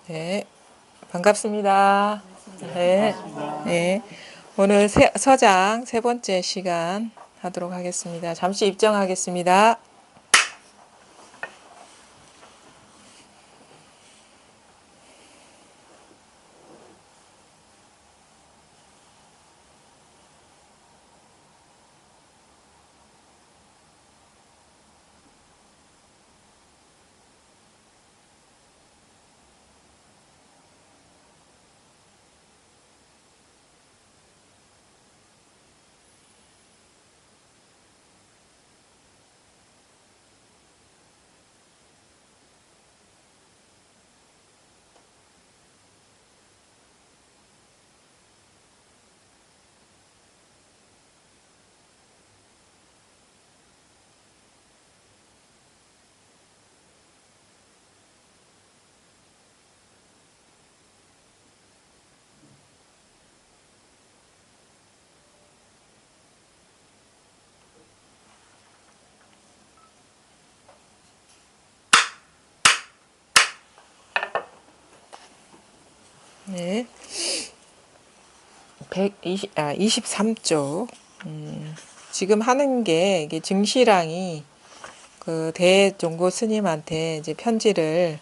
네, 반갑습니다. 네, 반갑습니다. 네. 오늘 서장 세 번째 시간 하도록 하겠습니다. 잠시 입정하겠습니다. 네, 23쪽. 지금 하는 게 이게 증시랑이 그 대종고 스님한테 이제 편지를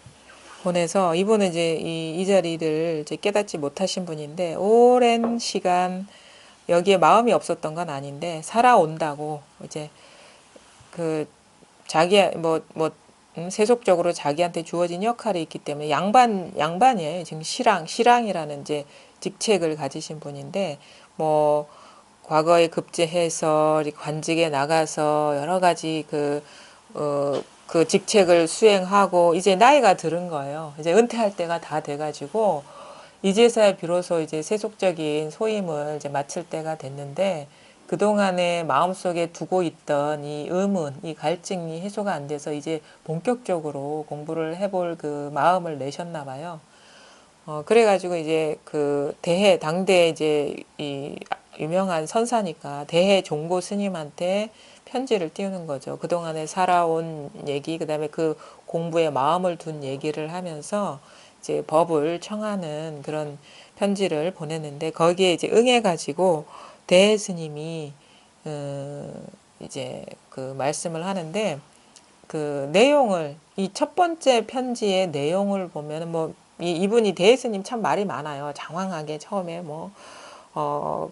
보내서 이분은 이제 이 자리를 이제 깨닫지 못하신 분인데 오랜 시간 여기에 마음이 없었던 건 아닌데 살아온다고 이제 그 자기 세속적으로 자기한테 주어진 역할이 있기 때문에 양반이에요. 지금 시랑이라는 이제 직책을 가지신 분인데 뭐 과거에 급제해서 관직에 나가서 여러 가지 그 직책을 수행하고 이제 나이가 들은 거예요. 이제 은퇴할 때가 다 돼가지고 이제서야 비로소 이제 세속적인 소임을 이제 마칠 때가 됐는데 그동안에 마음속에 두고 있던 이 의문, 이 갈증이 해소가 안 돼서 이제 본격적으로 공부를 해볼 그 마음을 내셨나 봐요. 그래가지고 이제 그 당대 이제 이 유명한 선사니까 대해 종고 스님한테 편지를 띄우는 거죠. 그동안에 살아온 얘기, 그다음에 그 공부에 마음을 둔 얘기를 하면서 이제 법을 청하는 그런 편지를 보냈는데 거기에 이제 응해가지고 대해 스님이 이제 그 말씀을 하는데 그 내용을 이 첫 번째 편지의 내용을 보면 뭐 이분이 대해 스님 참 말이 많아요. 장황하게 처음에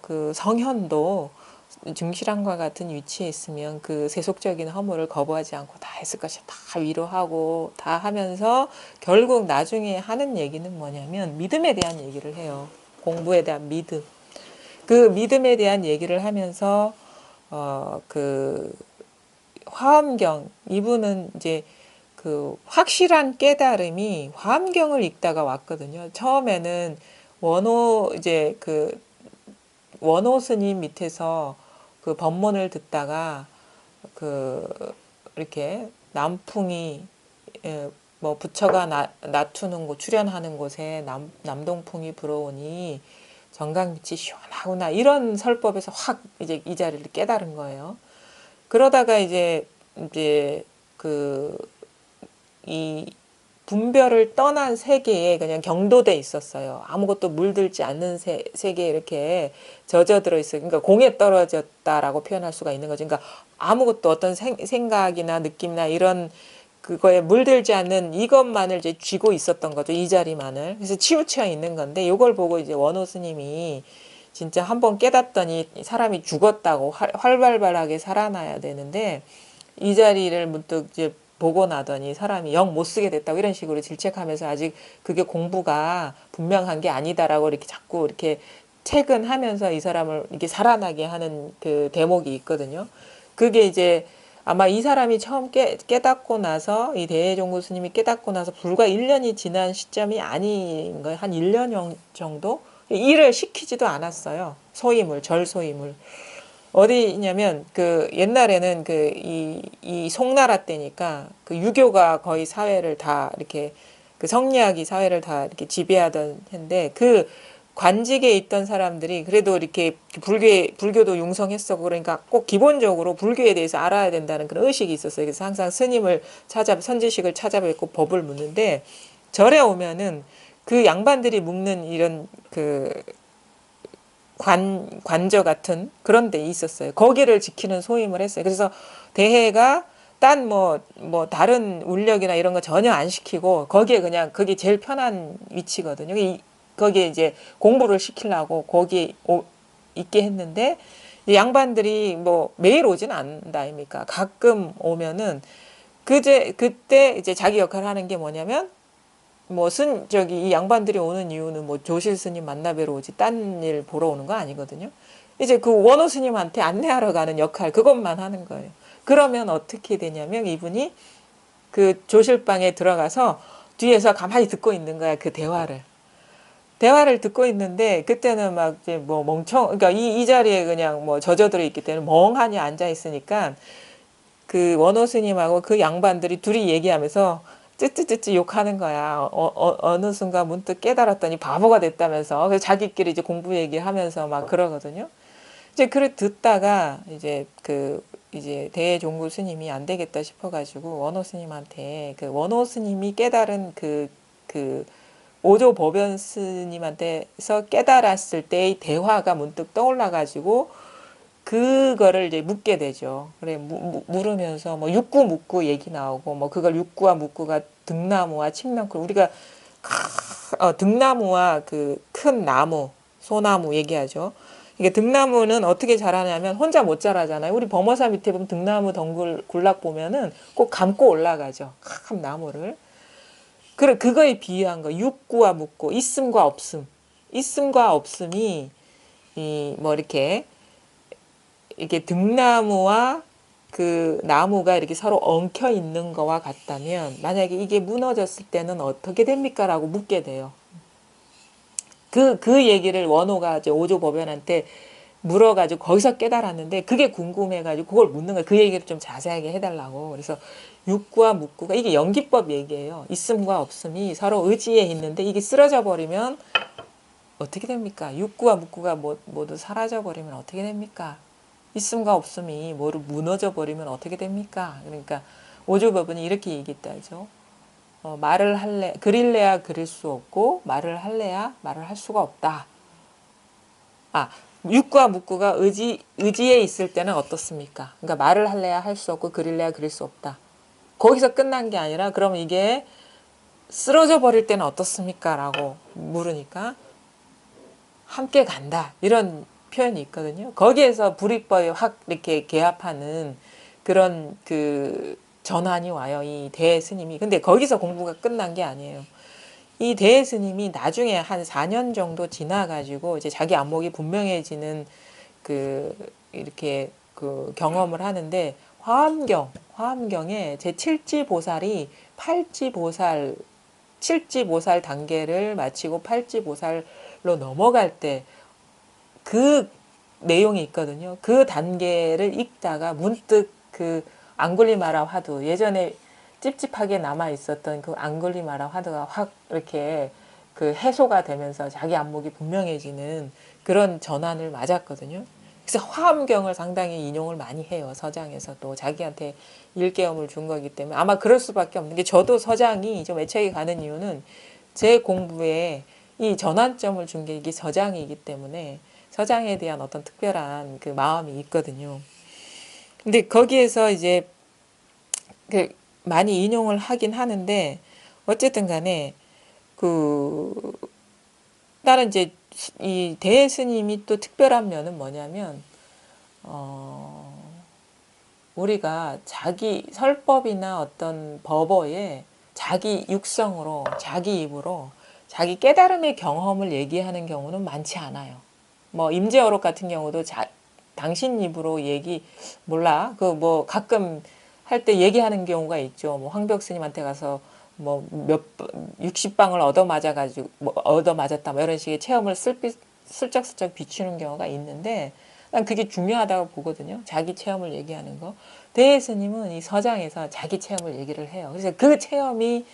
그 성현도 중실함과 같은 위치에 있으면 그 세속적인 허물을 거부하지 않고 다 했을 것이다. 다 위로하고 다 하면서 결국 나중에 하는 얘기는 뭐냐면 믿음에 대한 얘기를 해요. 공부에 대한 믿음. 그 믿음에 대한 얘기를 하면서 그 화엄경 이분은 이제 그 확실한 깨달음이 화엄경을 읽다가 왔거든요. 처음에는 원호 이제 그 원호 스님 밑에서 그 법문을 듣다가 그 이렇게 남풍이 뭐 부처가 나투는 곳 출연하는 곳에 남동풍이 불어오니 정강빛이 시원하구나 이런 설법에서 확 이제 이 자리를 깨달은 거예요. 그러다가 이제 그 이 분별을 떠난 세계에 그냥 경도돼 있었어요. 아무것도 물들지 않는 세계에 이렇게 젖어들어 있어요. 그러니까 공에 떨어졌다라고 표현할 수가 있는 거죠. 그러니까 아무것도 어떤 생각이나 느낌이나 이런 그거에 물들지 않는 이것만을 이제 쥐고 있었던 거죠. 이 자리만을. 그래서 치우쳐 있는 건데 이걸 보고 이제 원호 스님이 진짜 한번 깨닫더니 사람이 죽었다고 활발하게 살아나야 되는데 이 자리를 문득 이제 보고 나더니 사람이 영 못 쓰게 됐다고 이런 식으로 질책하면서 아직 그게 공부가 분명한 게 아니다라고 이렇게 자꾸 이렇게 체근하면서 이 사람을 이렇게 살아나게 하는 그 대목이 있거든요. 그게 이제 아마 이 사람이 처음 깨닫고 나서 이 대종고 스님이 깨닫고 나서 불과 1년이 지난 시점이 아닌 거예요. 한 1년 정도? 일을 시키지도 않았어요. 소임을, 절소임을. 어디냐면 그 옛날에는 이 송나라 때니까 그 유교가 거의 사회를 다 이렇게 그 성리학이 사회를 다 이렇게 지배하던 해인데 그 관직에 있던 사람들이 그래도 이렇게 불교도 융성했었고 그러니까 꼭 기본적으로 불교에 대해서 알아야 된다는 그런 의식이 있었어요. 그래서 항상 스님을 선지식을 찾아뵙고 법을 묻는데 절에 오면은 그 양반들이 묵는 이런 그 관저 같은 그런 데 있었어요. 거기를 지키는 소임을 했어요. 그래서 대해가 딴 뭐 다른 울력이나 이런 거 전혀 안 시키고 거기에 그냥 그게 제일 편한 위치거든요. 거기에 이제 공부를 시키려고 거기에 있게 했는데 이 양반들이 뭐 매일 오진 않는다 아닙니까? 가끔 오면은 그때 이제 자기 역할을 하는 게 뭐냐면 뭐 저기 이 양반들이 오는 이유는 뭐 조실 스님 만나 뵈러 오지 딴 일 보러 오는 거 아니거든요. 이제 그 원호 스님한테 안내하러 가는 역할 그것만 하는 거예요. 그러면 어떻게 되냐면 이분이 그 조실방에 들어가서 뒤에서 가만히 듣고 있는 거야. 그 대화를 듣고 있는데 그때는 막 이제 뭐 그러니까 이 자리에 그냥 뭐 젖어들어 있기 때문에 멍하니 앉아 있으니까 그 원호 스님하고 그 양반들이 둘이 얘기하면서 쯔쯔쯔쯔 욕하는 거야. 어느 순간 문득 깨달았더니 바보가 됐다면서. 그래서 자기끼리 이제 공부 얘기하면서 막 그러거든요. 이제 그걸 듣다가 이제 대종구 스님이 안 되겠다 싶어가지고 원호 스님한테 그 원호 스님이 깨달은 그 오조 법연 스님한테서 깨달았을 때의 대화가 문득 떠올라가지고 그거를 이제 묻게 되죠. 그래 물으면서 뭐 육구 묵구 얘기 나오고 뭐 그걸 육구와 묵구가 등나무와 칡나무 우리가 등나무와 그 큰 나무 소나무 얘기하죠. 이게 등나무는 어떻게 자라냐면 혼자 못 자라잖아요. 우리 범어사 밑에 보면 등나무 덩굴 군락 보면은 꼭 감고 올라가죠. 큰 나무를. 그거에 비유한 거. 육구와 묵구, 있음과 없음. 있음과 없음이 이 뭐 이렇게 등나무와 그 나무가 이렇게 서로 엉켜 있는 거와 같다면 만약에 이게 무너졌을 때는 어떻게 됩니까? 라고 묻게 돼요. 그 얘기를 원호가 이제 오조법연한테 물어가지고 거기서 깨달았는데 그게 궁금해가지고 그걸 묻는 거예요. 그 얘기를 좀 자세하게 해달라고. 그래서 육구와 묵구가 이게 연기법 얘기예요. 있음과 없음이 서로 의지에 있는데 이게 쓰러져 버리면 어떻게 됩니까? 육구와 묵구가 모두 사라져 버리면 어떻게 됩니까? 있음과 없음이 뭐를 무너져 버리면 어떻게 됩니까? 그러니까 오조법은 이렇게 얘기했다죠. 말을 할래 그릴래야 그릴 수 없고 말을 할래야 말을 할 수가 없다. 육과 묵구가 의지에 있을 때는 어떻습니까? 그러니까 말을 할래야 할 수 없고 그릴래야 그릴 수 없다. 거기서 끝난 게 아니라 그럼 이게 쓰러져 버릴 때는 어떻습니까? 라고 물으니까 함께 간다. 이런 표현이 있거든요. 거기에서 불이법이 확 이렇게 개합하는 그런 그 전환이 와요. 이 대스님이. 근데 거기서 공부가 끝난 게 아니에요. 이 대스님이 나중에 한 4년 정도 지나가지고 이제 자기 안목이 분명해지는 이렇게 그 경험을 하는데 화엄경에 제 7지보살이 8지보살 7지보살 단계를 마치고 8지보살로 넘어갈 때 그 내용이 있거든요. 그 단계를 읽다가 문득 그 앙굴리마라 화두 예전에 찝찝하게 남아 있었던 그 앙굴리마라 화두가 확 이렇게 그 해소가 되면서 자기 안목이 분명해지는 그런 전환을 맞았거든요. 그래서 화엄경을 상당히 인용을 많이 해요. 서장에서도 자기한테 일깨움을 준 거기 때문에 아마 그럴 수밖에 없는 게 저도 서장이 좀 애착이 가는 이유는 제 공부에 이 전환점을 준 게 이게 서장이기 때문에 서장에 대한 어떤 특별한 그 마음이 있거든요. 근데 거기에서 이제 그 많이 인용을 하긴 하는데 어쨌든 간에 그 나는 이제 이 대스님이 또 특별한 면은 뭐냐면 우리가 자기 설법이나 어떤 법어에 자기 육성으로 자기 입으로 자기 깨달음의 경험을 얘기하는 경우는 많지 않아요. 뭐 임재어록 같은 경우도 당신 입으로 몰라 그 뭐 가끔 할 때 얘기하는 경우가 있죠. 뭐 황벽 스님한테 가서 뭐 60방을 얻어 맞았다 뭐 이런 식의 체험을 슬쩍슬쩍 비추는 경우가 있는데 난 그게 중요하다고 보거든요. 자기 체험을 얘기하는 거. 대예스님은 이 서장에서 자기 체험을 얘기를 해요. 그래서 그 체험이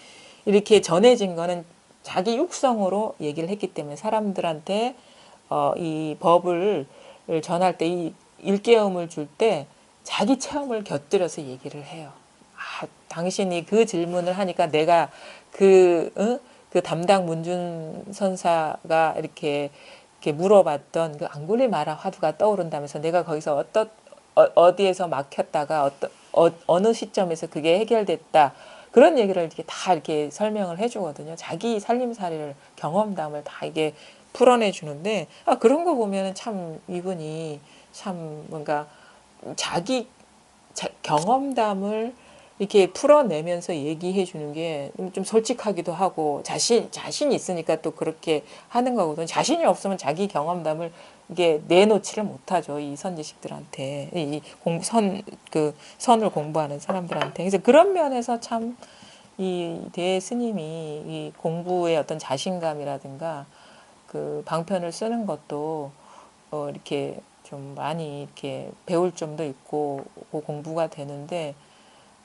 이렇게 전해진 거는 자기 육성으로 얘기를 했기 때문에 사람들한테 이 법을 전할 때 이 일깨움을 줄 때 자기 체험을 곁들여서 얘기를 해요. 당신이 그 질문을 하니까 내가 그 담당 문준 선사가 이렇게 물어봤던 그 앙굴리마라 화두가 떠오른다면서 내가 거기서 어디에서 막혔다가 어느 시점에서 그게 해결됐다. 그런 얘기를 이렇게 다 이렇게 설명을 해주거든요. 자기 살림살이를 경험담을 다 이게 풀어내 주는데 그런 거 보면은 참 이분이 참 뭔가 자기 경험담을 이렇게 풀어내면서 얘기해 주는 게 좀 솔직하기도 하고 자신이 있으니까 또 그렇게 하는 거거든요. 자신이 없으면 자기 경험담을 이게 내놓지를 못하죠. 이 선지식들한테 그 선을 공부하는 사람들한테. 그래서 그런 면에서 참 이 대스님이 이 공부의 어떤 자신감이라든가 그 방편을 쓰는 것도 이렇게 좀 많이 이렇게 배울 점도 있고 공부가 되는데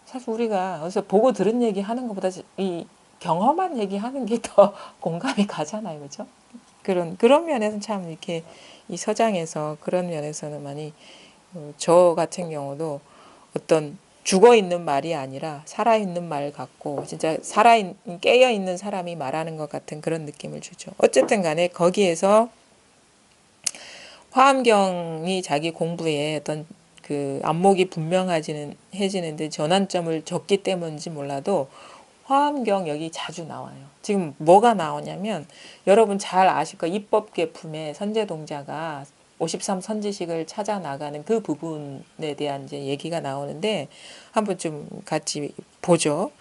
사실 우리가 어디서 보고 들은 얘기 하는 것보다 이 경험한 얘기 하는 게 더 공감이 가잖아요. 그죠? 그런 면에서는 참 이렇게 이 서장에서 그런 면에서는 많이 저 같은 경우도 어떤 죽어 있는 말이 아니라 살아 있는 말 같고 진짜 깨어 있는 사람이 말하는 것 같은 그런 느낌을 주죠. 어쨌든 간에 거기에서 화엄경이 자기 공부에 어떤 그 안목이 분명해지는데 전환점을 줬기 때문인지 몰라도 화엄경 여기 자주 나와요. 지금 뭐가 나오냐면 여러분 잘 아실 거예요. 입법계품의 선제동자가 53 선지식을 찾아 나가는 그 부분에 대한 이제 얘기가 나오는데 한번 좀 같이 보죠.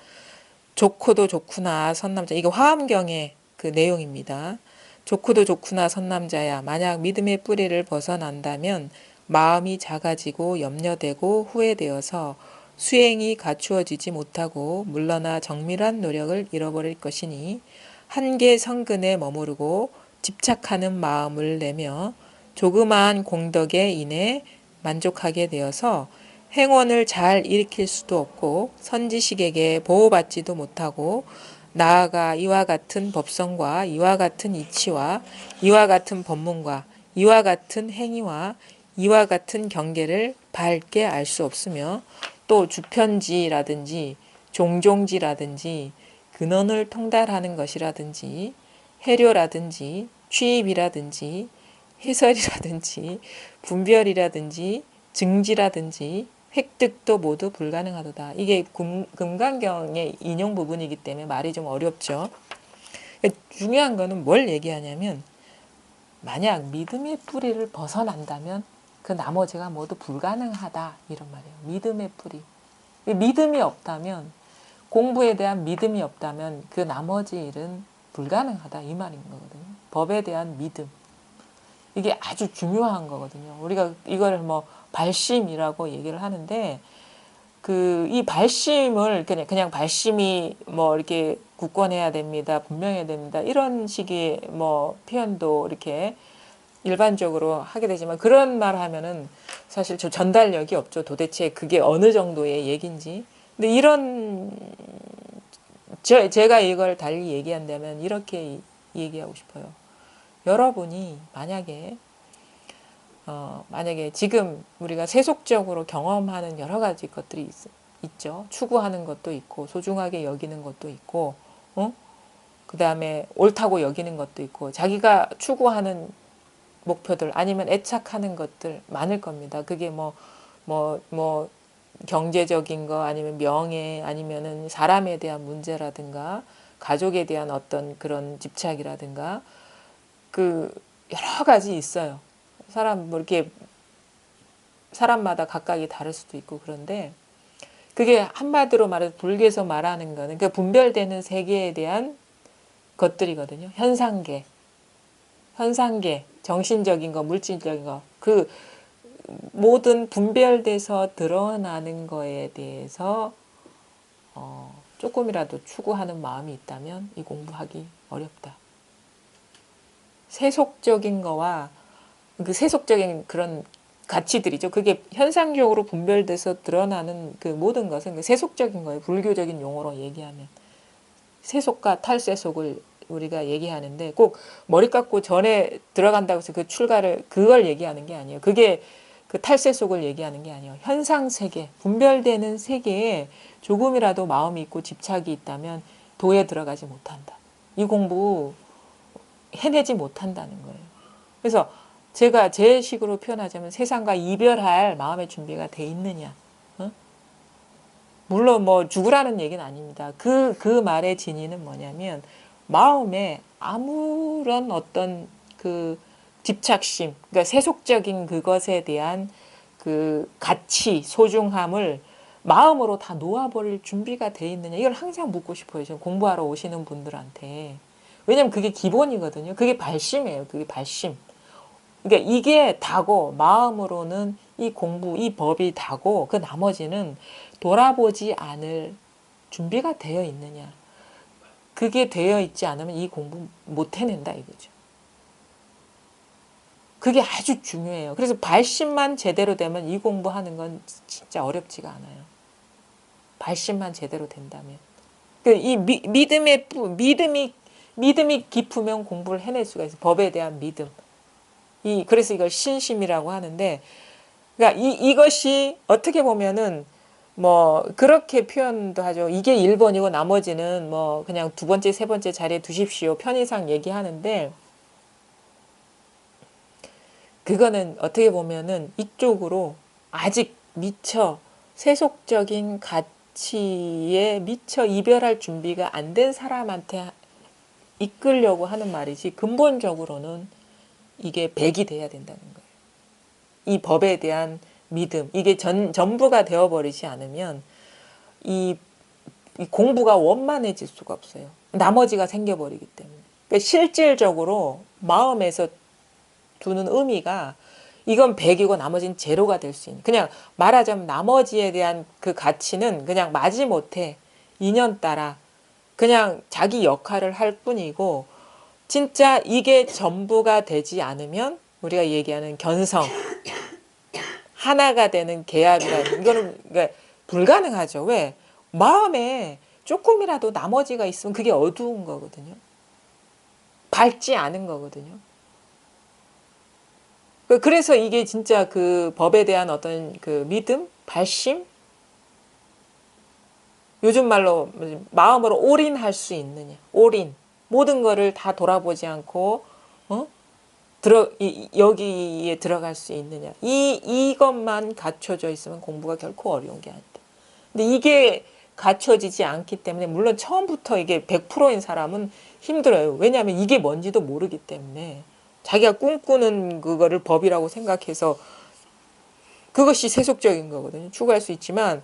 좋고도 좋구나 선남자. 이거 화엄경의 그 내용입니다. 좋고도 좋구나 선남자야. 만약 믿음의 뿌리를 벗어난다면 마음이 작아지고 염려되고 후회되어서 수행이 갖추어지지 못하고 물러나 정밀한 노력을 잃어버릴 것이니 한계 성근에 머무르고 집착하는 마음을 내며 조그마한 공덕에 인해 만족하게 되어서 행원을 잘 일으킬 수도 없고 선지식에게 보호받지도 못하고 나아가 이와 같은 법성과 이와 같은 이치와 이와 같은 법문과 이와 같은 행위와 이와 같은 경계를 밝게 알 수 없으며 또 주편지라든지 종종지라든지 근원을 통달하는 것이라든지 해료라든지 취입이라든지 해설이라든지 분별이라든지 증지라든지 획득도 모두 불가능하도다. 이게 금강경의 인용 부분이기 때문에 말이 좀 어렵죠. 중요한 거는 뭘 얘기하냐면 만약 믿음의 뿌리를 벗어난다면 그 나머지가 모두 불가능하다 이런 말이에요. 믿음의 뿌리. 믿음이 없다면 공부에 대한 믿음이 없다면 그 나머지 일은 불가능하다 이 말인 거거든요. 법에 대한 믿음. 이게 아주 중요한 거거든요. 우리가 이걸 뭐 발심이라고 얘기를 하는데 이 발심을 그냥 발심이 뭐 이렇게 굳건해야 됩니다. 분명해야 됩니다. 이런 식의 뭐 표현도 이렇게 일반적으로 하게 되지만 그런 말 하면은 사실 저 전달력이 없죠. 도대체 그게 어느 정도의 얘기인지. 근데 제가 이걸 달리 얘기한다면 이렇게 얘기하고 싶어요. 여러분이 만약에 지금 우리가 세속적으로 경험하는 여러 가지 것들이 있죠. 추구하는 것도 있고 소중하게 여기는 것도 있고 그 다음에 옳다고 여기는 것도 있고 자기가 추구하는 목표들 아니면 애착하는 것들 많을 겁니다. 그게 뭐 경제적인 거 아니면 명예 아니면은 사람에 대한 문제라든가 가족에 대한 어떤 그런 집착이라든가 그 여러 가지 있어요. 뭐 이렇게 사람마다 각각이 다를 수도 있고 그런데 그게 한마디로 말해서 불교에서 말하는 거는 그 분별되는 세계에 대한 것들이거든요. 현상계, 정신적인 거, 물질적인 거, 그 모든 분별돼서 드러나는 거에 대해서 조금이라도 추구하는 마음이 있다면 이 공부하기 어렵다. 세속적인 거와 그 세속적인 그런 가치들이죠. 그게 현상적으로 분별돼서 드러나는 그 모든 것은 그 세속적인 거예요. 불교적인 용어로 얘기하면. 세속과 탈세속을 우리가 얘기하는데 꼭 머리 깎고 전에 들어간다고 해서 그걸 얘기하는 게 아니에요. 그게 그 탈세속을 얘기하는 게 아니에요. 현상세계, 분별되는 세계에 조금이라도 마음이 있고 집착이 있다면 도에 들어가지 못한다. 이 공부 해내지 못한다는 거예요. 그래서 제가 제 식으로 표현하자면 세상과 이별할 마음의 준비가 돼 있느냐. 어? 물론 뭐 죽으라는 얘기는 아닙니다. 그 말의 진의는 뭐냐면 마음에 아무런 어떤 그 집착심, 그러니까 세속적인 그것에 대한 그 가치, 소중함을 마음으로 다 놓아버릴 준비가 돼 있느냐. 이걸 항상 묻고 싶어요. 지금 공부하러 오시는 분들한테. 왜냐면 그게 기본이거든요. 그게 발심이에요. 그게 발심. 그러니까 이게 다고 마음으로는 이 공부, 이 법이 다고 그 나머지는 돌아보지 않을 준비가 되어 있느냐. 그게 되어 있지 않으면 이 공부 못 해낸다 이거죠. 그게 아주 중요해요. 그래서 발심만 제대로 되면 이 공부하는 건 진짜 어렵지가 않아요. 발심만 제대로 된다면. 이 믿음이 깊으면 공부를 해낼 수가 있어요. 법에 대한 믿음. 그래서 이걸 신심이라고 하는데, 그러니까 이것이 어떻게 보면은 뭐 그렇게 표현도 하죠. 이게 1번이고 나머지는 뭐 그냥 두 번째, 세 번째 자리에 두십시오. 편의상 얘기하는데, 그거는 어떻게 보면은 이쪽으로 아직 미처 세속적인 가치에 미처 이별할 준비가 안 된 사람한테 이끌려고 하는 말이지, 근본적으로는 이게 백이 돼야 된다는 거예요. 이 법에 대한 믿음, 이게 전부가 되어버리지 않으면 이 공부가 원만해질 수가 없어요. 나머지가 생겨버리기 때문에. 그러니까 실질적으로 마음에서 두는 의미가 이건 100이고 나머지는 제로가 될 수 있는, 그냥 말하자면 나머지에 대한 그 가치는 그냥 마지못해 인연 따라 그냥 자기 역할을 할 뿐이고, 진짜 이게 전부가 되지 않으면 우리가 얘기하는 견성, 하나가 되는 계약이라는 이거는 그러니까 불가능하죠. 왜? 마음에 조금이라도 나머지가 있으면 그게 어두운 거거든요. 밝지 않은 거거든요. 그래서 이게 진짜 그 법에 대한 어떤 그 믿음, 발심, 요즘 말로 마음으로 올인할 수 있느냐, 올인, 모든 거를 다 돌아보지 않고 여기에 들어갈 수 있느냐, 이것만 갖춰져 있으면 공부가 결코 어려운 게 아니다. 근데 이게 갖춰지지 않기 때문에, 물론 처음부터 이게 100%인 사람은 힘들어요. 왜냐하면 이게 뭔지도 모르기 때문에 자기가 꿈꾸는 그거를 법이라고 생각해서 그것이 세속적인 거거든요. 추구할 수 있지만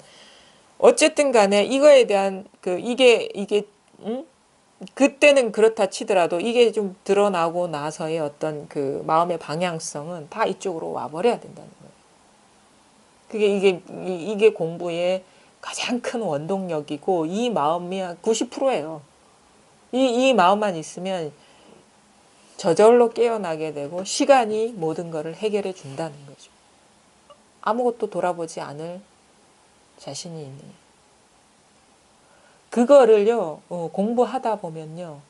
어쨌든 간에 이거에 대한 이게 그때는 그렇다 치더라도 이게 좀 드러나고 나서의 어떤 그 마음의 방향성은 다 이쪽으로 와버려야 된다는 거예요. 이게 공부의 가장 큰 원동력이고, 이 마음이 90%예요. 이 마음만 있으면 저절로 깨어나게 되고 시간이 모든 것을 해결해 준다는 거죠. 아무것도 돌아보지 않을 자신이 있느냐. 그거를요, 공부하다 보면요,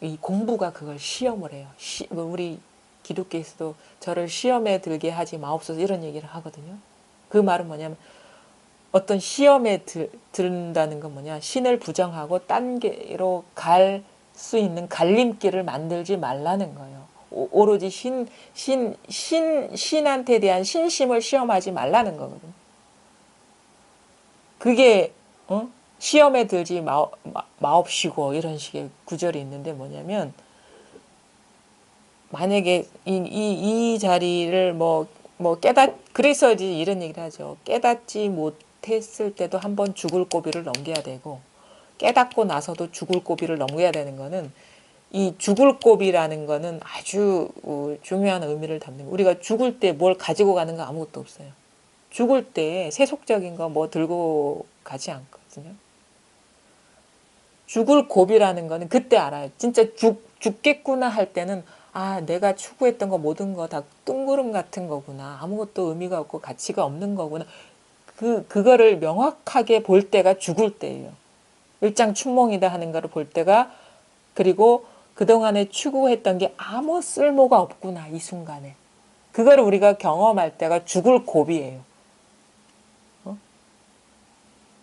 이 공부가 그걸 시험을 해요. 우리 기독교에서도 저를 시험에 들게 하지 마옵소서 이런 얘기를 하거든요. 그 말은 뭐냐면 어떤 시험에 든다는 건 뭐냐, 신을 부정하고 딴 게로 갈 수 있는 갈림길을 만들지 말라는 거예요. 오로지 신한테 대한 신심을 시험하지 말라는 거거든요. 그게 시험에 들지 마옵시고 이런 식의 구절이 있는데, 뭐냐면 만약에 이 자리를 그래서 이제 이런 얘기를 하죠. 깨닫지 못했을 때도 한번 죽을 고비를 넘겨야 되고, 깨닫고 나서도 죽을 고비를 넘겨야 되는 거는, 이 죽을 고비라는 거는 아주 중요한 의미를 담는 거예요. 우리가 죽을 때 뭘 가지고 가는 거 아무것도 없어요. 죽을 때 세속적인 거 뭐 들고 가지 않거든요. 죽을 고비라는 거는 그때 알아요. 진짜 죽겠구나 할 때는 내가 추구했던 거 모든 거 다 뜬구름 같은 거구나. 아무것도 의미가 없고 가치가 없는 거구나. 그거를 명확하게 볼 때가 죽을 때예요. 일장춘몽이다 하는 거를 볼 때가, 그리고 그동안에 추구했던 게 아무 쓸모가 없구나, 이 순간에. 그거를 우리가 경험할 때가 죽을 고비예요.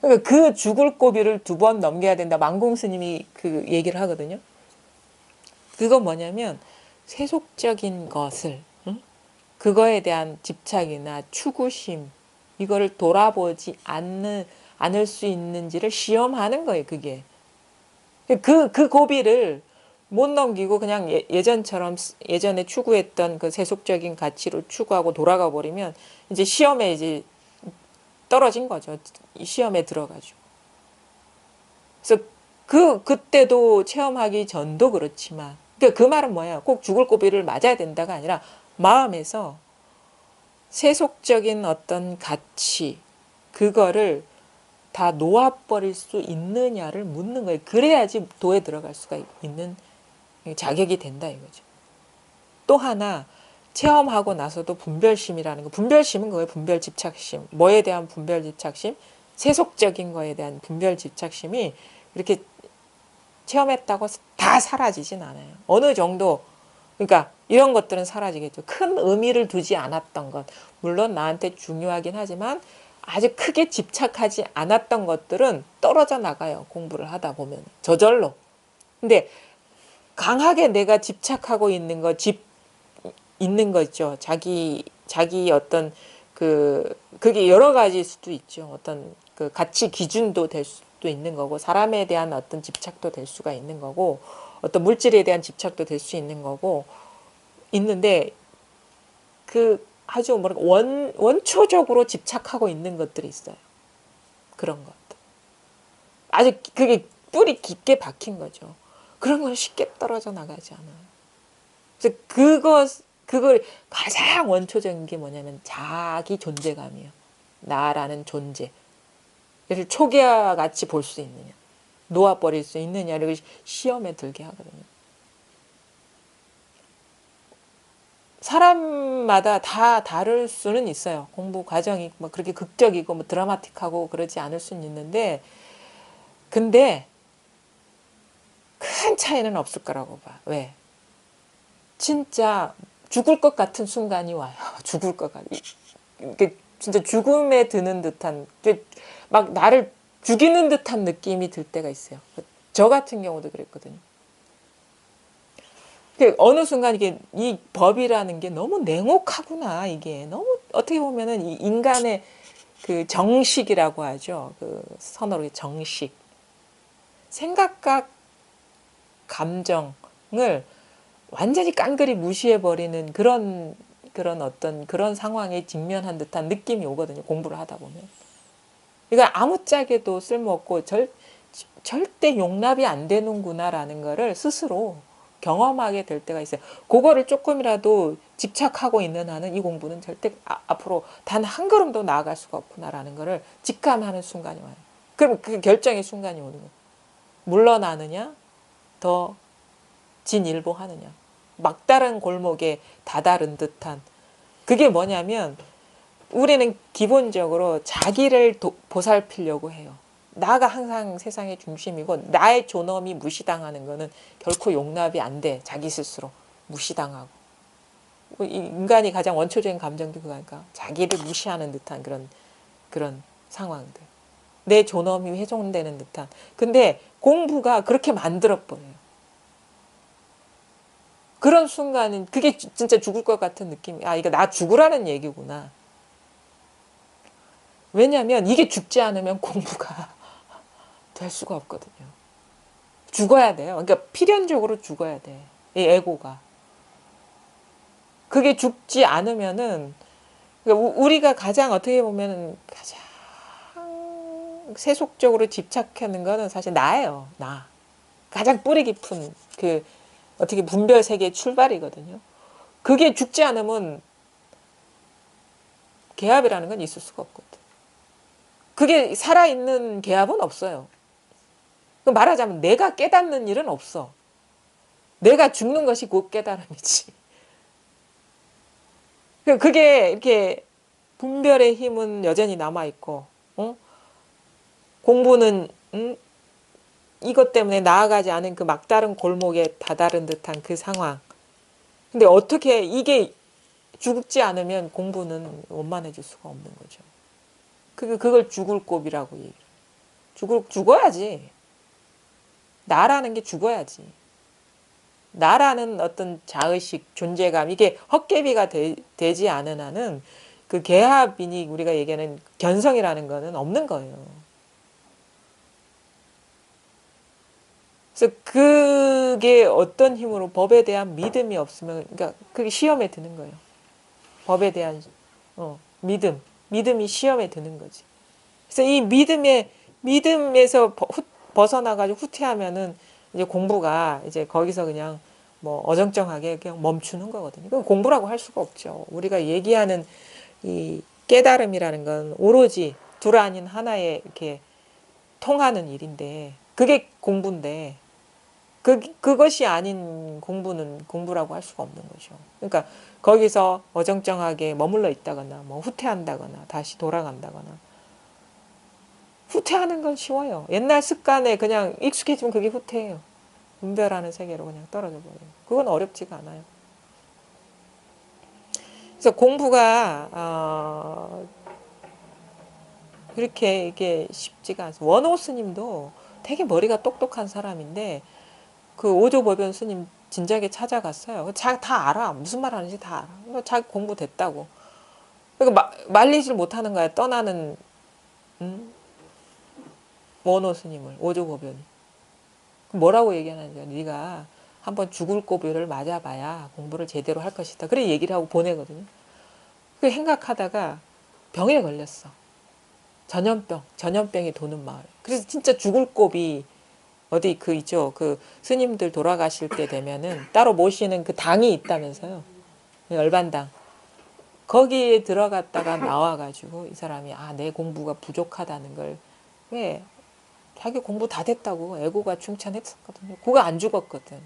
그러니까 그 죽을 고비를 2번 넘겨야 된다. 만공 스님이 그 얘기를 하거든요. 그건 뭐냐면 세속적인 것을, 응? 그거에 대한 집착이나 추구심, 이거를 돌아보지 않을 수 있는지를 시험하는 거예요. 그게. 그 고비를 못 넘기고 그냥 예전처럼 예전에 추구했던 그 세속적인 가치로 추구하고 돌아가 버리면 이제 시험에 이제 떨어진 거죠. 시험에 들어가지고. 그래서 그때도 체험하기 전도 그렇지만, 그러니까 그 말은 뭐예요? 꼭 죽을 고비를 맞아야 된다가 아니라 마음에서 세속적인 어떤 가치, 그거를 다 놓아버릴 수 있느냐를 묻는 거예요. 그래야지 도에 들어갈 수가 있는 자격이 된다 이거죠. 또 하나, 체험하고 나서도 분별심이라는 거. 분별심은 그거예요. 분별 집착심. 뭐에 대한 분별 집착심? 세속적인 거에 대한 분별 집착심이 이렇게 체험했다고 다 사라지진 않아요. 어느 정도, 그러니까 이런 것들은 사라지겠죠. 큰 의미를 두지 않았던 것. 물론 나한테 중요하긴 하지만 아주 크게 집착하지 않았던 것들은 떨어져 나가요. 공부를 하다 보면. 저절로. 근데 강하게 내가 집착하고 있는 있는 거 있죠. 자기 어떤 그게 여러 가지일 수도 있죠. 어떤 그 가치 기준도 될 수도 있는 거고, 사람에 대한 어떤 집착도 될 수가 있는 거고, 어떤 물질에 대한 집착도 될 수 있는 거고, 있는데, 그 아주 뭐랄까, 원초적으로 집착하고 있는 것들이 있어요. 그런 것들. 아주 그게 뿌리 깊게 박힌 거죠. 그런 건 쉽게 떨어져 나가지 않아요. 그래서 그걸 가장 원초적인 게 뭐냐면 자기 존재감이에요. 나라는 존재. 그래서 초기화 같이 볼 수 있느냐, 놓아버릴 수 있느냐를 시험에 들게 하거든요. 사람마다 다 다를 수는 있어요. 공부 과정이 뭐 그렇게 극적이고 뭐 드라마틱하고 그러지 않을 수는 있는데, 근데 큰 차이는 없을 거라고 봐. 왜? 진짜 죽을 것 같은 순간이 와요. 죽을 것 같은. 진짜 죽음에 드는 듯한, 막 나를 죽이는 듯한 느낌이 들 때가 있어요. 저 같은 경우도 그랬거든요. 어느 순간 이게 이 법이라는 게 너무 냉혹하구나. 이게 너무 어떻게 보면은 이 인간의 그 정식이라고 하죠. 그 선어로 정식. 생각과 감정을 완전히 깡그리 무시해버리는 그런 어떤 그런 상황에 직면한 듯한 느낌이 오거든요. 공부를 하다 보면. 이거 아무짝에도 쓸모없고 절대 용납이 안 되는구나라는 거를 스스로 경험하게 될 때가 있어요. 그거를 조금이라도 집착하고 있는 한은 이 공부는 절대 앞으로 단 한 걸음도 나아갈 수가 없구나라는 거를 직감하는 순간이 와요. 그럼 그 결정의 순간이 오는 거예요. 물러나느냐, 더 진일보하느냐. 막다른 골목에 다다른 듯한. 그게 뭐냐면 우리는 기본적으로 자기를 보살피려고 해요. 나가 항상 세상의 중심이고 나의 존엄이 무시당하는 거는 결코 용납이 안 돼. 자기 스스로 무시당하고. 인간이 가장 원초적인 감정도 그거니까 자기를 무시하는 듯한 그런 상황들. 내 존엄이 훼손되는 듯한. 근데 공부가 그렇게 만들어버려요. 그런 순간은 그게 진짜 죽을 것 같은 느낌이, 이거 나 죽으라는 얘기구나. 왜냐하면 이게 죽지 않으면 공부가 될 수가 없거든요. 죽어야 돼요. 그러니까 필연적으로 죽어야 돼. 이 에고가. 그게 죽지 않으면은, 그러니까 우리가 가장 어떻게 보면 가장 세속적으로 집착하는 거는 사실 나예요. 나. 가장 뿌리 깊은 어떻게 분별 세계의 출발이거든요. 그게 죽지 않으면 계합이라는 건 있을 수가 없거든. 그게 살아있는 계합은 없어요. 말하자면 내가 깨닫는 일은 없어. 내가 죽는 것이 곧 깨달음이지. 그게 이렇게 분별의 힘은 여전히 남아있고, 공부는, 이것 때문에 나아가지 않은 그 막다른 골목에 다다른 듯한 그 상황. 근데 어떻게 이게 죽지 않으면 공부는 원만해질 수가 없는 거죠. 그걸 죽을 곱이라고 얘기해요. 죽어야지. 나라는 게 죽어야지. 나라는 어떤 자의식, 존재감, 이게 헛개비가 되지 않은 한은 그 계합이니 우리가 얘기하는 견성이라는 거는 없는 거예요. 그래서 그게 어떤 힘으로 법에 대한 믿음이 없으면, 그러니까 그게 시험에 드는 거예요. 법에 대한 믿음이 시험에 드는 거지. 그래서 이 믿음에서 벗어나가지고 후퇴하면은 이제 공부가 이제 거기서 그냥 뭐 어정쩡하게 그냥 멈추는 거거든요. 그건 공부라고 할 수가 없죠. 우리가 얘기하는 이 깨달음이라는 건 오로지 둘 아닌 하나에 이렇게 통하는 일인데, 그게 공부인데, 그것이 아닌 공부는 공부라고 할 수가 없는 거죠. 그러니까 거기서 어정쩡하게 머물러 있다거나 뭐 후퇴한다거나 다시 돌아간다거나. 후퇴하는 건 쉬워요. 옛날 습관에 그냥 익숙해지면 그게 후퇴예요. 분별하는 세계로 그냥 떨어져 버려요. 그건 어렵지가 않아요. 그래서 공부가 그렇게 이게 쉽지가 않아요. 원호 스님도 되게 머리가 똑똑한 사람인데 그 오조법연 스님 진작에 찾아갔어요. 자기 다 알아. 무슨 말 하는지 다 알아. 자기 공부 됐다고. 그러니까 말리질 못하는 거야. 떠나는 원호 스님을, 오조법연이. 뭐라고 얘기하는지, 네가 한번 죽을 고비를 맞아봐야 공부를 제대로 할 것이다. 그래 얘기를 하고 보내거든요. 그 생각하다가 병에 걸렸어. 전염병이 도는 마을. 그래서 진짜 죽을 고비, 어디 그 있죠. 그 스님들 돌아가실 때 되면은 따로 모시는 그 당이 있다면서요. 열반당. 거기에 들어갔다가 나와가지고 이 사람이 내 공부가 부족하다는 걸, 왜 자기 공부 다 됐다고 애고가 충천했었거든요. 그거 안 죽었거든.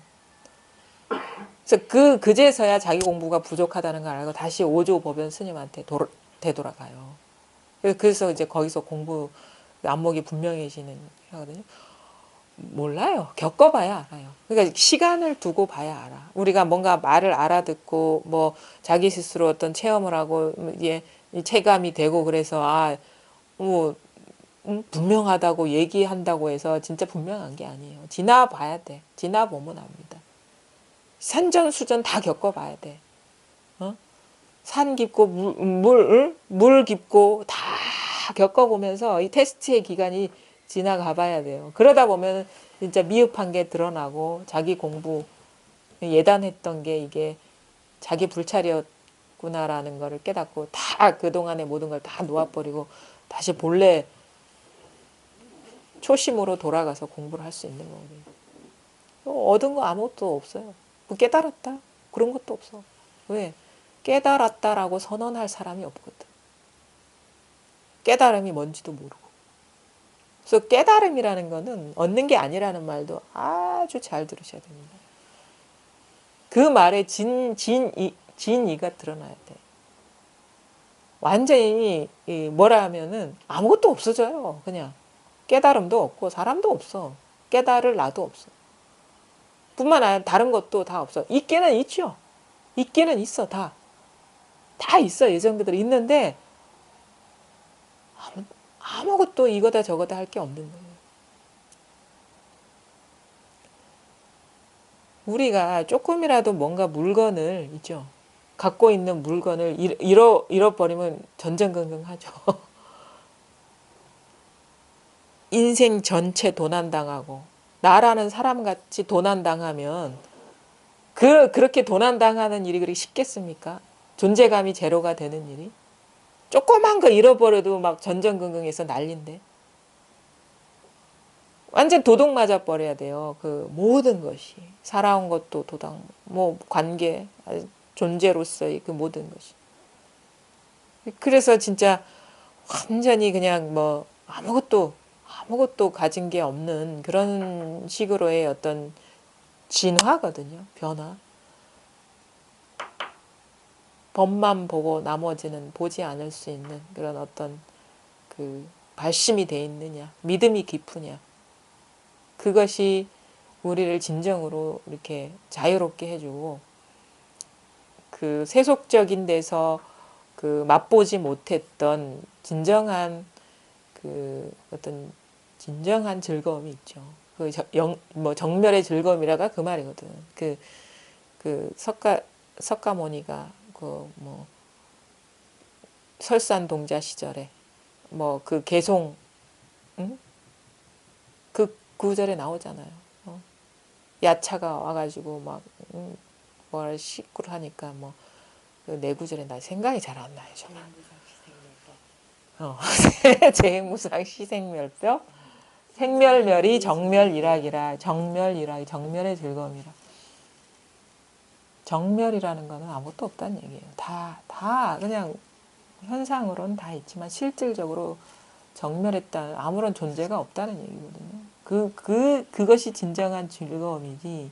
그래서 그제서야 자기 공부가 부족하다는 걸 알고 다시 오조법연 스님한테 되돌아가요. 그래서 이제 거기서 공부 안목이 분명해지는 하거든요. 몰라요. 겪어봐야 알아요. 그러니까 시간을 두고 봐야 알아. 우리가 뭔가 말을 알아듣고 뭐 자기 스스로 어떤 체험을 하고 이게 체감이 되고 그래서 뭐 분명하다고 얘기한다고 해서 진짜 분명한 게 아니에요. 지나봐야 돼. 지나보면 압니다. 산전수전 다 겪어봐야 돼. 산 깊고 물 깊고 다 겪어보면서 이 테스트의 기간이 지나가 봐야 돼요. 그러다 보면 진짜 미흡한 게 드러나고 자기 공부 예단했던 게 이게 자기 불찰이었구나라는 거를 깨닫고 다 그동안의 모든 걸 다 놓아버리고 다시 본래 초심으로 돌아가서 공부를 할 수 있는 거거든요. 얻은 거 아무것도 없어요. 뭐 깨달았다? 그런 것도 없어. 왜? 깨달았다라고 선언할 사람이 없거든. 깨달음이 뭔지도 모르고. 그래서 깨달음이라는 거는 얻는 게 아니라는 말도 아주 잘 들으셔야 됩니다. 그 말에 진이가 드러나야 돼. 완전히 뭐라 하면은 아무것도 없어져요. 그냥 깨달음도 없고 사람도 없어. 깨달을 나도 없어. 뿐만 아니라 다른 것도 다 없어. 있기는 있죠. 있기는 있어. 다 있어. 예정들이 있는데 아무것도 이거다 저거다 할 게 없는 거예요. 우리가 조금이라도 뭔가 물건을 있죠. 갖고 있는 물건을 잃어버리면 전전긍긍하죠. 인생 전체 도난당하고 나라는 사람같이 도난당하면 그렇게 도난당하는 일이 그렇게 쉽겠습니까? 존재감이 제로가 되는 일이? 조그만 거 잃어버려도 막 전전긍긍해서 난린데. 완전 도둑 맞아 버려야 돼요. 그 모든 것이. 살아온 것도 도당, 뭐 관계, 존재로서의 그 모든 것이. 그래서 진짜 완전히 그냥 뭐 아무것도 가진 게 없는 그런 식으로의 어떤 진화거든요. 변화. 법만 보고 나머지는 보지 않을 수 있는 그런 어떤 그 발심이 돼 있느냐, 믿음이 깊으냐. 그것이 우리를 진정으로 이렇게 자유롭게 해주고 그 세속적인 데서 그 맛보지 못했던 진정한 그 어떤 진정한 즐거움이 있죠. 뭐 정멸의 즐거움이라가 그 말이거든. 그 석가모니가 그 뭐 설산동자 시절에 뭐 그 개송, 응? 그 구절에 나오잖아요. 야차가 와가지고 막 뭘 식구를 하니까 뭐 그 내구절에 나 생각이 잘 안 나요 정말. 재행무상 시생멸법 생멸멸이 정멸일학이라. 정멸의 즐거움이라. 정멸이라는 거는 아무것도 없다는 얘기예요. 다 그냥 현상으로는 다 있지만 실질적으로 정멸했다 아무런 존재가 없다는 얘기거든요. 그것이 진정한 즐거움이지,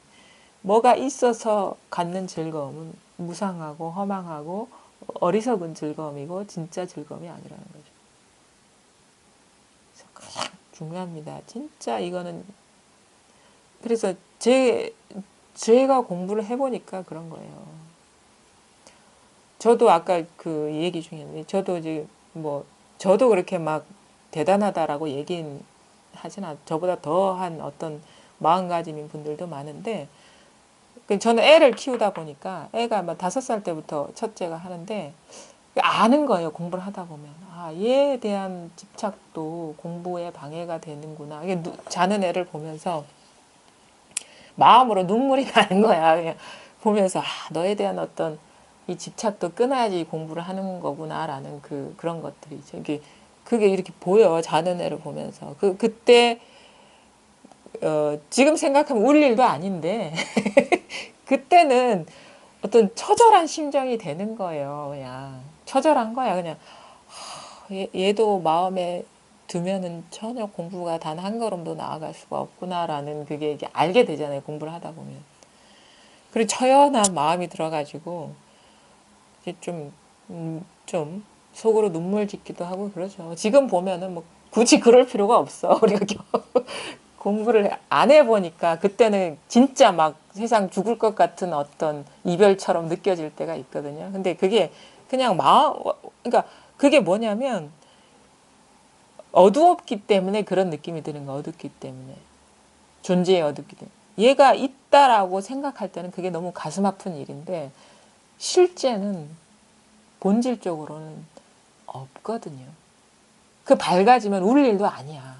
뭐가 있어서 갖는 즐거움은 무상하고 허망하고 어리석은 즐거움이고 진짜 즐거움이 아니라는 거죠. 그래서 가장 중요합니다. 진짜 이거는. 그래서 제가 공부를 해보니까 그런 거예요. 저도 아까 그 얘기 중에 저도 이제 뭐 저도 그렇게 막 대단하다라고 얘기는 하진 않. 저보다 더한 어떤 마음가짐인 분들도 많은데, 저는 애를 키우다 보니까 애가 막 5살 때부터 첫째가 하는데 아는 거예요. 공부를 하다 보면 얘에 대한 집착도 공부에 방해가 되는구나. 이게 자는 애를 보면서 마음으로 눈물이 나는 거야. 그냥 보면서 너에 대한 어떤 이 집착도 끊어야지 공부를 하는 거구나라는 그런 것들이죠. 그게 이렇게 보여. 자는 애를 보면서 그때 지금 생각하면 울 일도 아닌데 그때는 어떤 처절한 심정이 되는 거예요. 그냥 처절한 거야. 그냥 얘도 마음에 두면은 전혀 공부가 단 한 걸음도 나아갈 수가 없구나라는 그게 이제 알게 되잖아요. 공부를 하다 보면. 그리고 처연한 마음이 들어가지고 이제 좀 속으로 눈물 짓기도 하고 그러죠. 지금 보면은 뭐 굳이 그럴 필요가 없어. 우리가 공부를 안 해보니까 그때는 진짜 막 세상 죽을 것 같은 어떤 이별처럼 느껴질 때가 있거든요. 근데 그게 그냥 그러니까 그게 뭐냐면 어두웠기 때문에 그런 느낌이 드는 거. 어둡기 때문에. 존재에 어둡기 때문에. 얘가 있다라고 생각할 때는 그게 너무 가슴 아픈 일인데 실제는 본질적으로는 없거든요. 밝아지면 울 일도 아니야.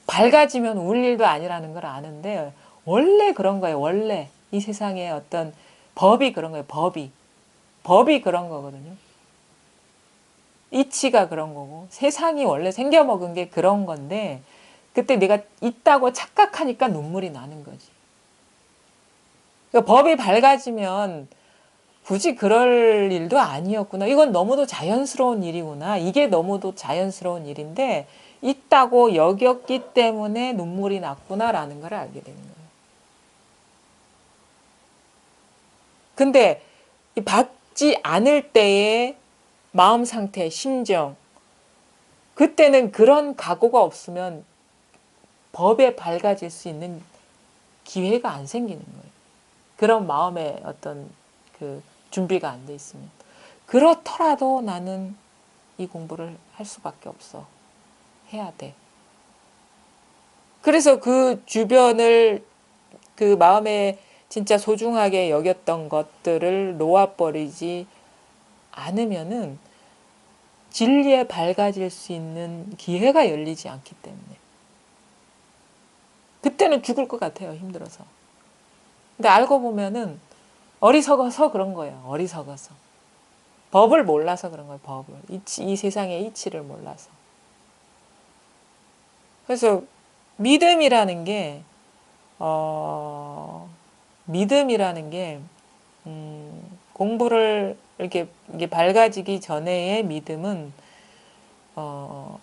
밝아지면 울 일도 아니라는 걸 아는데 원래 그런 거예요. 원래 이 세상에 어떤 법이 그런 거예요. 법이 그런 거거든요. 이치가 그런 거고 세상이 원래 생겨먹은 게 그런 건데 그때 내가 있다고 착각하니까 눈물이 나는 거지. 그러니까 법이 밝아지면 굳이 그럴 일도 아니었구나. 이건 너무도 자연스러운 일이구나. 이게 너무도 자연스러운 일인데 있다고 여겼기 때문에 눈물이 났구나라는 걸 알게 되는 거예요. 근데 받지 않을 때의 마음 상태, 심정, 그때는 그런 각오가 없으면 법에 밝아질 수 있는 기회가 안 생기는 거예요. 그런 마음의 어떤 준비가 안 돼 있으면. 그렇더라도 나는 이 공부를 할 수밖에 없어. 해야 돼. 그래서 그 주변을 마음에 진짜 소중하게 여겼던 것들을 놓아버리지 않으면은 진리에 밝아질 수 있는 기회가 열리지 않기 때문에. 그때는 죽을 것 같아요. 힘들어서. 근데 알고 보면은 어리석어서 그런 거예요. 어리석어서. 법을 몰라서 그런 거예요. 법을. 이 세상의 이치를 몰라서. 그래서 믿음이라는 게 공부를 이게 밝아지기 전에의 믿음은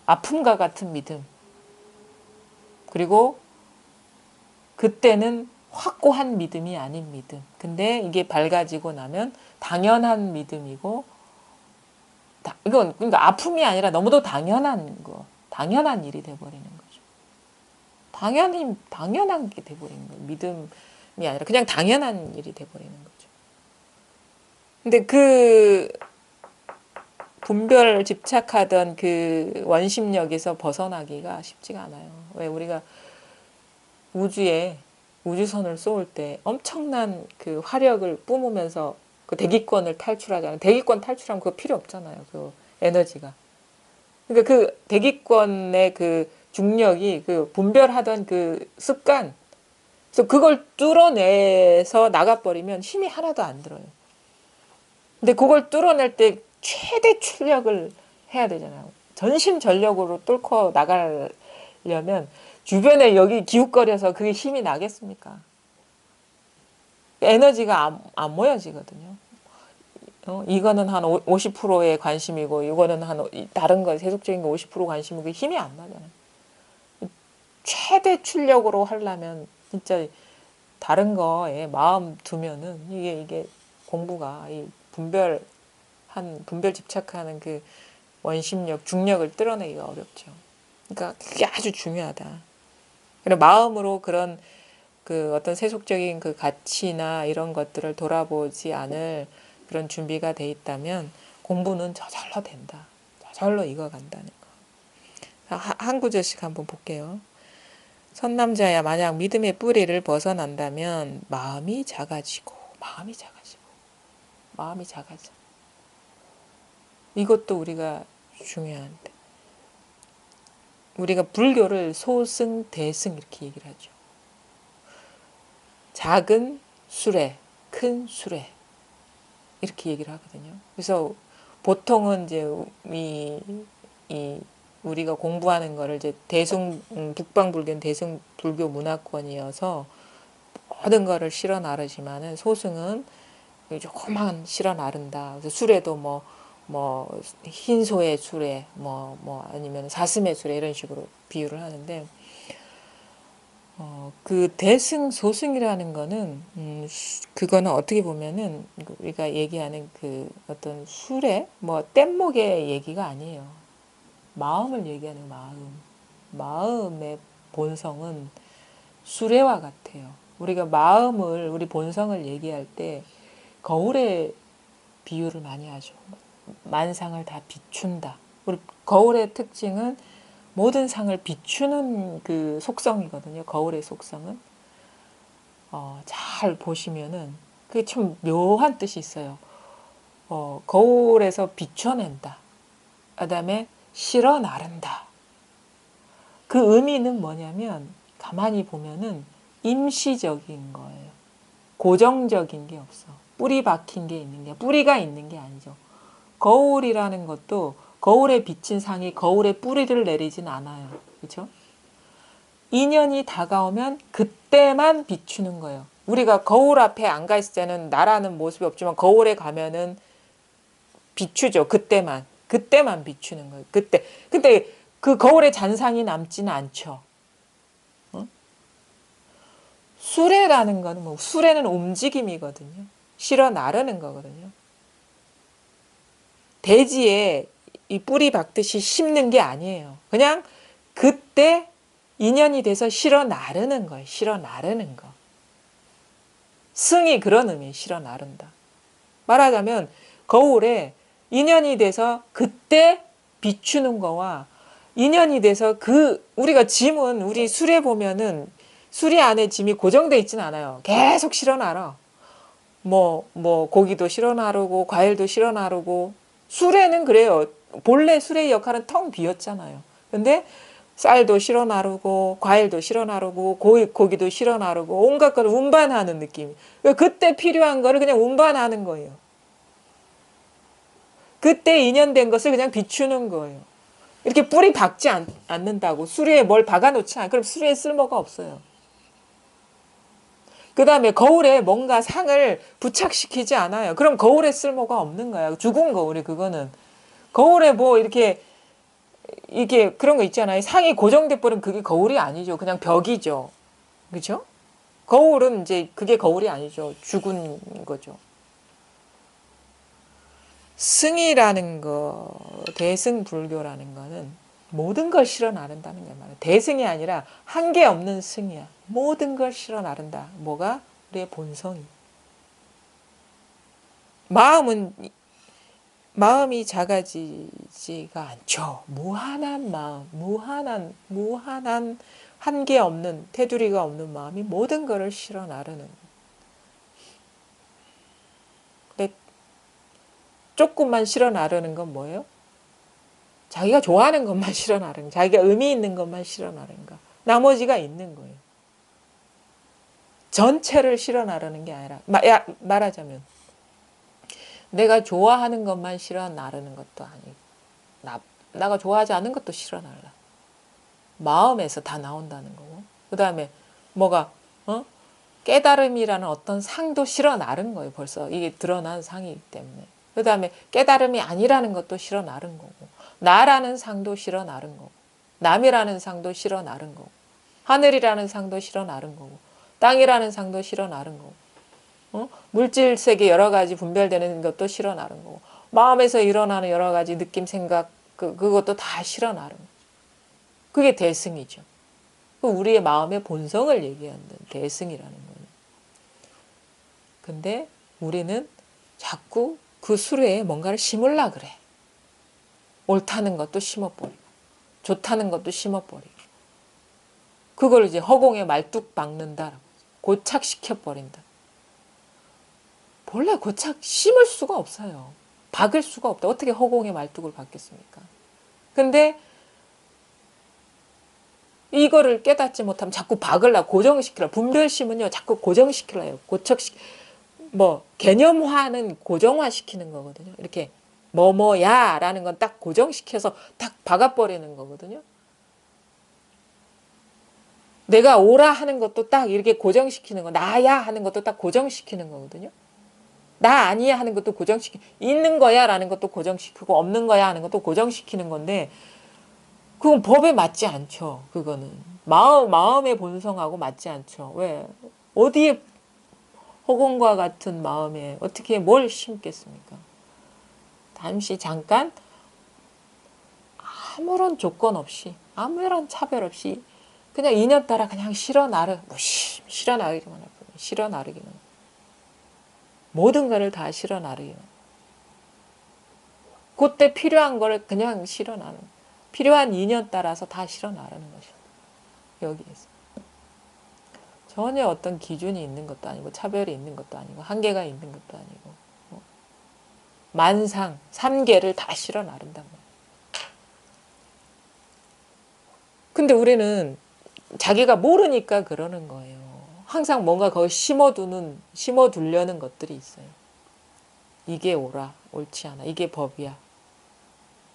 아픔과 같은 믿음. 그리고 그때는 확고한 믿음이 아닌 믿음. 근데 이게 밝아지고 나면 당연한 믿음이고, 이건 그러니까 아픔이 아니라 너무도 당연한 당연한 일이 돼버리는 거죠. 당연한 게 돼버리는 거예요. 믿음이 아니라 그냥 당연한 일이 돼버리는 거죠. 근데 분별 집착하던 그 원심력에서 벗어나기가 쉽지가 않아요. 왜 우리가 우주에 우주선을 쏘을 때 엄청난 그 화력을 뿜으면서 그 대기권을 탈출하잖아요. 대기권 탈출하면 그거 필요 없잖아요. 그 에너지가. 그러니까 그 대기권의 그 중력이 그 분별하던 그 습관, 그래서 그걸 뚫어내서 나가버리면 힘이 하나도 안 들어요. 근데 그걸 뚫어낼 때 최대 출력을 해야 되잖아요. 전심전력으로 뚫고 나가려면 주변에 여기 기웃거려서 그게 힘이 나겠습니까? 에너지가 안 모여지거든요. 이거는 한 50%의 관심이고 이거는 한 다른 거 세속적인 거 50% 관심이고 힘이 안 나잖아요. 최대 출력으로 하려면 진짜 다른 거에 마음 두면은 이게 공부가 이 분별 집착하는 그 원심력, 중력을 뚫어내기가 어렵죠. 그러니까 그게 아주 중요하다. 그리고 마음으로 그런 그 어떤 세속적인 그 가치나 이런 것들을 돌아보지 않을 그런 준비가 돼 있다면 공부는 저절로 된다. 저절로 익어간다는 거. 한 구절씩 한번 볼게요. 선남자야 만약 믿음의 뿌리를 벗어난다면 마음이 작아지고 이것도 우리가 중요한데 우리가 불교를 소승, 대승 이렇게 얘기를 하죠. 작은 수레, 큰 수레 이렇게 얘기를 하거든요. 그래서 보통은 이제 이 우리가 공부하는 거를 이제 북방불교는 대승불교 문화권이어서 모든 거를 실어 나르지만은 소승은 조그만 실어 나른다. 그래서 수레도 뭐 흰소의 수레, 아니면 사슴의 수레 이런 식으로 비유를 하는데 그 대승 소승이라는 거는 그거는 어떻게 보면은 우리가 얘기하는 그 어떤 수레 뗏목의 얘기가 아니에요. 마음을 얘기하는 마음의 본성은 수레와 같아요. 우리가 우리 본성을 얘기할 때 거울에 비유를 많이 하죠. 만상을 다 비춘다. 우리 거울의 특징은 모든 상을 비추는 그 속성이거든요. 거울의 속성은. 잘 보시면은 그게 참 묘한 뜻이 있어요. 거울에서 비춰낸다. 그다음에 실어 나른다. 그 의미는 뭐냐면 가만히 보면은 임시적인 거예요. 고정적인 게 없어. 뿌리 박힌 게 있는 게 뿌리가 있는 게 아니죠. 거울이라는 것도 거울에 비친 상이 거울에 뿌리를 내리진 않아요. 그렇죠? 인연이 다가오면 그때만 비추는 거예요. 우리가 거울 앞에 안 가 있을 때는 나라는 모습이 없지만 거울에 가면은 비추죠. 그때만 비추는 거예요. 근데 그 거울에 잔상이 남지는 않죠. 수레라는 거는 수레는 움직임이거든요. 실어 나르는 거거든요. 대지에 이 뿌리 박듯이 심는 게 아니에요. 그냥 그때 인연이 돼서 실어 나르는 거예요. 실어 나르는 거. 승이 그런 의미예요. 실어 나른다. 말하자면 거울에 인연이 돼서 그때 비추는 거와 인연이 돼서 우리가 짐은 우리 수레 보면은 수리 안에 짐이 고정돼 있지는 않아요. 계속 실어 나르. 고기도 실어 나르고 과일도 실어 나르고 수레는 그래요. 본래 수레의 역할은 텅 비었잖아요. 근데 쌀도 실어 나르고 과일도 실어 나르고 고기도 실어 나르고 온갖 걸 운반하는 느낌. 그때 필요한 거를 그냥 운반하는 거예요. 그때 인연된 것을 그냥 비추는 거예요. 이렇게 뿌리 박지 않는다고. 수레에 뭘 박아놓지 않아요. 그럼 수레에 쓸모가 없어요. 그 다음에 거울에 뭔가 상을 부착시키지 않아요. 그럼 거울에 쓸모가 없는 거야. 죽은 거울이 그거는. 거울에 이게 그런 거 있잖아요. 상이 고정돼 버리면 그게 거울이 아니죠. 그냥 벽이죠. 그렇죠? 거울은 이제 그게 거울이 아니죠. 죽은 거죠. 승이라는 거, 대승불교라는 거는 모든 걸 실어 나른다는 거야. 대승이 아니라 한계 없는 승이야. 모든 걸 실어 나른다. 뭐가? 우리의 본성이. 마음은 마음이 작아지지가 않죠. 무한한 마음, 무한한 한계 없는, 테두리가 없는 마음이 모든 것을 실어 나르는. 근데 조금만 실어 나르는 건 뭐예요? 자기가 좋아하는 것만 실어 나르는, 자기가 의미 있는 것만 실어 나르는 거. 나머지가 있는 거예요. 전체를 실어 나르는 게 아니라, 말하자면 내가 좋아하는 것만 실어 나르는 것도 아니고, 나가 좋아하지 않는 것도 실어 날라. 마음에서 다 나온다는 거고. 그 다음에 뭐가 깨달음이라는 어떤 상도 실어 나른 거예요. 벌써 이게 드러난 상이기 때문에. 그 다음에 깨달음이 아니라는 것도 실어 나른 거고, 나라는 상도 실어 나른 거고, 남이라는 상도 실어 나른 거고, 하늘이라는 상도 실어 나른 거고, 땅이라는 상도 실어 나른 거고, 물질 세계 여러 가지 분별되는 것도 실어 나른 거고, 마음에서 일어나는 여러 가지 느낌, 생각, 그것도 다 실어 나른 거죠. 그게 대승이죠. 우리의 마음의 본성을 얘기하는 대승이라는 거예요. 근데 우리는 자꾸 그 수레에 뭔가를 심으려 그래. 옳다는 것도 심어버리고, 좋다는 것도 심어버리고, 그걸 이제 허공에 말뚝 박는다. 고착시켜버린다. 본래 고착 심을 수가 없어요. 박을 수가 없다. 어떻게 허공에 말뚝을 박겠습니까? 근데 이거를 깨닫지 못하면 자꾸 박으려, 고정시키려. 분별심은요, 자꾸 고정시키려요. 개념화는 고정화시키는 거거든요. 이렇게 뭐뭐야 라는 건 딱 고정시켜서 딱 박아버리는 거거든요. 내가 오라 하는 것도 딱 이렇게 고정시키는 거, 나야 하는 것도 딱 고정시키는 거거든요. 나 아니야 하는 것도 있는 거야 라는 것도 고정시키고, 없는 거야 하는 것도 고정시키는 건데, 그건 법에 맞지 않죠. 그거는 마음의 본성하고 맞지 않죠. 왜? 어디에 허공과 같은 마음에 어떻게 뭘 심겠습니까? 잠시 잠깐 아무런 조건 없이, 아무런 차별 없이 그냥 인연 따라 그냥 실어 나르기만 할 뿐, 실어 나르기만, 모든 것을 다 실어 나르기만. 그때 필요한 걸 그냥 실어 나르는, 필요한 인연 따라서 다 실어 나르는 것이죠. 여기에서 전혀 어떤 기준이 있는 것도 아니고, 차별이 있는 것도 아니고, 한계가 있는 것도 아니고, 만상, 삼계를 다 실어 나른단 말이에요. 근데 우리는 자기가 모르니까 그러는 거예요. 항상 뭔가 거기 심어두려는 것들이 있어요. 이게 옳아, 옳지 않아, 이게 법이야,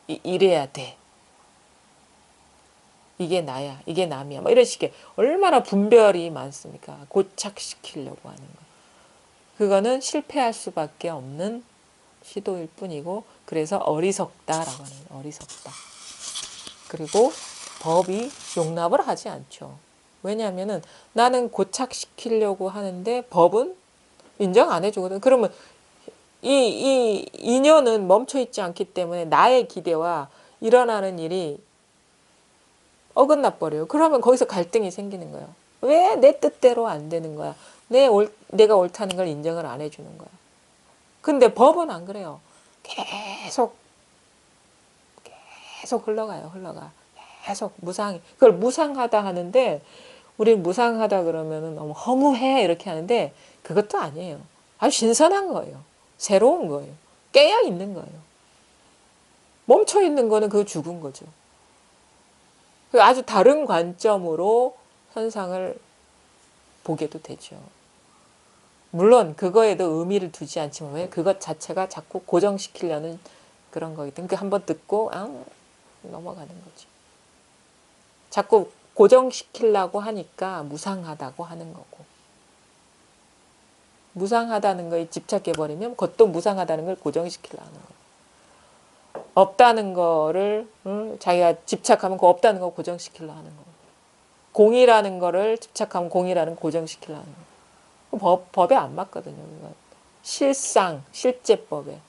이래야 돼, 이게 나야, 이게 남이야, 뭐 이런 식의 얼마나 분별이 많습니까? 고착시키려고 하는 거. 그거는 실패할 수밖에 없는 시도일 뿐이고, 그래서 어리석다라고 하는 거예요. 어리석다. 그리고 법이 용납을 하지 않죠. 왜냐하면은 나는 고착시키려고 하는데 법은 인정 안 해주거든. 그러면 이 인연은 멈춰있지 않기 때문에 나의 기대와 일어나는 일이 어긋나 버려요. 그러면 거기서 갈등이 생기는 거예요. 왜 내 뜻대로 안 되는 거야? 내가 옳다는 걸 인정을 안 해주는 거야. 근데 법은 안 그래요. 계속 흘러가요. 계속 그걸 무상하다 하는데, 우린 무상하다 그러면은 너무 허무해 이렇게 하는데, 그것도 아니에요. 아주 신선한 거예요. 새로운 거예요. 깨어 있는 거예요. 멈춰 있는 거는 그거 죽은 거죠. 아주 다른 관점으로 현상을 보게도 되죠. 물론 그거에도 의미를 두지 않지만, 왜 그것 자체가 자꾸 고정시키려는 그런 거기 때문에 한번 듣고 넘어가는 거죠. 자꾸 고정시키려고 하니까 무상하다고 하는 거고, 무상하다는 거에 집착해버리면 그것도 무상하다는 걸 고정시키려고 하는 거예요. 없다는 거를 자기가 집착하면 그 없다는 거 고정시키려고 하는 거예요. 공이라는 거를 집착하면 공이라는 거 고정시키려고 하는 거예요. 법에 안 맞거든요. 실제법에.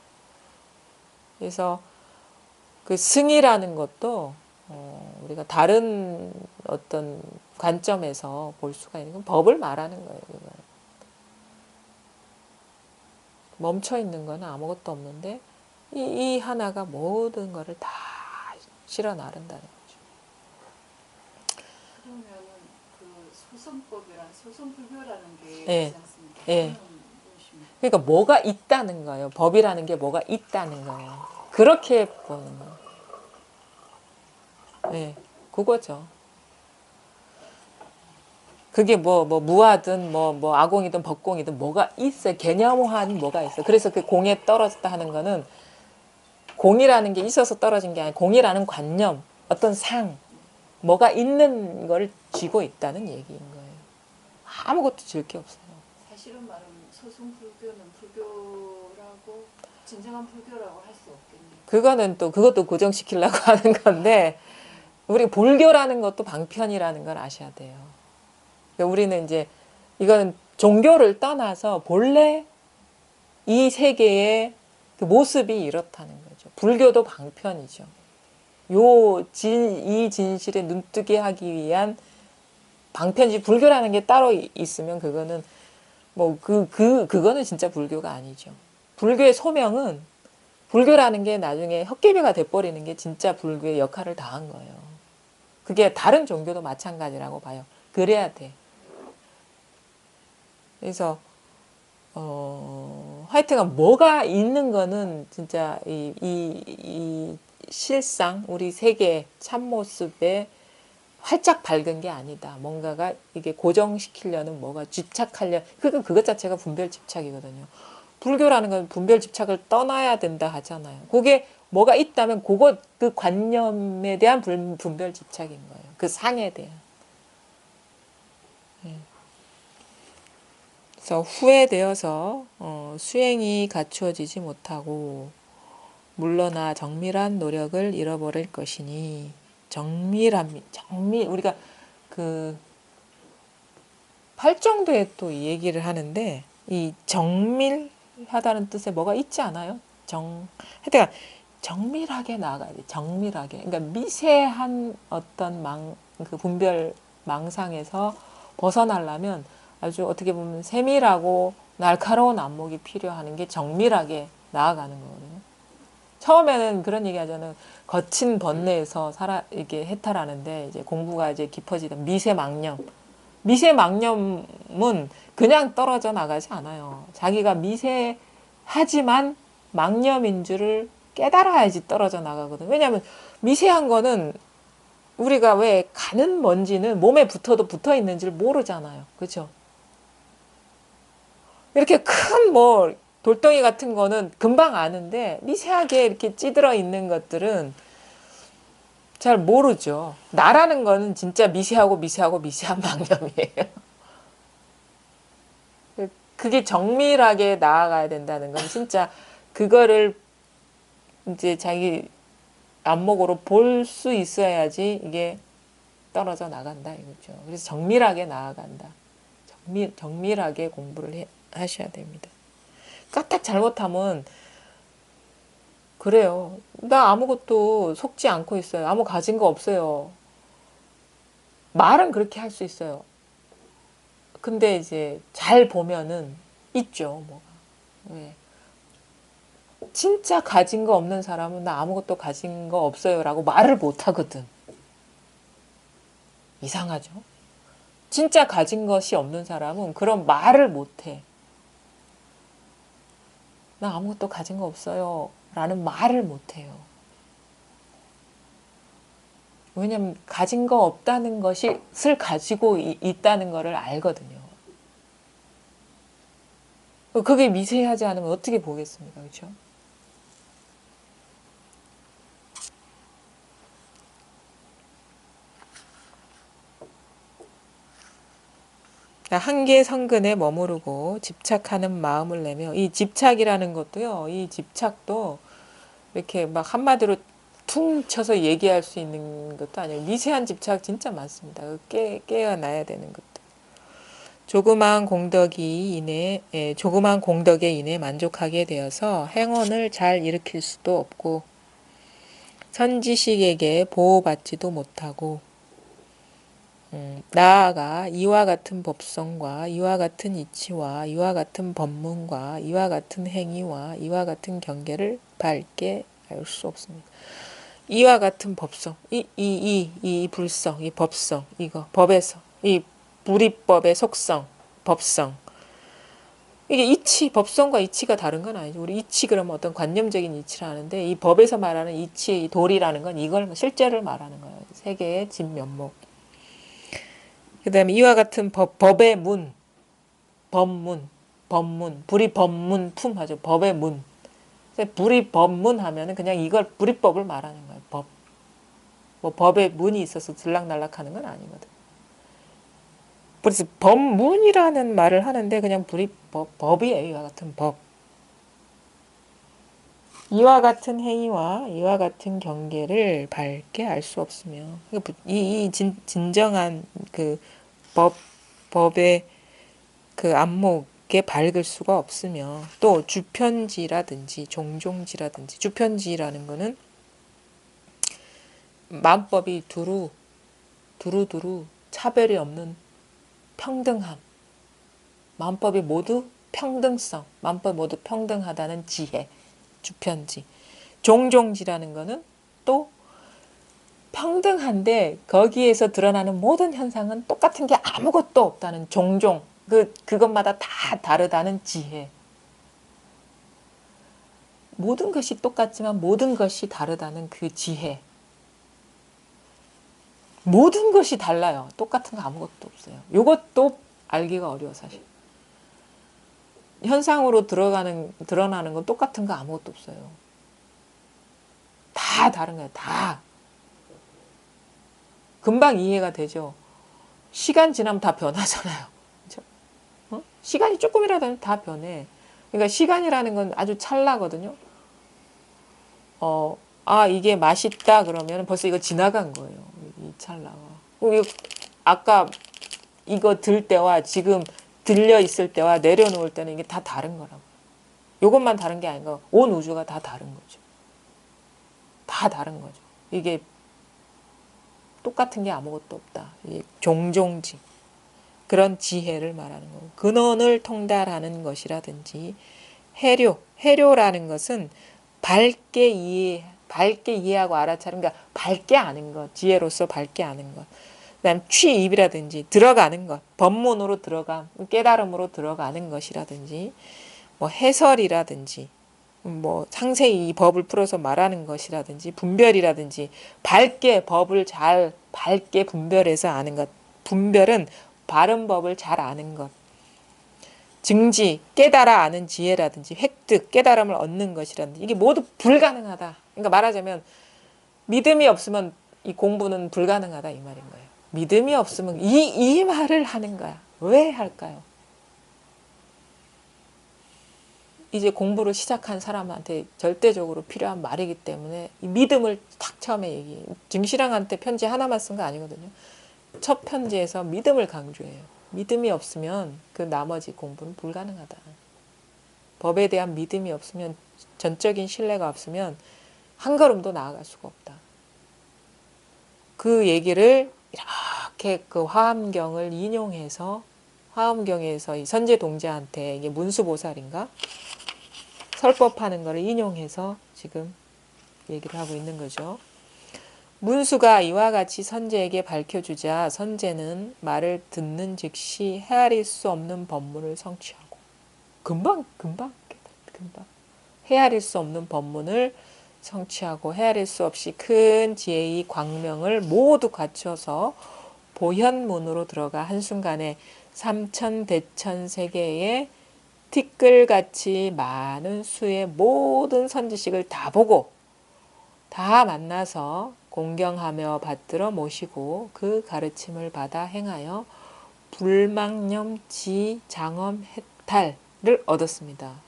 그래서 그 승이라는 것도 우리가 다른 어떤 관점에서 볼 수가 있는 건 법을 말하는 거예요. 멈춰 있는 건 아무것도 없는데, 이 하나가 모든 거를 다 실어 나른다는 거죠. 그러면은 그 소선불교라는 게 예, 있지 않습니까? 예. 그거는 무엇입니까? 그러니까 뭐가 있다는 거예요. 법이라는 게 뭐가 있다는 거예요. 그렇게 보는 거예요. 예, 그거죠. 그게 뭐 무하든 뭐 아공이든 법공이든 뭐가 있어요. 개념화한 뭐가 있어요. 그래서 그 공에 떨어졌다 하는 거는 공이라는 게 있어서 떨어진 게 아니라 공이라는 관념, 어떤 상, 뭐가 있는 걸 쥐고 있다는 얘기인 거예요. 아무것도 질 게 없어요. 사실은 말하면 소선불교는 불교라고 진정한 불교라고 할 수 없겠네요. 그거는 또 그것도 고정시키려고 하는 건데 우리 불교라는 것도 방편이라는 걸 아셔야 돼요. 그러니까 우리는 이제 이거는 종교를 떠나서 본래 이 세계의 그 모습이 이렇다는 거죠. 불교도 방편이죠. 이 진실에 눈뜨게 하기 위한 방편이지 불교라는 게 따로 있으면 그거는 뭐 그거는 진짜 불교가 아니죠. 불교의 소명은 불교라는 게 나중에 헛개비가 돼버리는 게 진짜 불교의 역할을 다한 거예요. 그게 다른 종교도 마찬가지라고 봐요. 그래야 돼. 그래서 하여튼간 뭐가 있는 거는 진짜 이 실상 우리 세계 참모습에 활짝 밝은 게 아니다. 뭔가가 이게 고정시키려는 뭐가 집착하려 그것 자체가 분별 집착이거든요. 불교라는 건 분별 집착을 떠나야 된다 하잖아요. 그게 뭐가 있다면 그 관념에 대한 분별 집착인 거예요. 그 상에 대한. 그래서 후회되어서 수행이 갖추어지지 못하고 물러나 정밀한 노력을 잃어버릴 것이니 정밀 우리가 그 팔정도에 또 이 얘기를 하는데 이 정밀하다는 뜻에 뭐가 있지 않아요? 하여튼 정밀하게 나아가야 돼. 정밀하게. 그러니까 미세한 어떤 그 분별 망상에서 벗어나려면 아주 어떻게 보면 세밀하고 날카로운 안목이 필요한 게 정밀하게 나아가는 거거든요. 처음에는 그런 얘기 하잖아요. 거친 번뇌에서 이게 해탈하는데 이제 공부가 이제 깊어지던 미세망념. 미세망념은 그냥 떨어져 나가지 않아요. 자기가 미세하지만 망념인 줄을 깨달아야지 떨어져 나가거든. 왜냐하면 미세한 거는 우리가 왜 가는 먼지는 몸에 붙어도 붙어 있는지를 모르잖아요. 그렇죠? 이렇게 큰 뭐 돌덩이 같은 거는 금방 아는데 미세하게 이렇게 찌들어 있는 것들은 잘 모르죠. 나라는 거는 진짜 미세하고 미세한 망념이에요. 그게 정밀하게 나아가야 된다는 건 진짜 그거를 이제 자기 안목으로 볼 수 있어야지 이게 떨어져 나간다 이거죠. 그래서 정밀하게 나아간다. 정밀하게 공부를 하셔야 됩니다. 까딱 잘못하면 그래요. 나 아무것도 속지 않고 있어요. 아무 가진 거 없어요. 말은 그렇게 할 수 있어요. 근데 이제 잘 보면은 있죠. 뭐가. 왜? 진짜 가진 거 없는 사람은 나 아무것도 가진 거 없어요라고 말을 못 하거든. 이상하죠? 진짜 가진 것이 없는 사람은 그런 말을 못 해. 나 아무것도 가진 거 없어요. 라는 말을 못 해요. 왜냐면 가진 거 없다는 것을 가지고 있다는 것을 알거든요. 그게 미세하지 않으면 어떻게 보겠습니까? 그렇죠? 한계 성근에 머무르고 집착하는 마음을 내며 이 집착이라는 것도요. 이 집착도 이렇게 막 한마디로 퉁 쳐서 얘기할 수 있는 것도 아니에요. 미세한 집착 진짜 많습니다. 깨어나야 되는 것도. 조그만 공덕에 인해 만족하게 되어서 행원을 잘 일으킬 수도 없고 선지식에게 보호받지도 못하고 나아가 이와 같은 법성과 이와 같은 이치와 이와 같은 법문과 이와 같은 행위와 이와 같은 경계를 밝게 알 수 없습니다. 이와 같은 법성, 이 불성, 이 법성, 이거 법에서 이 불이법의 속성, 법성. 이게 이치, 법성과 이치가 다른 건 아니죠. 우리 이치 그러면 어떤 관념적인 이치를 하는데 이 법에서 말하는 이치의 도리라는 건 이걸 실제를 말하는 거예요. 세계의 진면목. 그 다음에 이와 같은 법의 문, 법문, 불이 법문 품 하죠. 법의 문. 불이 법문 하면은 그냥 이걸 불이법을 말하는 거예요. 법. 뭐 법에 문이 있어서 들락날락 하는 건 아니거든. 그래서 법문이라는 말을 하는데 그냥 법이에요. 이와 같은 법. 이와 같은 행위와 이와 같은 경계를 밝게 알 수 없으며 진정한 그 법의 그 안목에 밝을 수가 없으며 또 주편지라든지 종종지라든지 주편지라는 거는 만법이 두루두루 차별이 없는 평등함. 만법이 모두 평등성. 만법 모두 평등하다는 지혜. 주편지. 종종지라는 거는 또 평등한데 거기에서 드러나는 모든 현상은 똑같은 게 아무것도 없다는 종종. 그것마다 다 다르다는 지혜. 모든 것이 똑같지만 모든 것이 다르다는 그 지혜. 모든 것이 달라요. 똑같은 거 아무것도 없어요. 이것도 알기가 어려워 사실. 현상으로 드러나는 건 똑같은 거 아무것도 없어요. 다 다른 거예요. 다. 금방 이해가 되죠. 시간 지나면 다 변하잖아요. 그렇죠? 시간이 조금이라도 되면 다 변해. 그러니까 시간이라는 건 아주 찰나거든요. 이게 맛있다 그러면 벌써 이거 지나간 거예요. 이 찰나가. 아까 이거 들 때와 지금 들려 있을 때와 내려놓을 때는 이게 다 다른 거라고. 이것만 다른 게 아닌가. 온 우주가 다 다른 거죠. 다 다른 거죠. 이게 똑같은 게 아무것도 없다. 종종지. 그런 지혜를 말하는 거고. 근원을 통달하는 것이라든지 해료라는 것은 밝게 이해하고 알아차리는, 그러니까 밝게 아는 것, 지혜로서 밝게 아는 것. 그다음 취입이라든지 들어가는 것, 법문으로 깨달음으로 들어가는 것이라든지, 뭐 해설이라든지, 뭐 상세히 이 법을 풀어서 말하는 것이라든지, 분별이라든지, 법을 밝게 분별해서 아는 것. 분별은 바른 법을 잘 아는 것. 증지, 깨달아 아는 지혜라든지 획득, 깨달음을 얻는 것이라든지 이게 모두 불가능하다. 그러니까 말하자면 믿음이 없으면 이 공부는 불가능하다 이 말인 거예요. 믿음이 없으면 이 말을 하는 거야. 왜 할까요? 이제 공부를 시작한 사람한테 절대적으로 필요한 말이기 때문에 이 믿음을 딱 처음에 얘기해요. 증시랑한테 편지 하나만 쓴 거 아니거든요. 첫 편지에서 믿음을 강조해요. 믿음이 없으면 그 나머지 공부는 불가능하다. 법에 대한 믿음이 없으면, 전적인 신뢰가 없으면 한 걸음도 나아갈 수가 없다. 그 얘기를 이렇게 그 화엄경에서 이 선제 동자한테, 이게 문수보살인가? 설법하는 거를 인용해서 지금 얘기를 하고 있는 거죠. 문수가 이와 같이 선제에게 밝혀주자 선제는 말을 듣는 즉시 헤아릴 수 없는 법문을 성취하고, 금방 헤아릴 수 없는 법문을 성취하고 헤아릴 수 없이 큰 지혜의 광명을 모두 갖춰서 보현문으로 들어가 한순간에 삼천대천 세계의 티끌같이 많은 수의 모든 선지식을 다 보고 다 만나서 공경하며 받들어 모시고 그 가르침을 받아 행하여 불망념 지 장엄 해탈을 얻었습니다.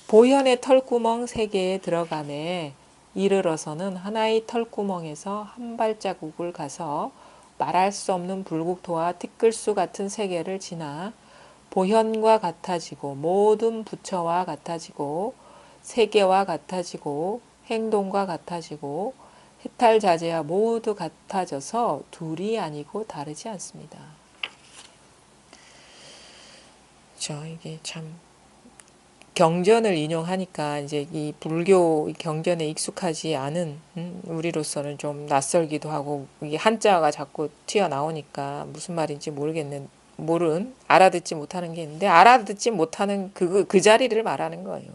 보현의 털구멍 세계에 들어가매 이르러서는 하나의 털구멍에서 한 발자국을 가서 말할 수 없는 불국토와 티끌수 같은 세계를 지나 보현과 같아지고 모든 부처와 같아지고 세계와 같아지고 행동과 같아지고 해탈 자재와 모두 같아져서 둘이 아니고 다르지 않습니다. 이게 참 경전을 인용하니까 이제 이 불교 경전에 익숙하지 않은 우리로서는 좀 낯설기도 하고 이게 한자가 자꾸 튀어나오니까 무슨 말인지 알아듣지 못하는 게 있는데 알아듣지 못하는 그 자리를 말하는 거예요.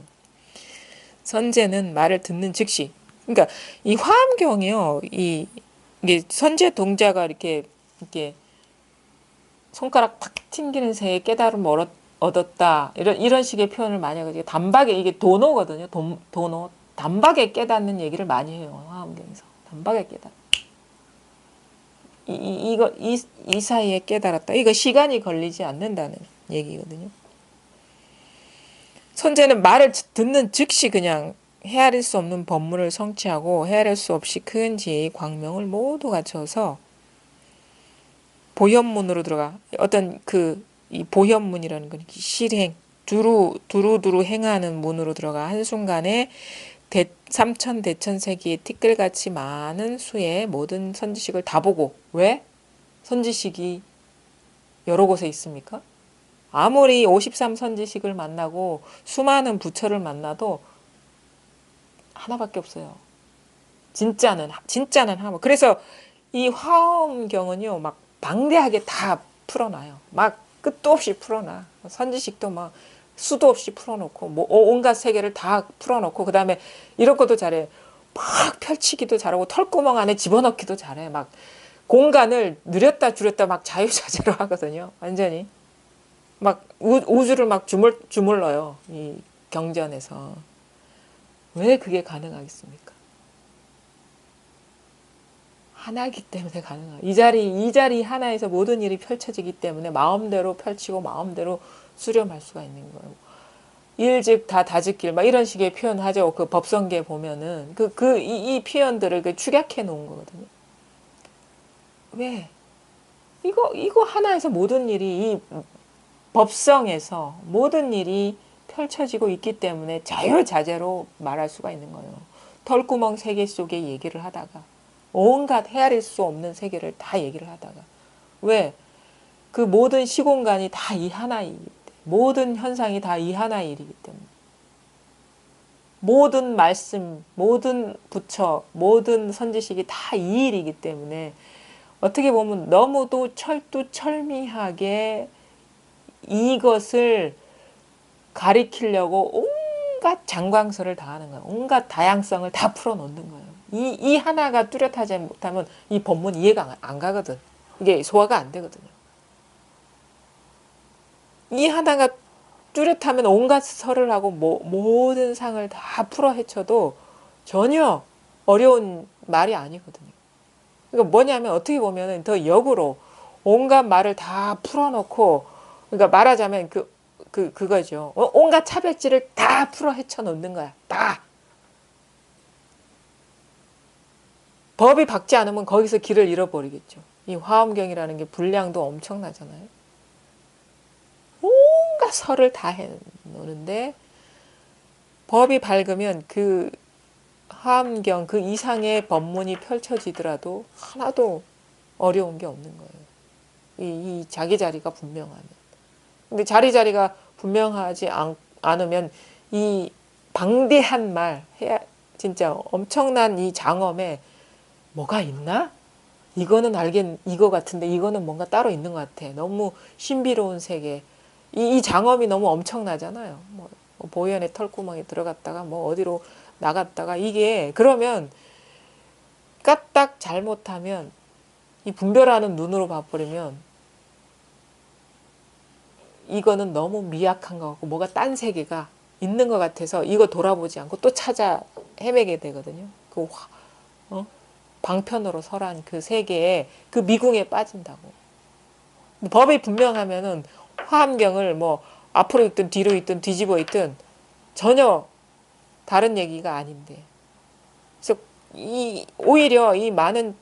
선제는 말을 듣는 즉시. 그러니까 이 화엄경이요. 이게 선제 동자가 이렇게 손가락 탁 튕기는 새에 깨달음을 얻었다. 이런 식의 표현을 많이 하거든요. 단박에 이게 도노거든요. 도노. 단박에 깨닫는 얘기를 많이 해요. 화엄경에서. 단박에 깨달아. 이 사이에 깨달았다. 이거 시간이 걸리지 않는다는 얘기거든요. 선제는 말을 듣는 즉시 그냥 헤아릴 수 없는 법문을 성취하고 헤아릴 수 없이 큰 지혜의 광명을 모두 갖춰서 보현문으로 들어가. 어떤 이 보현문이라는 건 실행, 두루두루 행하는 문으로 들어가 한순간에 삼천대천세기의 티끌같이 많은 수의 모든 선지식을 다 보고. 왜? 선지식이 여러 곳에 있습니까? 아무리 53 선지식을 만나고 수많은 부처를 만나도 하나밖에 없어요. 진짜는 하나. 그래서 이 화엄경은요, 막 방대하게 다 풀어놔요. 막 끝도 없이 풀어놔. 선지식도 막 수도 없이 풀어놓고, 뭐 온갖 세계를 다 풀어놓고, 그 다음에 이런 것도 잘해. 막 펼치기도 잘하고, 털구멍 안에 집어넣기도 잘해. 막 공간을 늘렸다 줄였다 막 자유자재로 하거든요. 완전히. 막 우주를 막 주물러요. 이 경전에서. 왜 그게 가능하겠습니까? 하나이기 때문에 가능해요. 이 자리 하나에서 모든 일이 펼쳐지기 때문에 마음대로 펼치고 마음대로 수렴할 수가 있는 거예요. 일즉 다즉길 막 이런 식의 표현하죠. 그 법성계 보면은 이 표현들을 축약해 놓은 거거든요. 왜? 이거 하나에서 모든 일이 이 법성에서 모든 일이 펼쳐지고 있기 때문에 자유자재로 말할 수가 있는 거예요. 털구멍 세계 속에 얘기를 하다가 온갖 헤아릴 수 없는 세계를 다 얘기를 하다가. 왜? 그 모든 시공간이 다 이 하나이기 때문에. 모든 현상이 다 이 하나의 일이기 때문에. 모든 말씀, 모든 부처, 모든 선지식이 다 이 일이기 때문에 어떻게 보면 너무도 철두철미하게 이것을 가리키려고 온갖 장광설을 다 하는 거예요. 온갖 다양성을 다 풀어놓는 거예요. 이 하나가 뚜렷하지 못하면 이 법문 이해가 안 가거든. 이게 소화가 안 되거든요. 이 하나가 뚜렷하면 온갖 설을 하고 모든 상을 다 풀어 헤쳐도 전혀 어려운 말이 아니거든요. 그러니까 뭐냐면 어떻게 보면 더 역으로 온갖 말을 다 풀어놓고, 그러니까 말하자면 그거죠. 온갖 차별지를 다 풀어 헤쳐 놓는 거야. 다. 법이 박지 않으면 거기서 길을 잃어버리겠죠. 이 화엄경이라는 게 분량도 엄청나잖아요. 온갖 설을 다 해놓는데 법이 밝으면 그 화엄경 그 이상의 법문이 펼쳐지더라도 하나도 어려운 게 없는 거예요. 이 자기 자리가 분명하면. 근데 자리가 분명하지 않으면 이 방대한 말, 진짜 엄청난 이 장엄에 뭐가 있나? 이거는 이거 같은데 이거는 뭔가 따로 있는 것 같아. 너무 신비로운 세계. 이 장엄이 너무 엄청나잖아요. 뭐 보현의 털구멍에 들어갔다가 뭐 어디로 나갔다가 이게 그러면 까딱 잘못하면 이 분별하는 눈으로 봐버리면 이거는 너무 미약한 것 같고 뭐가 딴 세계가 있는 것 같아서 이거 돌아보지 않고 또 찾아 헤매게 되거든요. 방편으로 설한 그 세계에 그 미궁에 빠진다고. 법이 분명하면은 화엄경을 뭐 앞으로 있든 뒤로 있든 뒤집어 있든 전혀 다른 얘기가 아닌데. 그래서 오히려 이 많은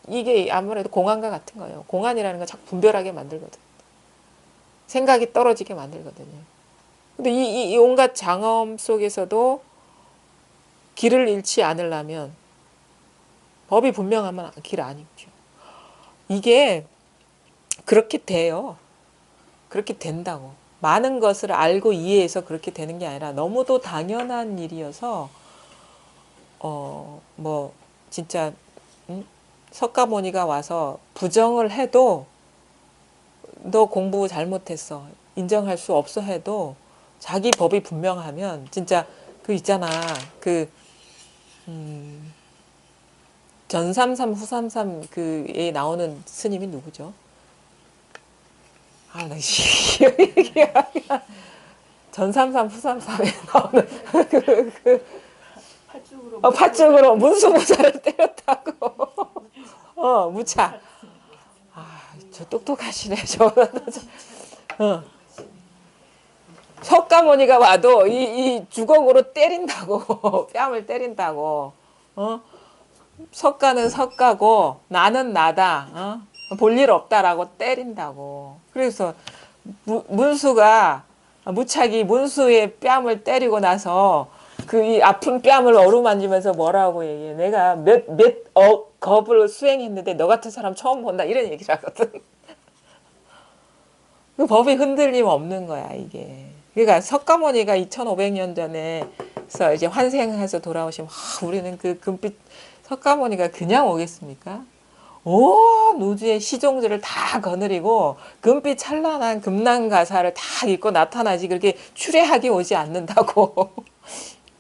이게 아무래도 공안과 같은 거예요. 공안이라는 건 자꾸 분별하게 만들거든. 생각이 떨어지게 만들거든요. 근데 이 온갖 장엄 속에서도 길을 잃지 않으려면 법이 분명하면 길 아니죠. 이게 그렇게 돼요. 그렇게 된다고. 많은 것을 알고 이해해서 그렇게 되는 게 아니라 너무도 당연한 일이어서 뭐 진짜 석가모니가 와서 부정을 해도 너 공부 잘못했어 인정할 수 없어 해도 자기 법이 분명하면 진짜 그 있잖아 그 전삼삼 후삼삼 그에 나오는 스님이 누구죠? 아, 나 전삼삼 후삼삼에 나오는 팥죽으로 문수보살을 때렸다고. 무차. 아, 저 똑똑하시네. 석가모니가 와도 이 주걱으로 때린다고. 뺨을 때린다고. 석가는 석가고 나는 나다. 볼일 없다라고 때린다고. 그래서 문수가 무착이 문수의 뺨을 때리고 나서 그 이 아픈 뺨을 어루만지면서 뭐라고 얘기해. 내가 몇 겁을 수행했는데 너 같은 사람 처음 본다. 이런 얘기를 하거든. 그 법이 흔들림 없는 거야, 이게. 그러니까 석가모니가 2500년 전에서 이제 환생해서 돌아오시면, 우리는 그 금빛 석가모니가 그냥 오겠습니까? 온 우주의 시종들을 다 거느리고 금빛 찬란한 금난가사를 다 입고 나타나지 그렇게 추레하게 오지 않는다고.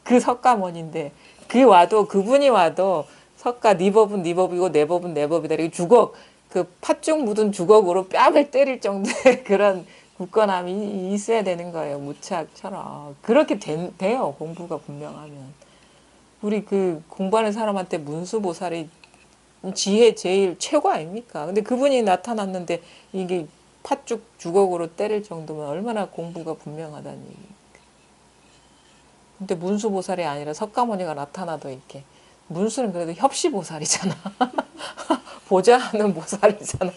그 석가모니인데 그분이 와도 석가 네 법은 네 법이고 내 법은 내 법이다. 이렇게 주걱 그 팥죽 묻은 주걱으로 뺨을 때릴 정도의 그런 굳건함이 있어야 되는 거예요. 무착처럼 그렇게 돼요. 공부가 분명하면. 우리 그 공부하는 사람한테 문수보살이 지혜 제일 최고 아닙니까? 근데 그분이 나타났는데 이게 팥죽 주걱으로 때릴 정도면 얼마나 공부가 분명하다는 얘기. 근데 문수보살이 아니라 석가모니가 나타나도 이렇게 문수는 그래도 협시보살이잖아. 보좌하는 보살이잖아.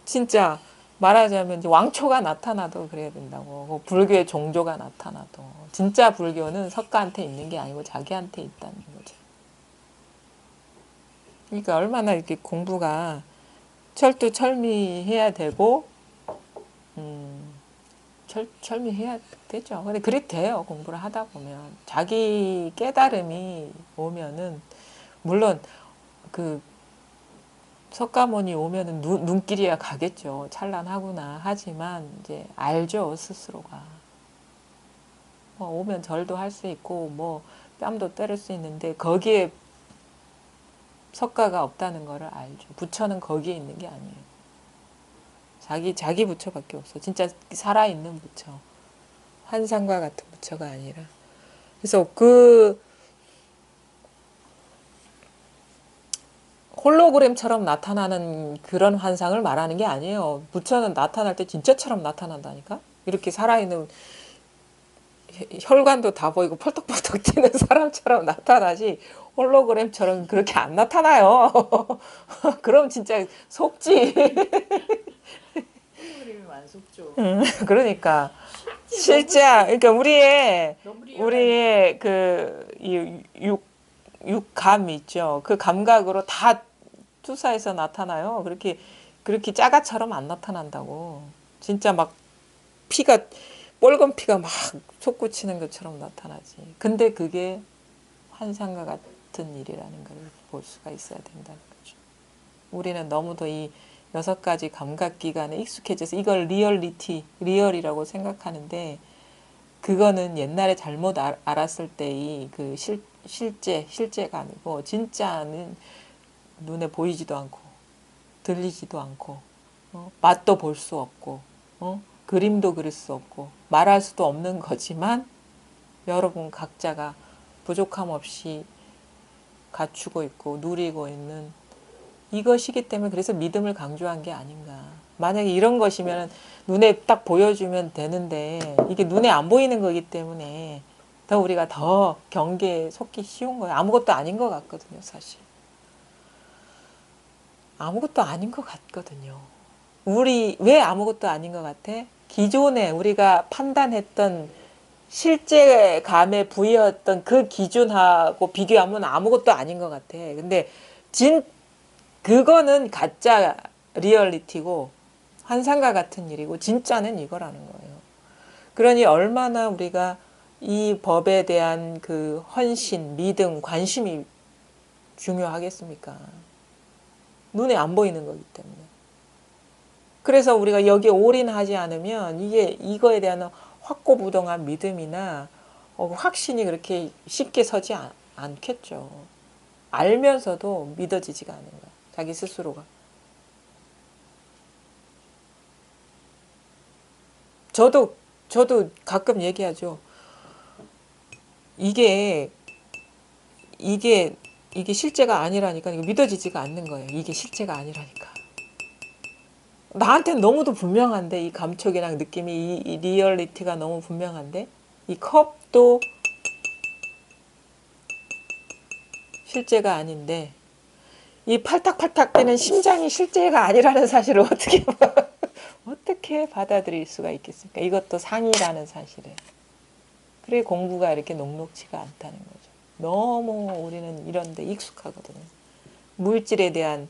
진짜 말하자면 이제 왕초가 나타나도 그래야 된다고. 불교의 종조가 나타나도. 진짜 불교는 석가한테 있는 게 아니고 자기한테 있다는 거죠. 그러니까 얼마나 이렇게 공부가 철두철미해야 되고 철미해야 되죠. 근데 그래 돼요. 공부를 하다 보면 자기 깨달음이 오면은 물론 그 석가모니 오면은 눈길이야 가겠죠. 찬란하구나 하지만 이제 알죠 스스로가. 뭐 오면 절도 할 수 있고 뭐 뺨도 때릴 수 있는데 거기에 석가가 없다는 거를 알죠. 부처는 거기에 있는 게 아니에요. 자기 부처밖에 없어. 진짜 살아있는 부처. 환상과 같은 부처가 아니라. 그래서 그 홀로그램처럼 나타나는 그런 환상을 말하는 게 아니에요. 부처는 나타날 때 진짜처럼 나타난다니까. 이렇게 살아있는 혈관도 다 보이고 펄떡펄떡 뛰는 사람처럼 나타나지 홀로그램처럼 그렇게 안 나타나요. 그럼 진짜 속지. 홀로그램이 안 속죠. 그러니까 실제 그러니까 우리의 그 육감 있죠. 그 감각으로 다 투사해서 나타나요. 그렇게 짜가처럼 안 나타난다고. 진짜 막 피가 빨간 피가 막 솟구치는 것처럼 나타나지. 근데 그게 환상과 같은 일이라는 걸 볼 수가 있어야 된다는 거죠. 우리는 너무도 이 6가지 감각기관에 익숙해져서 이걸 리얼이라고 생각하는데 그거는 옛날에 잘못 알았을 때의 그 실제가 아니고 진짜는 눈에 보이지도 않고 들리지도 않고 맛도 볼 수 없고 그림도 그릴 수 없고 말할 수도 없는 거지만 여러분 각자가 부족함 없이 갖추고 있고 누리고 있는 이것이기 때문에 그래서 믿음을 강조한 게 아닌가. 만약에 이런 것이면 눈에 딱 보여주면 되는데 이게 눈에 안 보이는 거기 때문에 더 우리가 더 경계에 속기 쉬운 거예요. 아무것도 아닌 것 같거든요, 사실. 아무것도 아닌 것 같거든요. 우리 왜 아무것도 아닌 것 같아? 기존에 우리가 판단했던 실제감에 부여했던 그 기준하고 비교하면 아무것도 아닌 것 같아. 근데 진 그거는 가짜 리얼리티고 환상과 같은 일이고 진짜는 이거라는 거예요. 그러니 얼마나 우리가 이 법에 대한 그 헌신, 믿음, 관심이 중요하겠습니까? 눈에 안 보이는 거기 때문에. 그래서 우리가 여기에 올인하지 않으면 이거에 대한 확고부동한 믿음이나 확신이 그렇게 쉽게 서지 않겠죠. 알면서도 믿어지지가 않는 거야. 자기 스스로가. 저도 가끔 얘기하죠. 이게 이게 실제가 아니라니까 이거 믿어지지가 않는 거예요. 이게 실제가 아니라니까. 나한테는 너무도 분명한데 이 감촉이랑 느낌이 이 리얼리티가 너무 분명한데 이 컵도 실제가 아닌데 이 팔딱팔딱 뛰는 심장이 실제가 아니라는 사실을 어떻게 받아들일 수가 있겠습니까? 이것도 상이라는 사실을. 그래 공부가 이렇게 녹록지가 않다는 거죠. 너무 우리는 이런 데 익숙하거든요. 물질에 대한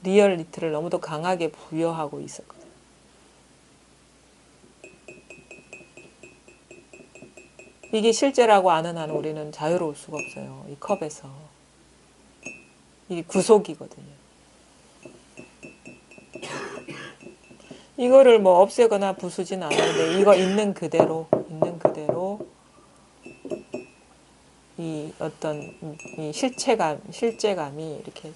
리얼리티를 너무도 강하게 부여하고 있었거든요. 이게 실제라고 아는 한 우리는 자유로울 수가 없어요. 이 컵에서. 이게 구속이거든요. 이거를 뭐 없애거나 부수진 않는데 이거 있는 그대로 이 어떤 이 실제감이 이렇게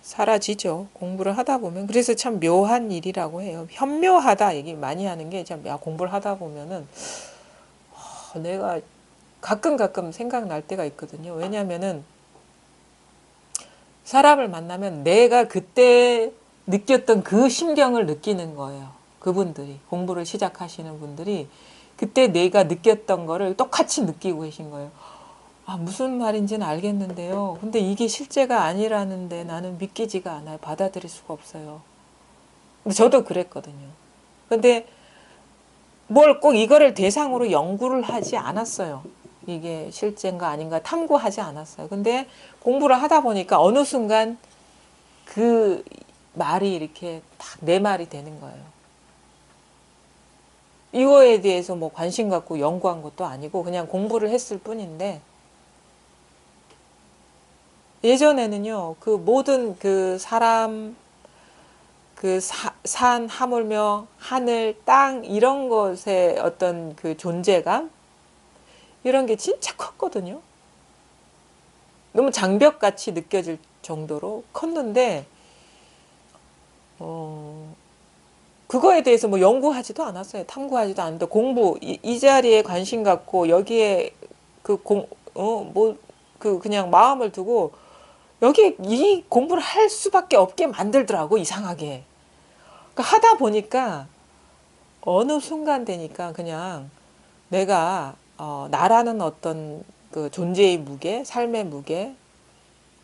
사라지죠. 공부를 하다 보면. 그래서 참 묘한 일이라고 해요. 현묘하다 얘기 많이 하는 게 참 공부를 하다 보면은 내가 가끔 생각날 때가 있거든요. 왜냐면은 사람을 만나면 내가 그때 느꼈던 그 심경을 느끼는 거예요. 그분들이 공부를 시작하시는 분들이 그때 내가 느꼈던 거를 똑같이 느끼고 계신 거예요. 아, 무슨 말인지는 알겠는데요. 근데 이게 실제가 아니라는데 나는 믿기지가 않아요. 받아들일 수가 없어요. 근데 저도 그랬거든요. 근데 뭘 꼭 이거를 대상으로 연구를 하지 않았어요. 이게 실제인가 아닌가 탐구하지 않았어요. 근데 공부를 하다 보니까 어느 순간 그 말이 이렇게 딱 내 말이 되는 거예요. 이거에 대해서 뭐 관심 갖고 연구한 것도 아니고 그냥 공부를 했을 뿐인데 예전에는요, 그 모든 그 사람, 그 산, 하물며 하늘, 땅 이런 것의 어떤 그 존재감 이런 게 진짜 컸거든요. 너무 장벽같이 느껴질 정도로 컸는데 그거에 대해서 뭐 연구하지도 않았어요. 탐구하지도 않는데 공부 이 자리에 관심 갖고 여기에 그냥 마음을 두고 여기 이 공부를 할 수밖에 없게 만들더라고 이상하게. 그러니까 하다 보니까 어느 순간 되니까 그냥 내가 나라는 어떤 그 존재의 무게, 삶의 무게,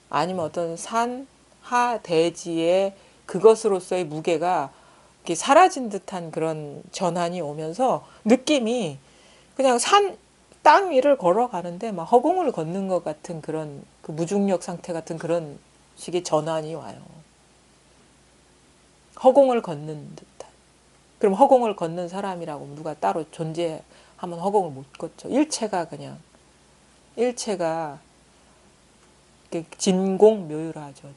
아니면 어떤 산, 하, 대지의 그것으로서의 무게가 이렇게 사라진 듯한 그런 전환이 오면서 느낌이 그냥 땅 위를 걸어가는데 막 허공을 걷는 것 같은 그런 그 무중력 상태 같은 그런 식의 전환이 와요. 허공을 걷는 듯한. 그럼 허공을 걷는 사람이라고 누가 따로 존재하면 허공을 못 걷죠. 일체가 진공묘유라죠.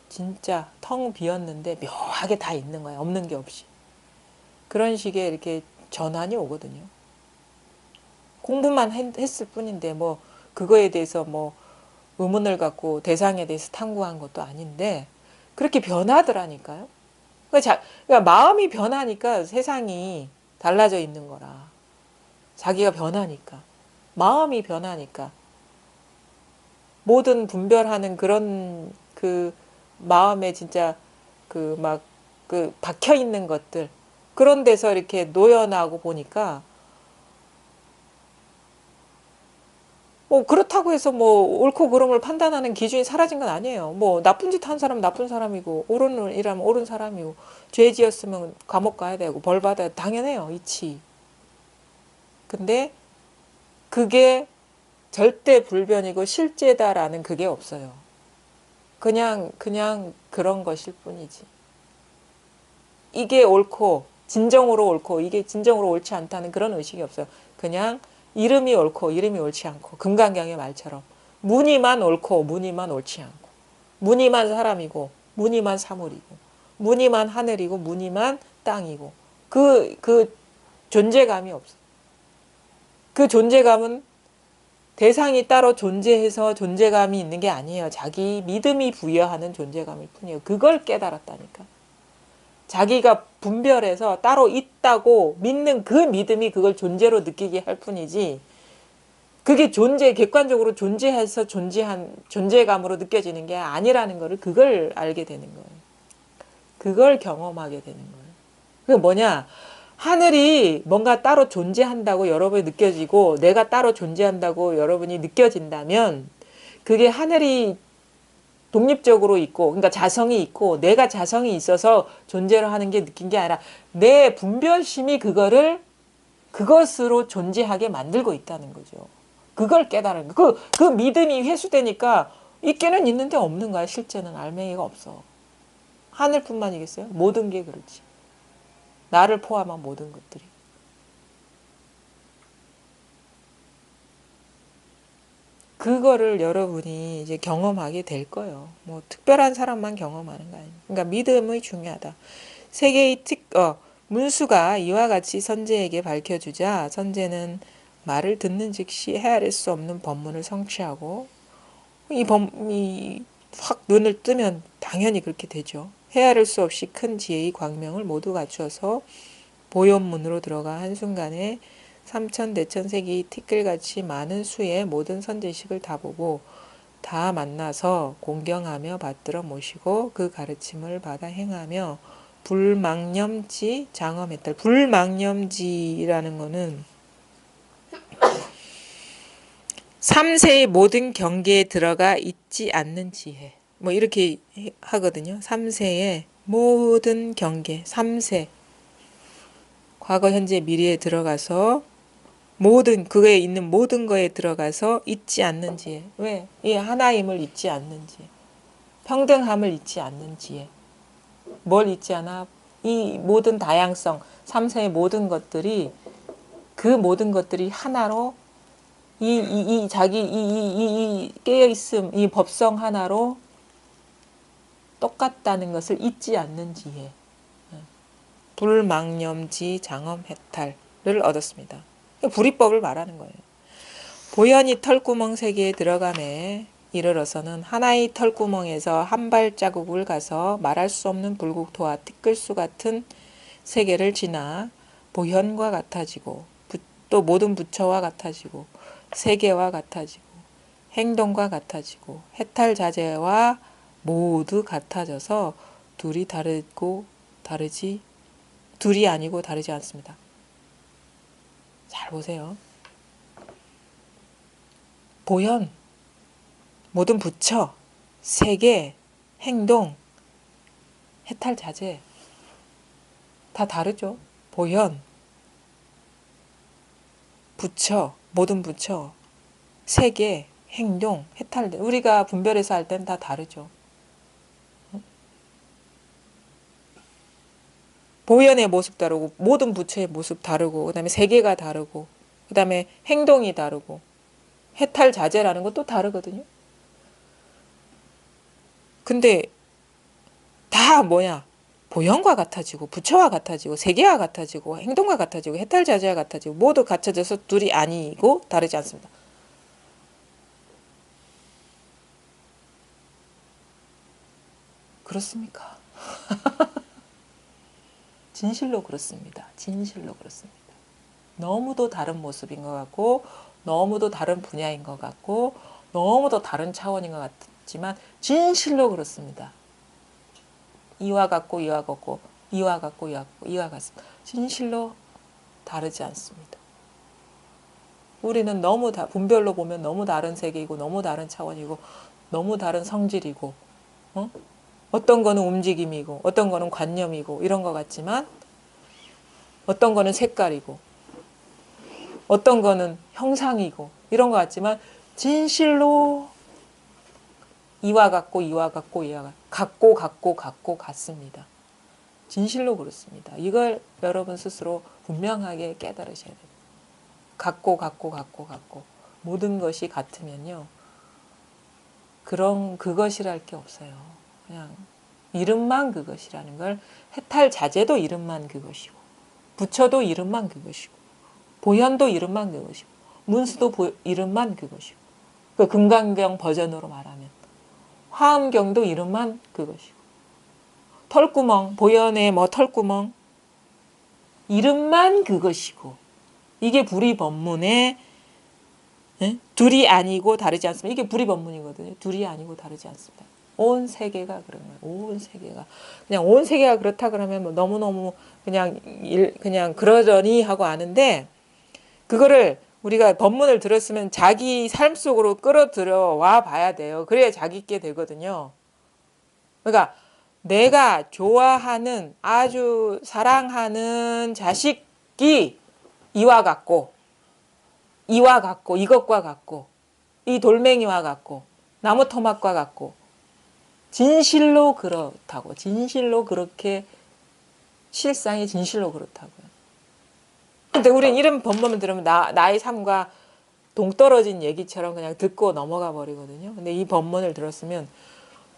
진짜 텅 비었는데 묘하게 다 있는 거예요. 없는 게 없이. 그런 식의 이렇게 전환이 오거든요. 공부만 했을 뿐인데 뭐 그거에 대해서 뭐 의문을 갖고 대상에 대해서 탐구한 것도 아닌데 그렇게 변하더라니까요. 그러니까 마음이 변하니까 세상이 달라져 있는 거라. 자기가 변하니까. 마음이 변하니까. 모든 분별하는 그런 그 마음에 진짜 그 박혀 있는 것들 그런 데서 이렇게 노연하고 보니까 뭐 그렇다고 해서 뭐 옳고 그름을 판단하는 기준이 사라진 건 아니에요. 뭐 나쁜 짓 한 사람은 나쁜 사람이고 옳은 일하면 옳은 사람이고 죄 지었으면 감옥 가야 되고 벌 받아야 당연해요. 이치. 근데 그게 절대 불변이고 실제다라는 그게 없어요. 그냥 그런 것일 뿐이지. 이게 옳고 진정으로 옳고 이게 진정으로 옳지 않다는 그런 의식이 없어요. 그냥 이름이 옳고 이름이 옳지 않고 금강경의 말처럼 무늬만 옳고 무늬만 옳지 않고 무늬만 사람이고 무늬만 사물이고 무늬만 하늘이고 무늬만 땅이고 그 존재감이 없어. 그 존재감은 대상이 따로 존재해서 존재감이 있는 게 아니에요. 자기 믿음이 부여하는 존재감일 뿐이에요. 그걸 깨달았다니까. 자기가 분별해서 따로 있다고 믿는 그 믿음이 그걸 존재로 느끼게 할 뿐이지 그게 객관적으로 존재해서 존재한 존재감으로 느껴지는 게 아니라는 거를 그걸 알게 되는 거예요. 그걸 경험하게 되는 거예요. 그게 뭐냐? 하늘이 뭔가 따로 존재한다고 여러분이 느껴지고 내가 따로 존재한다고 여러분이 느껴진다면 그게 하늘이 독립적으로 있고 그러니까 자성이 있고 내가 자성이 있어서 존재를 하는 게 느낀 게 아니라 내 분별심이 그것으로 존재하게 만들고 있다는 거죠. 그걸 깨달은 거. 그 믿음이 회수되니까 있기는 있는데 없는 거야. 실제는 알맹이가 없어. 하늘뿐만이겠어요? 모든 게 그렇지. 나를 포함한 모든 것들이. 그거를 여러분이 이제 경험하게 될 거예요. 뭐 특별한 사람만 경험하는 거 아니에요. 그러니까 믿음이 중요하다. 세계의 문수가 이와 같이 선제에게 밝혀주자 선제는 말을 듣는 즉시 헤아릴 수 없는 법문을 성취하고 이 확 눈을 뜨면 당연히 그렇게 되죠. 헤아릴 수 없이 큰 지혜의 광명을 모두 갖추어서 보현문으로 들어가 한순간에 삼천대천세기 티끌같이 많은 수의 모든 선제식을 다 보고 다 만나서 공경하며 받들어 모시고 그 가르침을 받아 행하며 불망념지 장엄했다. 불망념지라는 거는 삼세의 모든 경계에 들어가 있지 않는 지혜. 뭐 이렇게 하거든요. 삼세의 모든 경계, 삼세. 과거, 현재, 미래에 들어가서 그거에 있는 모든 거에 들어가서 잊지 않는 지혜. 왜? 이 하나임을 잊지 않는 지혜. 평등함을 잊지 않는 지혜. 뭘 잊지 않아? 이 모든 다양성, 삼세의 모든 것들이 그 모든 것들이 하나로 자기 깨어있음, 이 법성 하나로 똑같다는 것을 잊지 않는 지혜. 불망념지 장엄해탈을 얻었습니다. 불이법을 말하는 거예요. 보현이 털구멍 세계에 들어감에 이르러서는 하나의 털구멍에서 한 발자국을 가서 말할 수 없는 불국토와 티끌수 같은 세계를 지나 보현과 같아지고 또 모든 부처와 같아지고 세계와 같아지고 행동과 같아지고 해탈자재와 모두 같아져서 둘이 아니고 다르지 않습니다. 잘 보세요. 보현, 모든 부처, 세계, 행동, 해탈자재 다 다르죠. 보현, 부처, 모든 부처, 세계, 행동, 우리가 분별해서 할 땐 다 다르죠. 보현의 모습 다르고 모든 부처의 모습 다르고 그다음에 세계가 다르고 그다음에 행동이 다르고 해탈자재라는 것도 다르거든요. 근데 다 뭐냐? 보현과 같아지고 부처와 같아지고 세계와 같아지고 행동과 같아지고 해탈자재와 같아지고 모두 갖춰져서 둘이 아니고 다르지 않습니다. 그렇습니까? 진실로 그렇습니다. 진실로 그렇습니다. 너무도 다른 모습인 것 같고 너무도 다른 분야인 것 같고 너무도 다른 차원인 것 같지만 진실로 그렇습니다. 이와 같고 이와 같고 이와 같고 이와 같습니다. 진실로 다르지 않습니다. 우리는 너무 분별로 보면 너무 다른 세계이고 너무 다른 차원이고 너무 다른 성질이고 어떤 거는 움직임이고 어떤 거는 관념이고 이런 것 같지만 어떤 거는 색깔이고 어떤 거는 형상이고 이런 것 같지만 진실로 이와 같고 이와 같고 이와 같고 같습니다. 진실로 그렇습니다. 이걸 여러분 스스로 분명하게 깨달으셔야 돼요. 같고 모든 것이 같으면요. 그것이랄 게 없어요. 그냥 이름만 그것이라는 걸 해탈 자제도 이름만 그것이고 부처도 이름만 그것이고 보현도 이름만 그것이고 문수도 이름만 그것이고 그 금강경 버전으로 말하면 화엄경도 이름만 그것이고 털구멍 보현의 뭐 털구멍 이름만 그것이고 이게 불이법문의 둘이 아니고 다르지 않습니다. 이게 불이법문이거든요. 둘이 아니고 다르지 않습니다. 온 세계가 그런 거예요. 온 세계가 그냥 온 세계가 그렇다 그러면 뭐 너무너무 그냥 그러려니 하고 아는데 그거를 우리가 법문을 들었으면 자기 삶 속으로 끌어들여와 봐야 돼요. 그래야 자기께 되거든요. 그러니까 내가 좋아하는 아주 사랑하는 자식이 이와 같고 이것과 같고 이 돌멩이와 같고 나무 토막과 같고 진실로 그렇다고 진실로 그렇게 실상이 진실로 그렇다고요. 근데 우리는 이런 법문을 들으면 나의 삶과 동떨어진 얘기처럼 그냥 듣고 넘어가 버리거든요. 근데 이 법문을 들었으면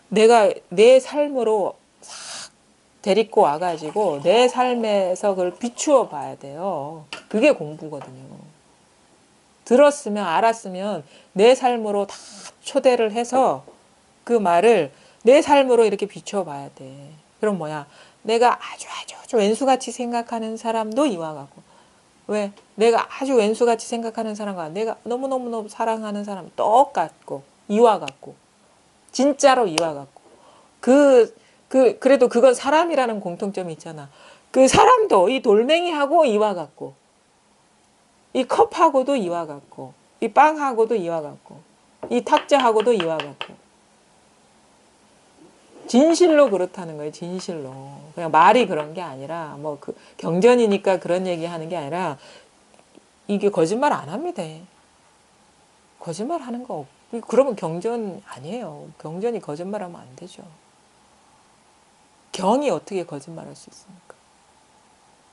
내가 내 삶으로 싹 데리고 와가지고 내 삶에서 그걸 비추어 봐야 돼요. 그게 공부거든요. 들었으면 알았으면 내 삶으로 다 초대를 해서 그 말을 내 삶으로 이렇게 비추어 봐야 돼. 그럼 뭐야? 내가 아주 왼수같이 생각하는 사람도 이와 같고 왜? 내가 아주 왼수같이 생각하는 사람과 내가 너무너무 사랑하는 사람 똑같고 이와 같고 진짜로 이와 같고 그래도 그건 사람이라는 공통점이 있잖아. 그 사람도 이 돌멩이하고 이와 같고 이 컵하고도 이와 같고 이 빵하고도 이와 같고 이 탁자하고도 이와 같고 진실로 그렇다는 거예요. 진실로. 그냥 말이 그런 게 아니라 뭐 그 경전이니까 그런 얘기 하는 게 아니라 이게 거짓말 안 합니다. 거짓말 하는 거 그러면 경전 아니에요. 경전이 거짓말하면 안 되죠. 경이 어떻게 거짓말할 수 있습니까?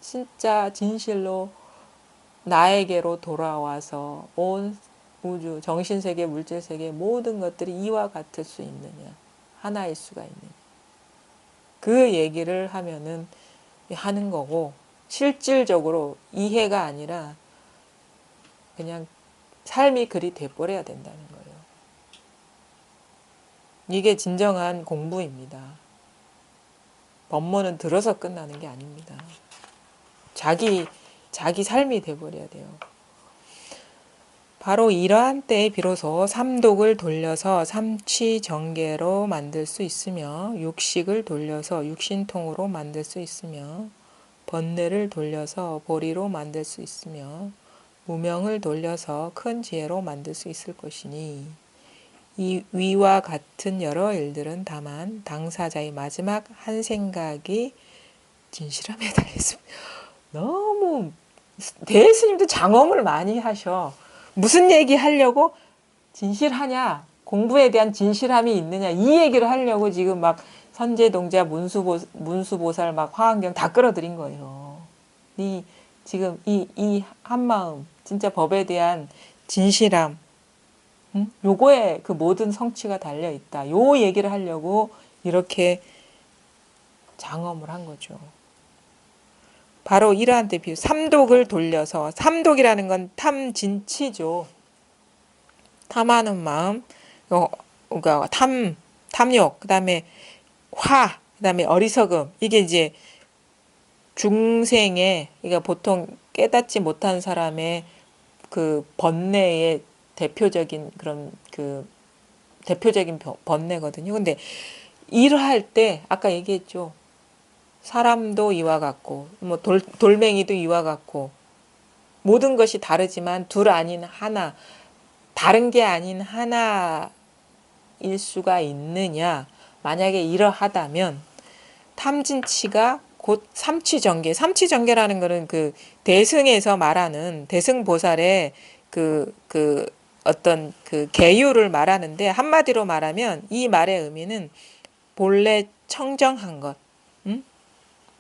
진짜 진실로 나에게로 돌아와서 온 우주, 정신세계, 물질세계 모든 것들이 이와 같을 수 있느냐. 하나일 수가 있느냐. 그 얘기를 하면은 하는 거고 실질적으로 이해가 아니라 그냥 삶이 그리 돼버려야 된다는 거예요. 이게 진정한 공부입니다. 법문은 들어서 끝나는 게 아닙니다. 자기 삶이 돼버려야 돼요. 바로 이러한 때에 비로소 삼독을 돌려서 삼취정계로 만들 수 있으며 육식을 돌려서 육신통으로 만들 수 있으며 번뇌를 돌려서 보리로 만들 수 있으며 무명을 돌려서 큰 지혜로 만들 수 있을 것이니 이 위와 같은 여러 일들은 다만 당사자의 마지막 한 생각이 진실함에 달렸습니다. 너무 대스님도 장엄을 많이 하셔. 무슨 얘기 하려고 진실하냐 공부에 대한 진실함이 있느냐 이 얘기를 하려고 지금 막 선제동자 문수보살 막 화엄경 다 끌어들인 거예요. 지금 이 한마음 진짜 법에 대한 진실함 요거에 그 모든 성취가 달려 있다. 요 얘기를 하려고 이렇게 장엄을 한 거죠. 바로 이러한 때 비유 삼독을 돌려서 삼독이라는 건 탐진치죠. 탐하는 마음, 그러니까 탐욕, 그다음에 화, 그다음에 어리석음. 이게 이제 중생의 그러니까 보통 깨닫지 못한 사람의 그 번뇌의 대표적인 그런 그 대표적인 번뇌거든요. 근데 이러할 때 아까 얘기했죠. 사람도 이와 같고 뭐 돌멩이도 이와 같고 모든 것이 다르지만 둘 아닌 하나 다른 게 아닌 하나일 수가 있느냐. 만약에 이러하다면 탐진치가 곧 삼취정계. 삼취정계라는 거는 그 대승에서 말하는 대승보살의 그 어떤 그 계율을 말하는데 한마디로 말하면 이 말의 의미는 본래 청정한 것, 응?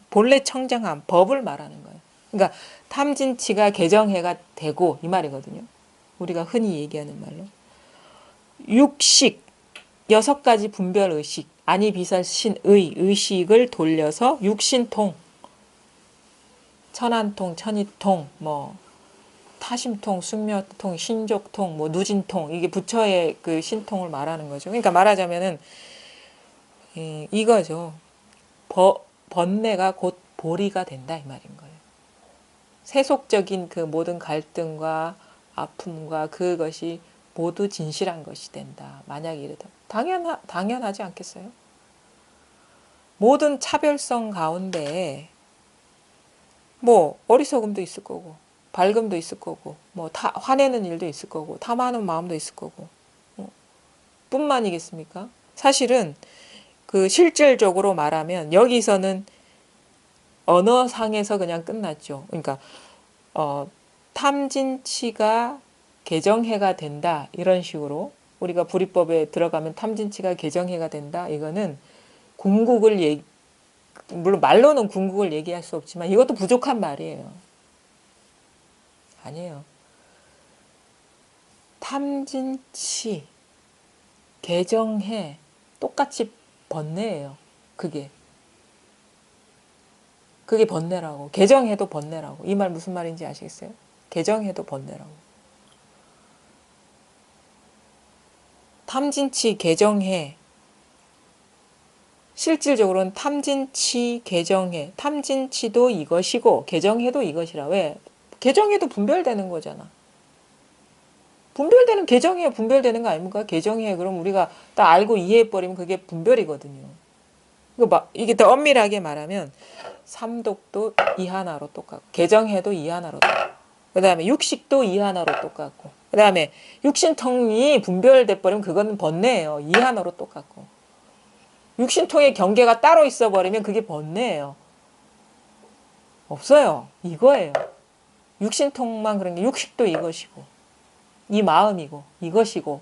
본래 청정한 법을 말하는 거예요. 그러니까 탐진치가 개정해가 되고 이 말이거든요. 우리가 흔히 얘기하는 말로. 육식, 6가지 분별 의식, 아니 비설신의 의식을 돌려서 육신통, 천안통, 천이통, 뭐 타심통, 숙묘통, 신족통, 뭐 누진통, 이게 부처의 그 신통을 말하는 거죠. 그러니까 말하자면은 이거죠. 번뇌가 곧 보리가 된다 이 말인 거예요. 세속적인 그 모든 갈등과 아픔과 그것이 모두 진실한 것이 된다. 만약에 이르다. 당연하지 않겠어요? 모든 차별성 가운데 뭐 어리석음도 있을 거고 밝음도 있을 거고 뭐 화내는 일도 있을 거고 탐하는 마음도 있을 거고 뿐만이겠습니까? 사실은 그 실질적으로 말하면 여기서는 언어상에서 그냥 끝났죠. 그러니까 탐진치가 개정해가 된다 이런 식으로 우리가 불이법에 들어가면 탐진치가 개정해가 된다 이거는 궁극을 물론 말로는 궁극을 얘기할 수 없지만 이것도 부족한 말이에요. 아니에요. 탐진치 개정해 똑같이 번뇌예요. 그게 번뇌라고. 개정해도 번뇌라고. 이 말 무슨 말인지 아시겠어요? 개정해도 번뇌라고. 탐진치 개정해. 실질적으로는 탐진치 개정해. 탐진치도 이것이고 개정해도 이것이라. 왜? 개정해도 분별되는 거잖아. 분별되는 개정해 분별되는 거 아닙니까? 개정해 그럼 우리가 딱 알고 이해해버리면 그게 분별이거든요. 이게 더 엄밀하게 말하면 삼독도 이 하나로 똑같고 개정해도 이 하나로 똑같고 그 다음에 육식도 이 하나로 똑같고 그 다음에 육신통이 분별돼 버리면 그거는 번뇌예요. 이 하나로 똑같고 육신통의 경계가 따로 있어 버리면 그게 번뇌예요. 없어요. 이거예요. 육신통만 그런 게 육식도 이것이고 이 마음이고 이것이고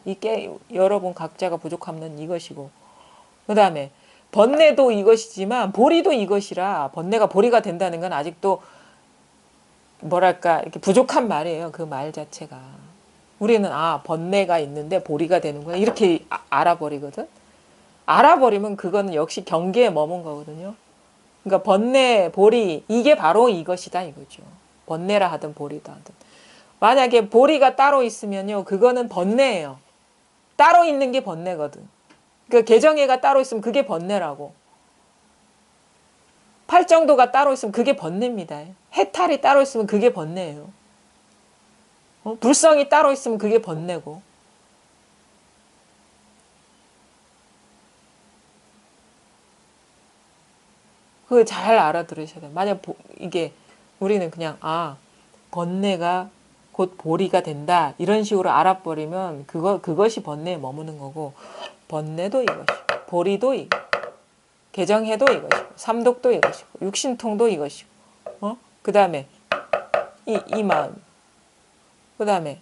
여러분 각자가 부족함은 이것이고 그 다음에 번뇌도 이것이지만 보리도 이것이라 번뇌가 보리가 된다는 건 아직도 뭐랄까 이렇게 부족한 말이에요. 그 말 자체가. 우리는 번뇌가 있는데 보리가 되는구나 이렇게 알아버리거든. 알아버리면 그거는 역시 경계에 머문 거거든요. 그러니까 번뇌, 보리 이게 바로 이것이다 이거죠. 번뇌라 하든 보리다 하든. 만약에 보리가 따로 있으면요. 그거는 번뇌예요. 따로 있는 게 번뇌거든. 그러니까 개정해가 따로 있으면 그게 번뇌라고. 팔정도가 따로 있으면 그게 번뇌입니다. 해탈이 따로 있으면 그게 번뇌예요. 불성이 따로 있으면 그게 번뇌고. 그거 잘 알아들으셔야 돼요. 만약 이게 우리는 그냥 번뇌가 곧 보리가 된다 이런 식으로 알아버리면 그것이 번뇌에 머무는 거고 번뇌도 이것이고 보리도 이거 개정해도 이것이고 삼독도 이것이고 육신통도 이것이고 그 다음에 이 마음 그 다음에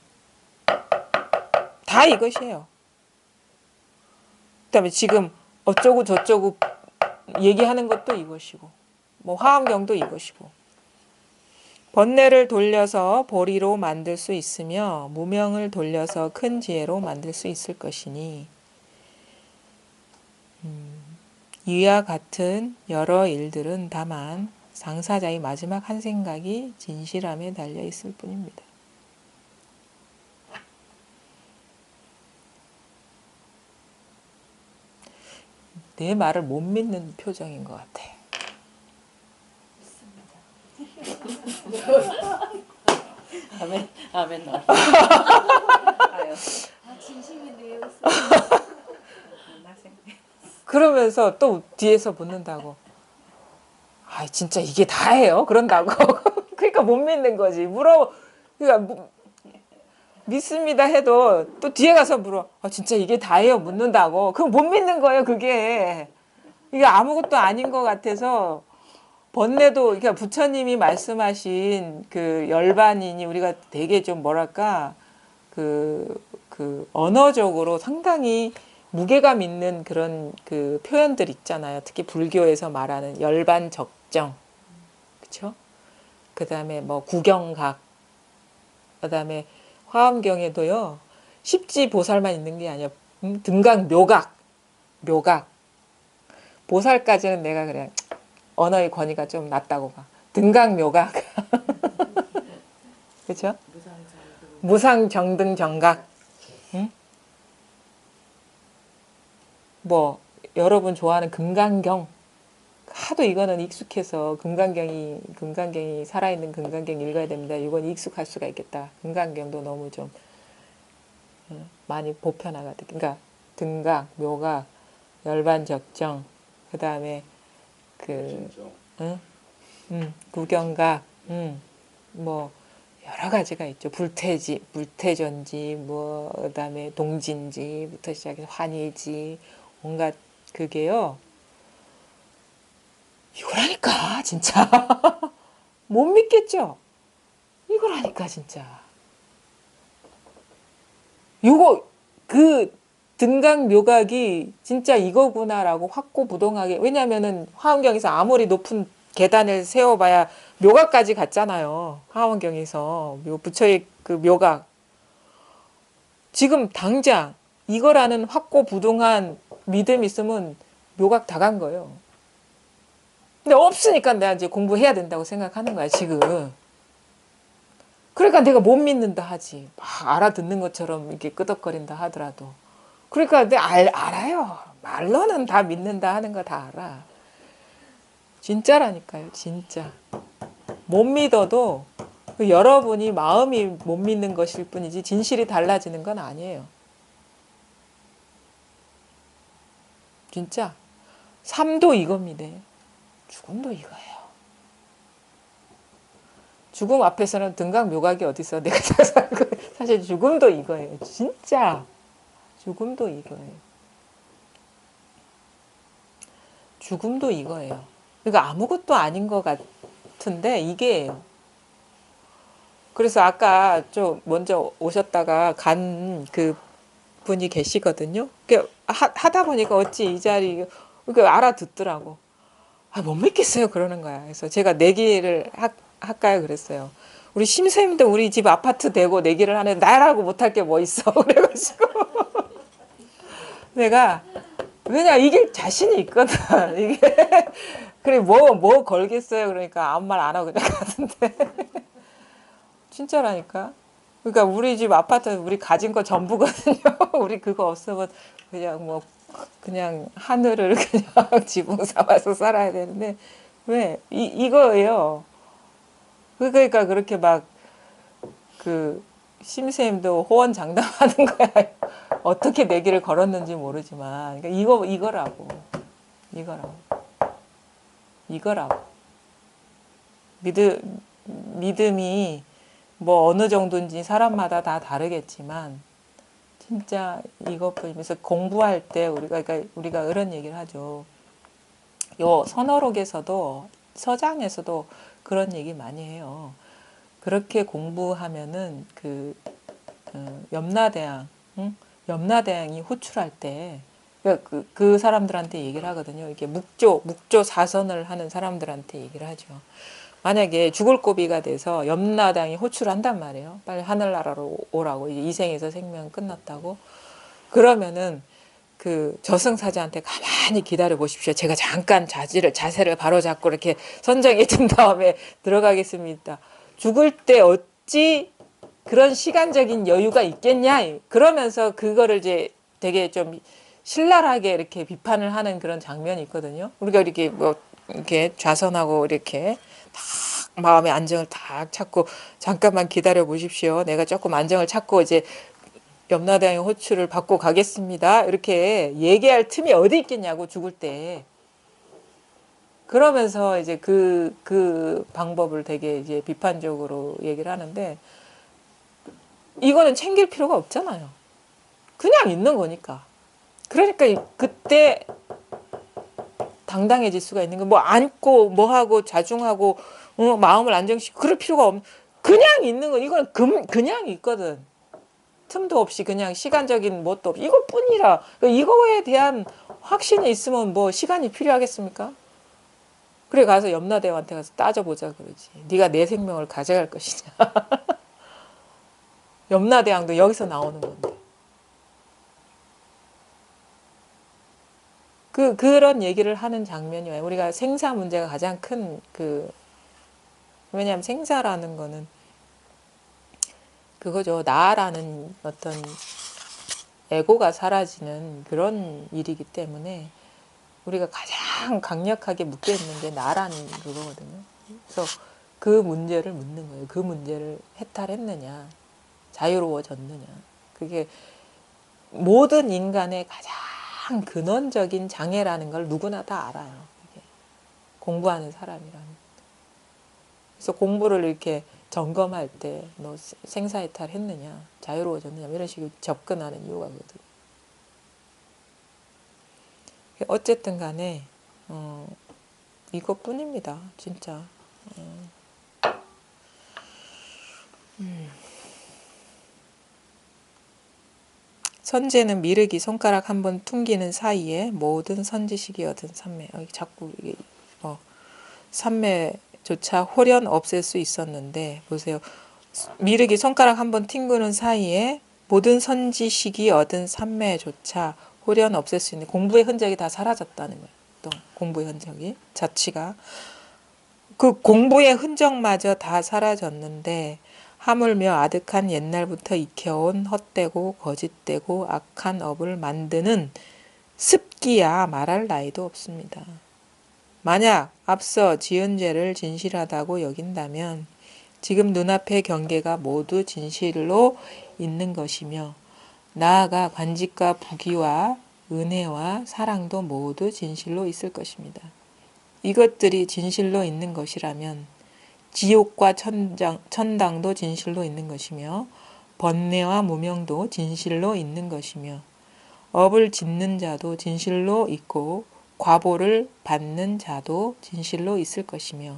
다 이것이에요. 그 다음에 지금 어쩌고 저쩌고 얘기하는 것도 이것이고 뭐 화엄경도 이것이고 번뇌를 돌려서 보리로 만들 수 있으며 무명을 돌려서 큰 지혜로 만들 수 있을 것이니 이와 같은 여러 일들은 다만 당사자의 마지막 한 생각이 진실함에 달려 있을 뿐입니다. 내 말을 못 믿는 표정인 것 같아. 아멘, 아멘. 아유, 다 진심인데요. 그러면서 또 뒤에서 묻는다고. 진짜 이게 다예요? 그런다고. 그러니까 못 믿는 거지. 그러니까 믿습니다 해도 또 뒤에 가서 물어. 진짜 이게 다예요? 묻는다고. 그럼 못 믿는 거예요, 그게. 이게 아무것도 아닌 것 같아서 번뇌도 그러니까 부처님이 말씀하신 그 열반이니 우리가 되게 좀 뭐랄까 그 그 언어적으로 상당히 무게감 있는 그런 그 표현들 있잖아요. 특히 불교에서 말하는 열반적정, 그렇죠? 그다음에 뭐 구경각, 그다음에 화엄경에도요. 십지보살만 있는 게 아니야. 등각묘각, 묘각. 보살까지는 내가 그냥 언어의 권위가 좀 낮다고 봐. 등각묘각, 그렇죠? 무상정등정각. 응? 뭐 여러분 좋아하는 금강경. 하도 이거는 익숙해서 금강경이 살아있는 금강경 읽어야 됩니다. 이건 익숙할 수가 있겠다. 금강경도 너무 좀 많이 보편화가 돼. 그러니까 등각, 묘각, 열반적정, 그 다음에 그 응? 구경각, 뭐 여러 가지가 있죠. 불태전지, 뭐 그다음에 동진지부터 시작해서 환희지, 온갖 그게요. 이거라니까 진짜 못 믿겠죠? 이거라니까 진짜. 요거 그 등각묘각이 진짜 이거구나라고 확고부동하게. 왜냐면은 화엄경에서 아무리 높은 계단을 세워봐야 묘각까지 갔잖아요. 화엄경에서 부처의 그 묘각. 지금 당장 이거라는 확고부동한 믿음 있으면 묘각 다 간 거예요. 근데 없으니까 내가 이제 공부해야 된다고 생각하는 거야 지금. 그러니까 내가 못 믿는다 하지. 막 알아듣는 것처럼 이렇게 끄덕거린다 하더라도. 그러니까 내가 알아요. 말로는 다 믿는다 하는 거 다 알아. 진짜라니까요. 진짜. 못 믿어도 여러분이 마음이 못 믿는 것일 뿐이지 진실이 달라지는 건 아니에요. 진짜. 삶도 이겁니다. 죽음도 이거예요. 죽음 앞에서는 등각묘각이 어딨어. 내가 사실 죽음도 이거예요. 진짜. 죽음도 이거예요. 죽음도 이거예요. 그러니까 아무것도 아닌 것 같은데 이게예요. 그래서 아까 좀 먼저 오셨다가 간 그 분이 계시거든요. 하다 보니까 어찌 이 자리 알아듣더라고. 못 믿겠어요. 그러는 거야. 그래서 제가 내기를 할까요? 그랬어요. 우리 심쌤도 우리 집 아파트 대고 내기를 하는데 나라고 못할 게 뭐 있어. 그래가지고 내가 왜냐 이길 자신이 있거든. 이게 그래 뭐 걸겠어요. 그러니까 아무 말 안 하고 그냥 가는데 진짜라니까. 그러니까 우리 집 아파트 우리 가진 거 전부거든요. 우리 그거 없으면 그냥 뭐 그냥 하늘을 그냥 지붕 삼아서 살아야 되는데 왜 이거예요. 그러니까 그렇게 막 그 심쌤도 호언장담하는 거야. 어떻게 내기를 걸었는지 모르지만 그러니까 이거라고 믿음이 뭐 어느 정도인지 사람마다 다 다르겠지만 진짜 이것뿐이면서 공부할 때 우리가 이런 얘기를 하죠. 요 선어록에서도 서장에서도 그런 얘기 많이 해요. 그렇게 공부하면은 염라대왕, 응? 염라대왕이 호출할 때 그 사람들한테 얘기를 하거든요. 이게 묵조 사선을 하는 사람들한테 얘기를 하죠. 만약에 죽을 고비가 돼서 염라대왕이 호출을 한단 말이에요. 빨리 하늘나라로 오라고. 이제 이 생에서 생명 끝났다고. 그러면은 그 저승사자한테 가만히 기다려 보십시오. 제가 잠깐 자세를 바로잡고 이렇게 선정해 둔 다음에 들어가겠습니다. 죽을 때 어찌 그런 시간적인 여유가 있겠냐? 그러면서 그거를 이제 되게 좀 신랄하게 이렇게 비판을 하는 그런 장면이 있거든요. 우리가 이렇게 뭐 이렇게 좌선하고 이렇게 딱 마음의 안정을 딱 찾고 잠깐만 기다려 보십시오. 내가 조금 안정을 찾고 이제 염라대왕의 호출을 받고 가겠습니다. 이렇게 얘기할 틈이 어디 있겠냐고 죽을 때. 그러면서 이제 그 방법을 되게 이제 비판적으로 얘기를 하는데 이거는 챙길 필요가 없잖아요. 그냥 있는 거니까. 그러니까 그때 당당해질 수가 있는 거. 뭐 안고 뭐 하고 자중하고 마음을 안정시키고 그럴 필요가 없는. 그냥 있는 거. 이거는 그냥 있거든. 틈도 없이 그냥 시간적인 뭣도 없이 이것뿐이라 이거에 대한 확신이 있으면 뭐 시간이 필요하겠습니까? 그래 가서 염라대왕한테 가서 따져보자 그러지. 네가 내 생명을 가져갈 것이냐. 염라대왕도 여기서 나오는 건데. 그런 얘기를 하는 장면이 와요. 우리가 생사 문제가 가장 큰 왜냐하면 생사라는 거는 그거죠. 나라는 어떤 에고가 사라지는 그런 일이기 때문에 우리가 가장 강력하게 묶여 있는 게 나라는 그거거든요. 그래서 그 문제를 묻는 거예요. 그 문제를 해탈했느냐, 자유로워졌느냐. 그게 모든 인간의 가장 근원적인 장애라는 걸 누구나 다 알아요. 이게 공부하는 사람이라면. 그래서 공부를 이렇게 점검할 때 너 생사해탈 했느냐, 자유로워졌느냐 이런 식으로 접근하는 이유가 거거든요. 어쨌든 간에 이것뿐입니다. 진짜. 선제는 미륵이 손가락 한번 퉁기는 사이에 모든 선지식이 얻은 삼매. 자꾸 이게 삼매조차 홀연 없앨 수 있었는데 보세요. 미륵이 손가락 한번 튕기는 사이에 모든 선지식이 얻은 삼매조차 홀연 없앨 수 있는 공부의 흔적이 다 사라졌다는 거예요. 또 공부의 흔적이 자취가 그 공부의 흔적마저 다 사라졌는데 하물며 아득한 옛날부터 익혀온 헛되고 거짓되고 악한 업을 만드는 습기야 말할 나위도 없습니다. 만약 앞서 지은 죄를 진실하다고 여긴다면 지금 눈앞의 경계가 모두 진실로 있는 것이며 나아가 관직과 부귀와 은혜와 사랑도 모두 진실로 있을 것입니다. 이것들이 진실로 있는 것이라면 지옥과 천당도 진실로 있는 것이며 번뇌와 무명도 진실로 있는 것이며 업을 짓는 자도 진실로 있고 과보를 받는 자도 진실로 있을 것이며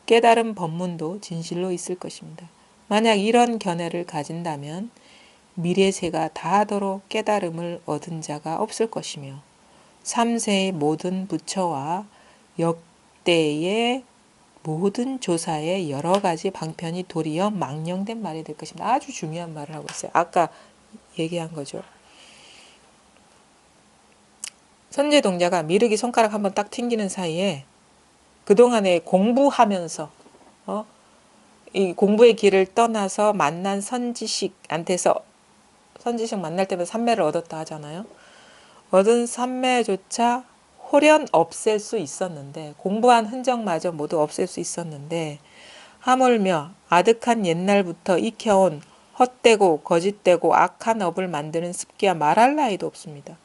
깨달은 법문도 진실로 있을 것입니다. 만약 이런 견해를 가진다면 미래세가 다하도록 깨달음을 얻은 자가 없을 것이며 3세의 모든 부처와 역대의 모든 조사의 여러 가지 방편이 도리어 망령된 말이 될 것입니다. 아주 중요한 말을 하고 있어요. 아까 얘기한 거죠. 선제동자가 미륵이 손가락 한번 딱 튕기는 사이에 그동안에 공부하면서 이 공부의 길을 떠나서 만난 선지식한테서 선지식 만날 때마다 삼매를 얻었다 하잖아요. 얻은 삼매조차 홀연 없앨 수 있었는데 공부한 흔적마저 모두 없앨 수 있었는데 하물며 아득한 옛날부터 익혀온 헛되고 거짓되고 악한 업을 만드는 습기와 말할 나위도 없습니다.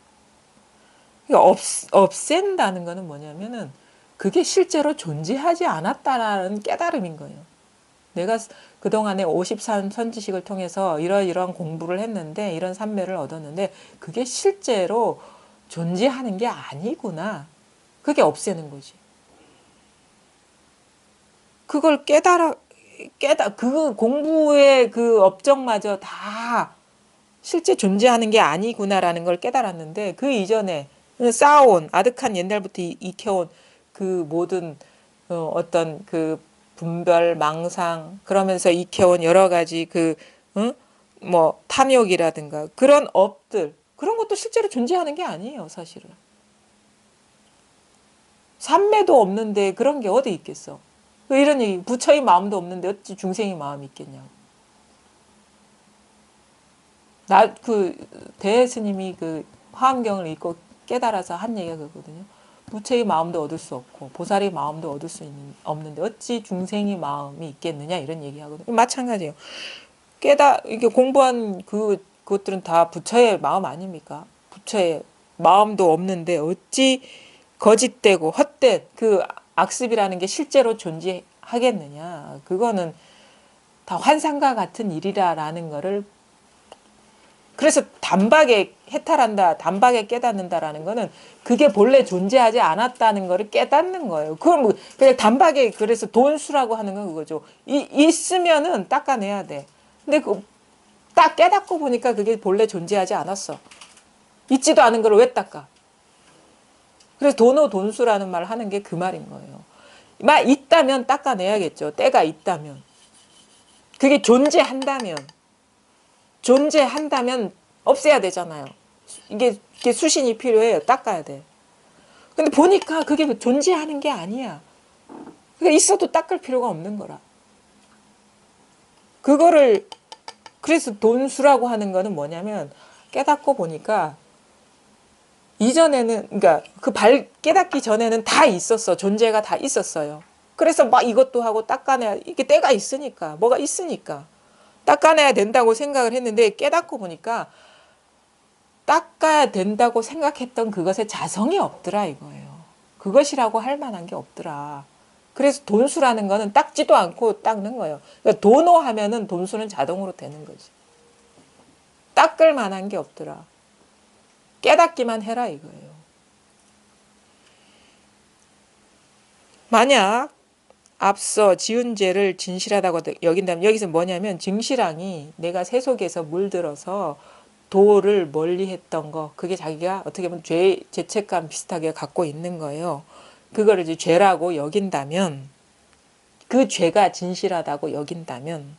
없앤다는 거는 뭐냐면은 그게 실제로 존재하지 않았다라는 깨달음인 거예요. 내가 그동안에 53 선지식을 통해서 이러이러한 공부를 했는데 이런 삼매를 얻었는데 그게 실제로 존재하는 게 아니구나. 그게 없애는 거지. 그걸 그 공부의 그 업적마저 다 실제 존재하는 게 아니구나라는 걸 깨달았는데 그 이전에 쌓아온 아득한 옛날부터 익혀온 그 모든 어떤 그 분별, 망상 그러면서 익혀온 여러 가지 뭐 탐욕이라든가 그런 업들 그런 것도 실제로 존재하는 게 아니에요, 사실은. 삼매도 없는데 그런 게 어디 있겠어? 이런 얘기, 부처의 마음도 없는데 어찌 중생의 마음이 있겠냐고. 대스님이 그 화엄경을 읽고 깨달아서 한 얘기가 그거거든요. 부처의 마음도 얻을 수 없고 보살의 마음도 얻을 수 없는데 어찌 중생의 마음이 있겠느냐 이런 얘기하거든요. 마찬가지예요. 이게 공부한 그것들은 다 부처의 마음 아닙니까? 부처의 마음도 없는데 어찌 거짓되고 헛된 그 악습이라는 게 실제로 존재하겠느냐. 그거는 다 환상과 같은 일이라는 거를 그래서 단박에 해탈한다, 단박에 깨닫는다라는 거는 그게 본래 존재하지 않았다는 거를 깨닫는 거예요. 그걸 뭐 그냥 단박에 그래서 돈수라고 하는 건 그거죠. 있으면은 닦아내야 돼. 근데 딱 깨닫고 보니까 그게 본래 존재하지 않았어. 있지도 않은 걸 왜 닦아? 그래서 돈수라는 말을 하는 게 그 말인 거예요. 막 있다면 닦아내야겠죠. 때가 있다면. 그게 존재한다면 없애야 되잖아요. 이게 수신이 필요해요. 닦아야 돼. 근데 보니까 그게 존재하는 게 아니야. 그러니까 있어도 닦을 필요가 없는 거라. 그거를 그래서 돈수라고 하는 거는 뭐냐면 깨닫고 보니까 이전에는 그러니까 깨닫기 전에는 다 있었어. 존재가 다 있었어요. 그래서 막 이것도 하고 닦아내야 이게 때가 있으니까 뭐가 있으니까 닦아내야 된다고 생각을 했는데 깨닫고 보니까 닦아야 된다고 생각했던 그것에 자성이 없더라 이거예요. 그것이라고 할 만한 게 없더라. 그래서 돈수라는 거는 닦지도 않고 닦는 거예요. 그러니까 도노하면은 돈수는 자동으로 되는 거지. 닦을 만한 게 없더라. 깨닫기만 해라 이거예요. 만약 앞서 지은 죄를 진실하다고 여긴다면 여기서 뭐냐면 증시랑이 내가 새 속에서 물들어서 도를 멀리했던 거 그게 자기가 어떻게 보면 죄책감 비슷하게 갖고 있는 거예요. 그거를 이제 죄라고 여긴다면 그 죄가 진실하다고 여긴다면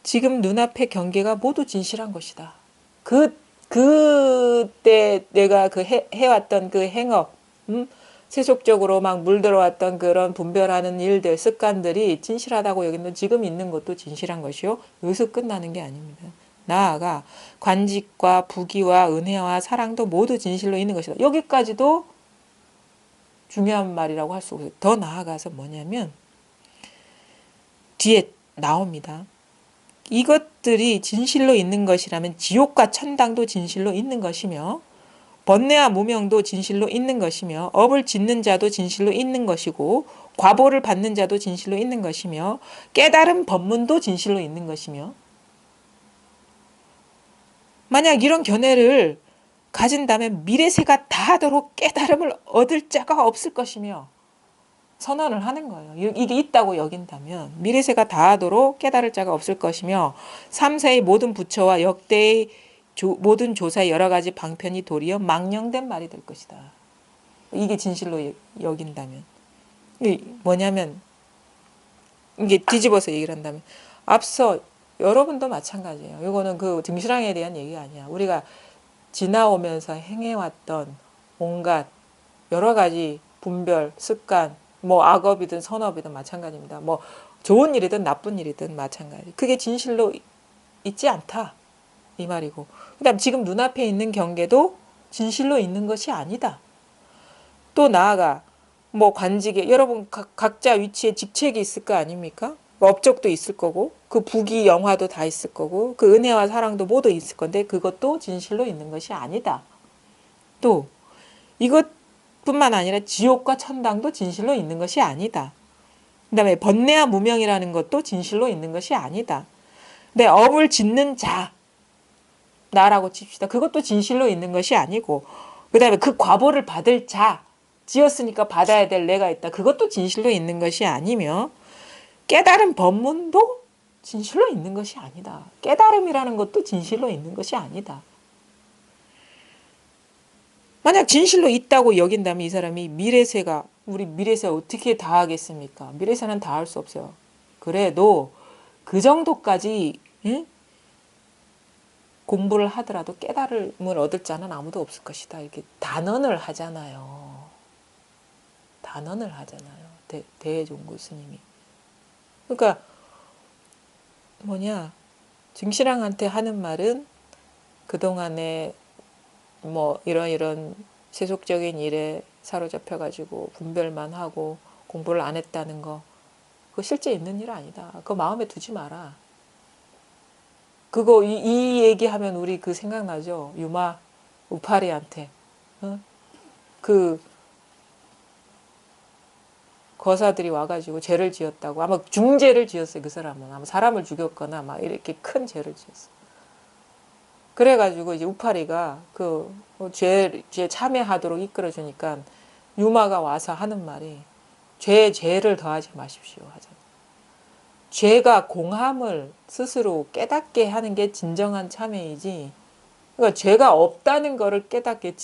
지금 눈앞의 경계가 모두 진실한 것이다. 그때 내가 해왔던 그 행업, 세속적으로 막 물들어왔던 그런 분별하는 일들, 습관들이 진실하다고 여기는 지금 있는 것도 진실한 것이요. 여기서 끝나는 게 아닙니다. 나아가 관직과 부귀와 은혜와 사랑도 모두 진실로 있는 것이다. 여기까지도 중요한 말이라고 할 수 없어요. 더 나아가서 뭐냐면 뒤에 나옵니다. 이것들이 진실로 있는 것이라면 지옥과 천당도 진실로 있는 것이며 번뇌와 무명도 진실로 있는 것이며 업을 짓는 자도 진실로 있는 것이고 과보를 받는 자도 진실로 있는 것이며 깨달은 법문도 진실로 있는 것이며 만약 이런 견해를 가진다면 미래세가 다하도록 깨달음을 얻을 자가 없을 것이며 선언을 하는 거예요. 이게 있다고 여긴다면 미래세가 다하도록 깨달을 자가 없을 것이며 3세의 모든 부처와 역대의 모든 조사의 여러 가지 방편이 도리어 망령된 말이 될 것이다. 이게 진실로 여긴다면 이게 뭐냐면 이게 뒤집어서 얘기를 한다면 앞서 여러분도 마찬가지예요. 이거는 그 증실왕에 대한 얘기가 아니야. 우리가 지나오면서 행해왔던 온갖 여러 가지 분별, 습관, 뭐 악업이든 선업이든 마찬가지입니다. 뭐 좋은 일이든 나쁜 일이든 마찬가지. 그게 진실로 있지 않다. 이 말이고. 그다음 지금 눈앞에 있는 경계도 진실로 있는 것이 아니다. 또 나아가 뭐 관직에 여러분 각자 위치에 직책이 있을 거 아닙니까? 업적도 있을 거고 그 부귀 영화도 다 있을 거고 그 은혜와 사랑도 모두 있을 건데 그것도 진실로 있는 것이 아니다. 또 이것뿐만 아니라 지옥과 천당도 진실로 있는 것이 아니다. 그 다음에 번뇌와 무명이라는 것도 진실로 있는 것이 아니다. 근데 업을 짓는 자 나라고 칩시다. 그것도 진실로 있는 것이 아니고 그 다음에 그 과보를 받을 자 지었으니까 받아야 될 내가 있다. 그것도 진실로 있는 것이 아니며 깨달은 법문도 진실로 있는 것이 아니다. 깨달음이라는 것도 진실로 있는 것이 아니다. 만약 진실로 있다고 여긴다면 이 사람이 미래세가 우리 미래세 어떻게 다 하겠습니까? 미래세는 다 할 수 없어요. 그래도 그 정도까지 공부를 하더라도 깨달음을 얻을 자는 아무도 없을 것이다. 이렇게 단언을 하잖아요. 단언을 하잖아요. 대종구 스님이. 그러니까 증신왕한테 하는 말은 그동안에 뭐 이런 세속적인 일에 사로잡혀가지고 분별만 하고 공부를 안 했다는 거 그거 실제 있는 일 아니다. 그거 마음에 두지 마라. 그거 이 얘기하면 우리 그 생각나죠. 유마 우파리한테 그 거사들이 와가지고 죄를 지었다고 아마 중죄를 지었어요. 그 사람은 아마 사람을 죽였거나 막 이렇게 큰 죄를 지었어. 그래가지고 이제 우파리가 그 죄 참여하도록 이끌어주니까 유마가 와서 하는 말이 죄를 더하지 마십시오 하잖아. 죄가 공함을 스스로 깨닫게 하는 게 진정한 참회이지. 그러니까 죄가 없다는 거를 깨닫게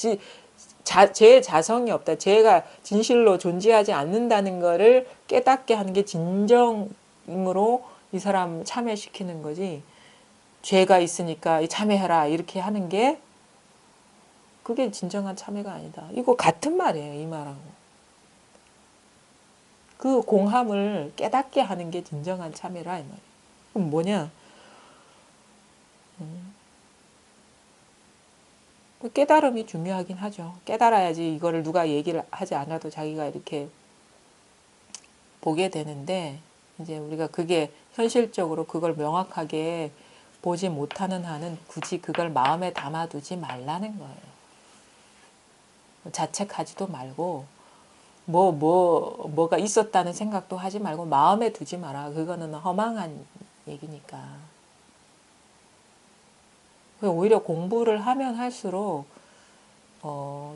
죄의 자성이 없다. 죄가 진실로 존재하지 않는다는 거를 깨닫게 하는 게 진정으로 이 사람 참회시키는 거지. 죄가 있으니까 참회해라 이렇게 하는 게 그게 진정한 참회가 아니다. 이거 같은 말이에요. 이 말하고. 그 공함을 깨닫게 하는 게 진정한 참회라 이 말이에요. 그럼 뭐냐? 깨달음이 중요하긴 하죠. 깨달아야지 이거를 누가 얘기를 하지 않아도 자기가 이렇게 보게 되는데 이제 우리가 그게 현실적으로 그걸 명확하게 보지 못하는 한은 굳이 그걸 마음에 담아두지 말라는 거예요. 자책하지도 말고 뭐가 있었다는 생각도 하지 말고 마음에 두지 마라. 그거는 허망한 얘기니까. 오히려 공부를 하면 할수록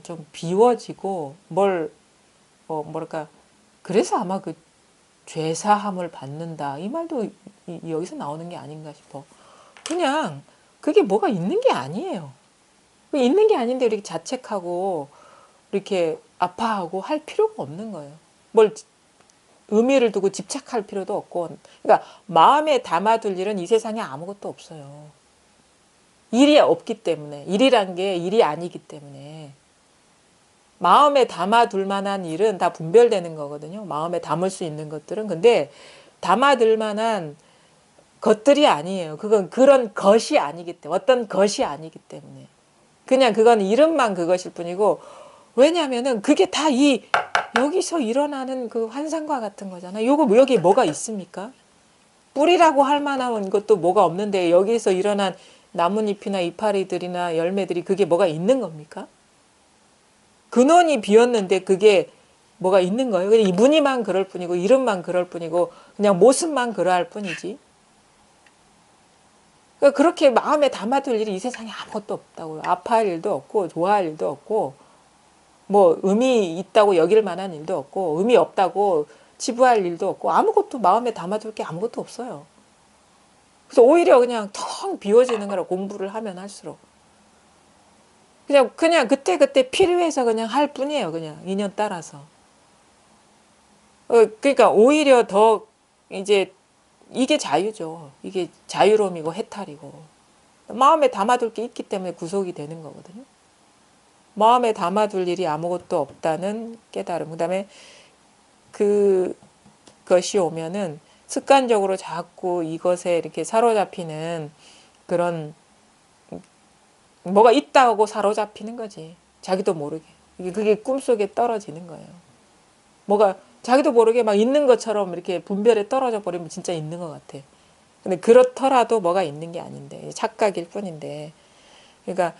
좀 비워지고 뭐랄까 그래서 아마 그 죄사함을 받는다 이 말도 여기서 나오는 게 아닌가 싶어. 그냥 그게 뭐가 있는 게 아니에요. 있는 게 아닌데 이렇게 자책하고 이렇게 아파하고 할 필요가 없는 거예요. 뭘 의미를 두고 집착할 필요도 없고. 그러니까 마음에 담아둘 일은 이 세상에 아무것도 없어요. 일이 없기 때문에. 일이란 게 일이 아니기 때문에. 마음에 담아둘 만한 일은 다 분별되는 거거든요. 마음에 담을 수 있는 것들은. 근데 담아둘 만한 것들이 아니에요. 그건 그런 것이 아니기 때문에. 어떤 것이 아니기 때문에. 그냥 그건 이름만 그것일 뿐이고 왜냐면은 그게 다 여기서 일어나는 그 환상과 같은 거잖아. 여기 뭐가 있습니까? 뿌리라고 할 만한 것도 뭐가 없는데 여기서 일어난 나뭇잎이나 이파리들이나 열매들이 그게 뭐가 있는 겁니까? 근원이 비었는데 그게 뭐가 있는 거예요. 그냥 이 무늬만 그럴 뿐이고 이름만 그럴 뿐이고 그냥 모습만 그러할 뿐이지. 그러니까 그렇게 마음에 담아둘 일이 이 세상에 아무것도 없다고요. 아파할 일도 없고 좋아할 일도 없고 뭐 의미 있다고 여길 만한 일도 없고 의미 없다고 치부할 일도 없고 아무것도 마음에 담아둘 게 아무것도 없어요. 그래서 오히려 그냥 텅 비워지는 거라 공부를 하면 할수록 그냥 그때 필요해서 그냥 할 뿐이에요. 그냥 인연 따라서. 그러니까 오히려 더 이제 이게 자유죠. 이게 자유로움이고 해탈이고 마음에 담아둘 게 있기 때문에 구속이 되는 거거든요. 마음에 담아둘 일이 아무것도 없다는 깨달음. 그다음에 그것이 오면은 습관적으로 자꾸 이것에 이렇게 사로잡히는 그런 뭐가 있다고 사로잡히는 거지. 자기도 모르게. 그게 꿈속에 떨어지는 거예요. 뭐가 자기도 모르게 막 있는 것처럼 이렇게 분별에 떨어져 버리면 진짜 있는 것 같아. 근데 그렇더라도 뭐가 있는 게 아닌데 착각일 뿐인데. 그러니까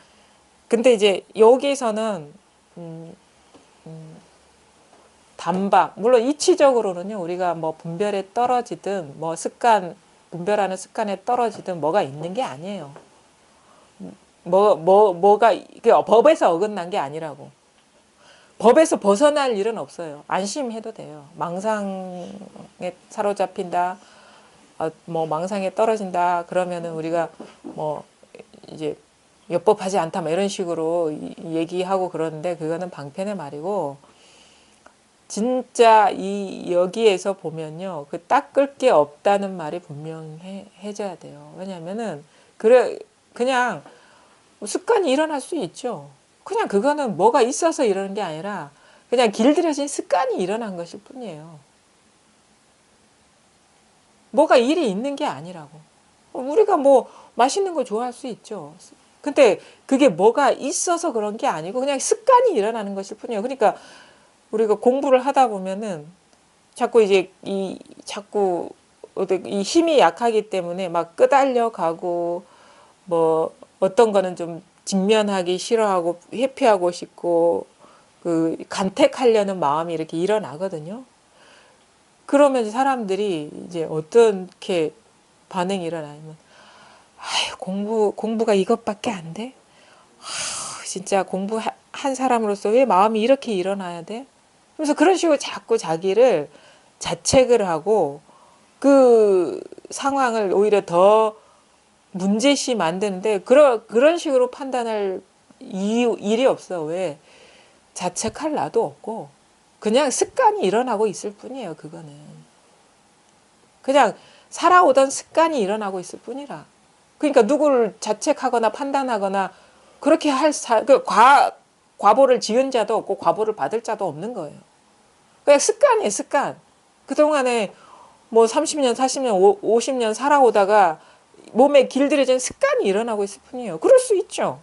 근데 이제 여기서는 단박 물론 이치적으로는요 우리가 뭐 분별에 떨어지든 뭐 분별하는 습관에 떨어지든 뭐가 있는 게 아니에요. 뭐가 법에서 어긋난 게 아니라고. 법에서 벗어날 일은 없어요. 안심해도 돼요. 망상에 사로잡힌다, 뭐 망상에 떨어진다 그러면은 우리가 뭐 이제 엽법하지 않다 뭐 이런 식으로 얘기하고 그러는데 그거는 방편의 말이고 진짜 여기에서 보면요 그 닦을 게 없다는 말이 분명해져야 돼요. 왜냐면은 그냥 습관이 일어날 수 있죠. 그냥 그거는 뭐가 있어서 이러는 게 아니라 그냥 길들여진 습관이 일어난 것일 뿐이에요. 뭐가 일이 있는 게 아니라고. 우리가 뭐 맛있는 거 좋아할 수 있죠. 근데 그게 뭐가 있어서 그런 게 아니고 그냥 습관이 일어나는 것일 뿐이에요. 그러니까 우리가 공부를 하다 보면은 자꾸 이제 자꾸 이 힘이 약하기 때문에 막 끄달려 가고 뭐 어떤 거는 좀 직면하기 싫어하고 회피하고 싶고 그 간택하려는 마음이 이렇게 일어나거든요. 그러면 사람들이 이제 어떻게 반응이 일어나냐면 아유 공부가 이것밖에 안 돼? 진짜 공부한 사람으로서 왜 마음이 이렇게 일어나야 돼? 그래서 그런 식으로 자꾸 자기를 자책을 하고 그 상황을 오히려 더 문제시 만드는데 그런 식으로 판단할 일이 없어. 왜? 자책할 나도 없고 그냥 습관이 일어나고 있을 뿐이에요. 그거는 그냥 살아오던 습관이 일어나고 있을 뿐이라. 그러니까 누구를 자책하거나 판단하거나 그렇게 과보를 지은 자도 없고 과보를 받을 자도 없는 거예요. 그냥 습관이에요. 습관. 그동안에 뭐 30년, 40년, 50년 살아오다가 몸에 길들여진 습관이 일어나고 있을 뿐이에요. 그럴 수 있죠.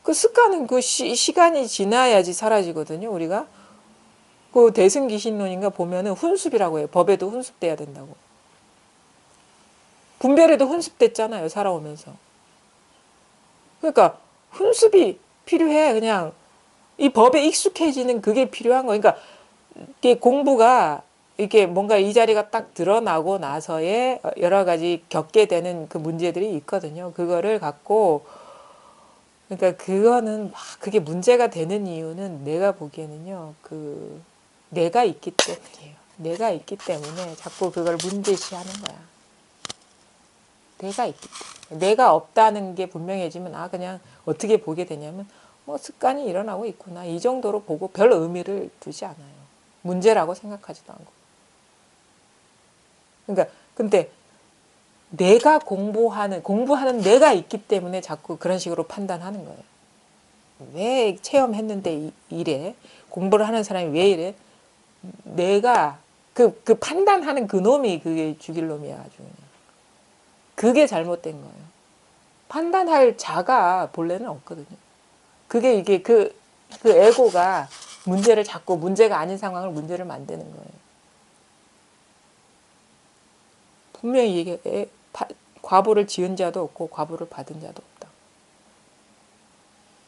그 습관은 그 시간이 지나야지 사라지거든요. 우리가 그 대승기신론인가 보면은 훈습이라고 해요. 법에도 훈습돼야 된다고. 분별에도 훈습됐잖아요. 살아오면서. 그러니까 훈습이 필요해. 그냥 이 법에 익숙해지는 그게 필요한 거. 그러니까 이게 공부가 이게 뭔가 이 자리가 딱 드러나고 나서의 여러 가지 겪게 되는 그 문제들이 있거든요. 그거를 갖고 그러니까 그거는 막 그게 문제가 되는 이유는 내가 보기에는요. 그 내가 있기 때문이에요. 내가 있기 때문에 자꾸 그걸 문제시하는 거야. 내가 있기 때문에. 내가 없다는 게 분명해지면 그냥 어떻게 보게 되냐면 뭐 습관이 일어나고 있구나. 이 정도로 보고 별 의미를 두지 않아요. 문제라고 생각하지도 않고. 그러니까 근데 내가 공부하는 내가 있기 때문에 자꾸 그런 식으로 판단하는 거예요. 왜 체험했는데 이래? 공부를 하는 사람이 왜 이래? 내가 그 판단하는 그 놈이 그게 죽일 놈이야 아주 그냥. 그게 잘못된 거예요. 판단할 자가 본래는 없거든요. 그게 이게 그 에고가 문제를 자꾸 문제가 아닌 상황을 문제를 만드는 거예요. 분명히 이게 과보를 지은 자도 없고 과보를 받은 자도 없다.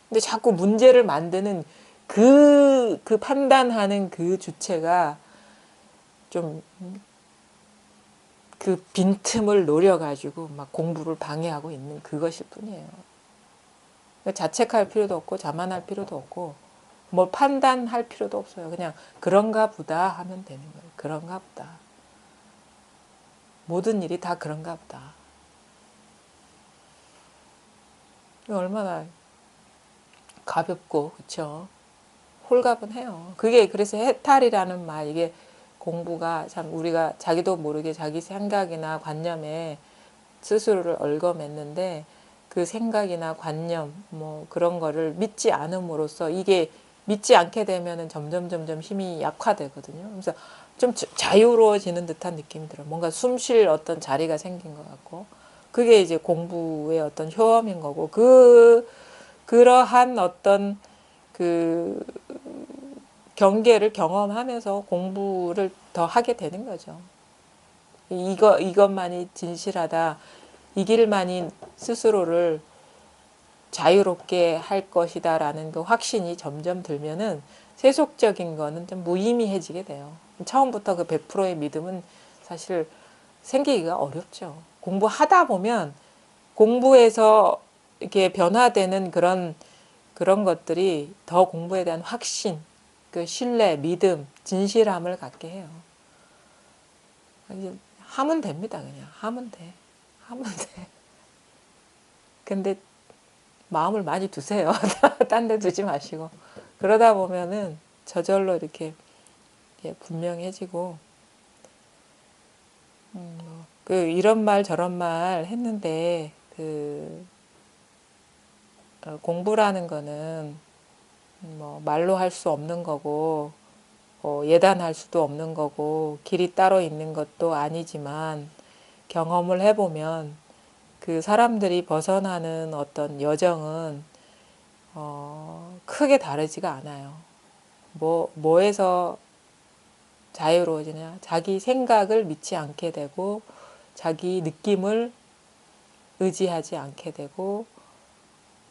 근데 자꾸 문제를 만드는 그 판단하는 그 주체가 좀 그 빈틈을 노려가지고 막 공부를 방해하고 있는 그것일 뿐이에요. 자책할 필요도 없고 자만할 필요도 없고 뭘 판단할 필요도 없어요. 그냥 그런가 보다 하면 되는 거예요. 그런가 보다. 모든 일이 다 그런가 보다. 얼마나 가볍고 그렇죠. 홀가분해요. 그게 그래서 해탈이라는 말 이게 공부가 참 우리가 자기도 모르게 자기 생각이나 관념에 스스로를 얽어맸는데 그 생각이나 관념 뭐 그런 거를 믿지 않음으로써 이게 믿지 않게 되면은 점점 힘이 약화되거든요. 그래서 좀 자유로워지는 듯한 느낌이 들어요. 뭔가 숨 쉴 어떤 자리가 생긴 것 같고 그게 이제 공부의 어떤 효험인 거고 그러한 어떤 그 경계를 경험하면서 공부를 더 하게 되는 거죠. 이것만이 진실하다. 이 길만이 스스로를 자유롭게 할 것이다라는 그 확신이 점점 들면은 세속적인 거는 좀 무의미해지게 돼요. 처음부터 그 100%의 믿음은 사실 생기기가 어렵죠. 공부하다 보면 공부에서 이렇게 변화되는 그런 것들이 더 공부에 대한 확신, 그 신뢰, 믿음, 진실함을 갖게 해요. 하면 됩니다. 그냥 하면 돼. 하면 돼. 근데 마음을 많이 두세요. 딴 데 두지 마시고. 그러다 보면은 저절로 이렇게 분명해지고 이런 말 저런 말 했는데 공부라는 거는 뭐 말로 할 수 없는 거고 예단할 수도 없는 거고 길이 따로 있는 것도 아니지만 경험을 해보면 그 사람들이 벗어나는 어떤 여정은 크게 다르지가 않아요. 뭐에서 자유로워지냐? 자기 생각을 믿지 않게 되고 자기 느낌을 의지하지 않게 되고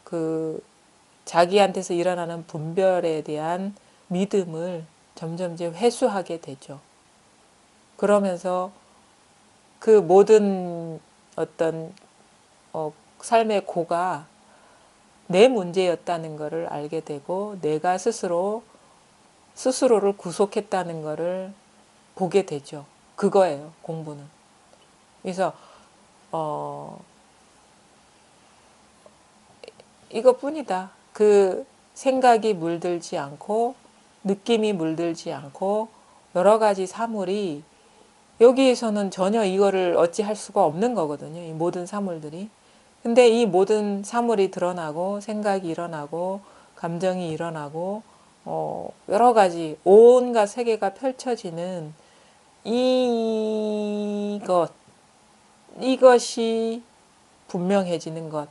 그 자기한테서 일어나는 분별에 대한 믿음을 점점 이제 회수하게 되죠. 그러면서 그 모든 어떤 삶의 고가 내 문제였다는 것을 알게 되고 내가 스스로를 구속했다는 것을 보게 되죠. 그거예요, 공부는. 그래서 이것뿐이다. 그 생각이 물들지 않고 느낌이 물들지 않고 여러 가지 사물이 여기에서는 전혀 이거를 어찌할 수가 없는 거거든요. 이 모든 사물들이. 근데 이 모든 사물이 드러나고 생각이 일어나고 감정이 일어나고 여러 가지 온갖 세계가 펼쳐지는 이것이 분명해지는 것.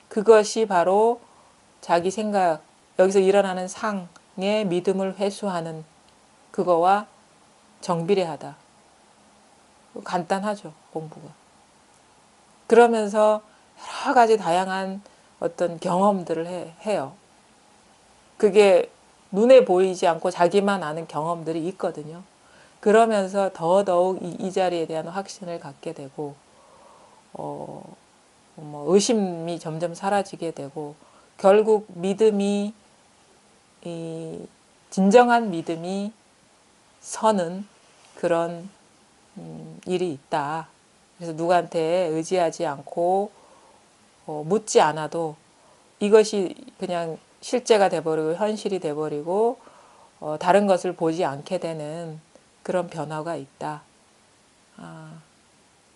그것이 바로 자기 생각, 여기서 일어나는 상의 믿음을 회수하는 그거와 정비례하다. 간단하죠, 공부가. 그러면서 여러 가지 다양한 어떤 경험들을 해요. 그게 눈에 보이지 않고 자기만 아는 경험들이 있거든요. 그러면서 더더욱 이 자리에 대한 확신을 갖게 되고, 뭐 의심이 점점 사라지게 되고, 결국 믿음이, 진정한 믿음이 서는 그런 일이 있다. 그래서 누구한테 의지하지 않고 묻지 않아도 이것이 그냥 실제가 돼버리고 현실이 돼버리고 다른 것을 보지 않게 되는 그런 변화가 있다.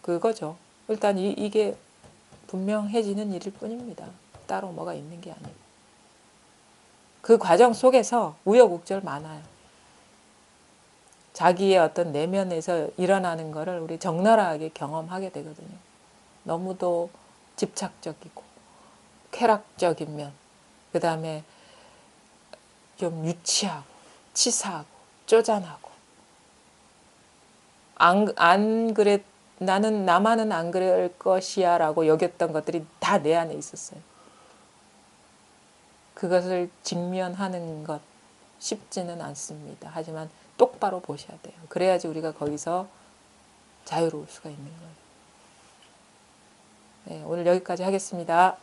그거죠. 일단 이게 분명해지는 일일 뿐입니다. 따로 뭐가 있는 게 아니고. 그 과정 속에서 우여곡절 많아요. 자기의 어떤 내면에서 일어나는 거를 우리 적나라하게 경험하게 되거든요. 너무도 집착적이고 쾌락적인 면, 그 다음에 좀 유치하고 치사하고 쪼잔하고 안 그래 나만은 안 그럴 것이야 라고 여겼던 것들이 다 내 안에 있었어요. 그것을 직면하는 것 쉽지는 않습니다. 하지만 똑바로 보셔야 돼요. 그래야지 우리가 거기서 자유로울 수가 있는 거예요. 네, 오늘 여기까지 하겠습니다.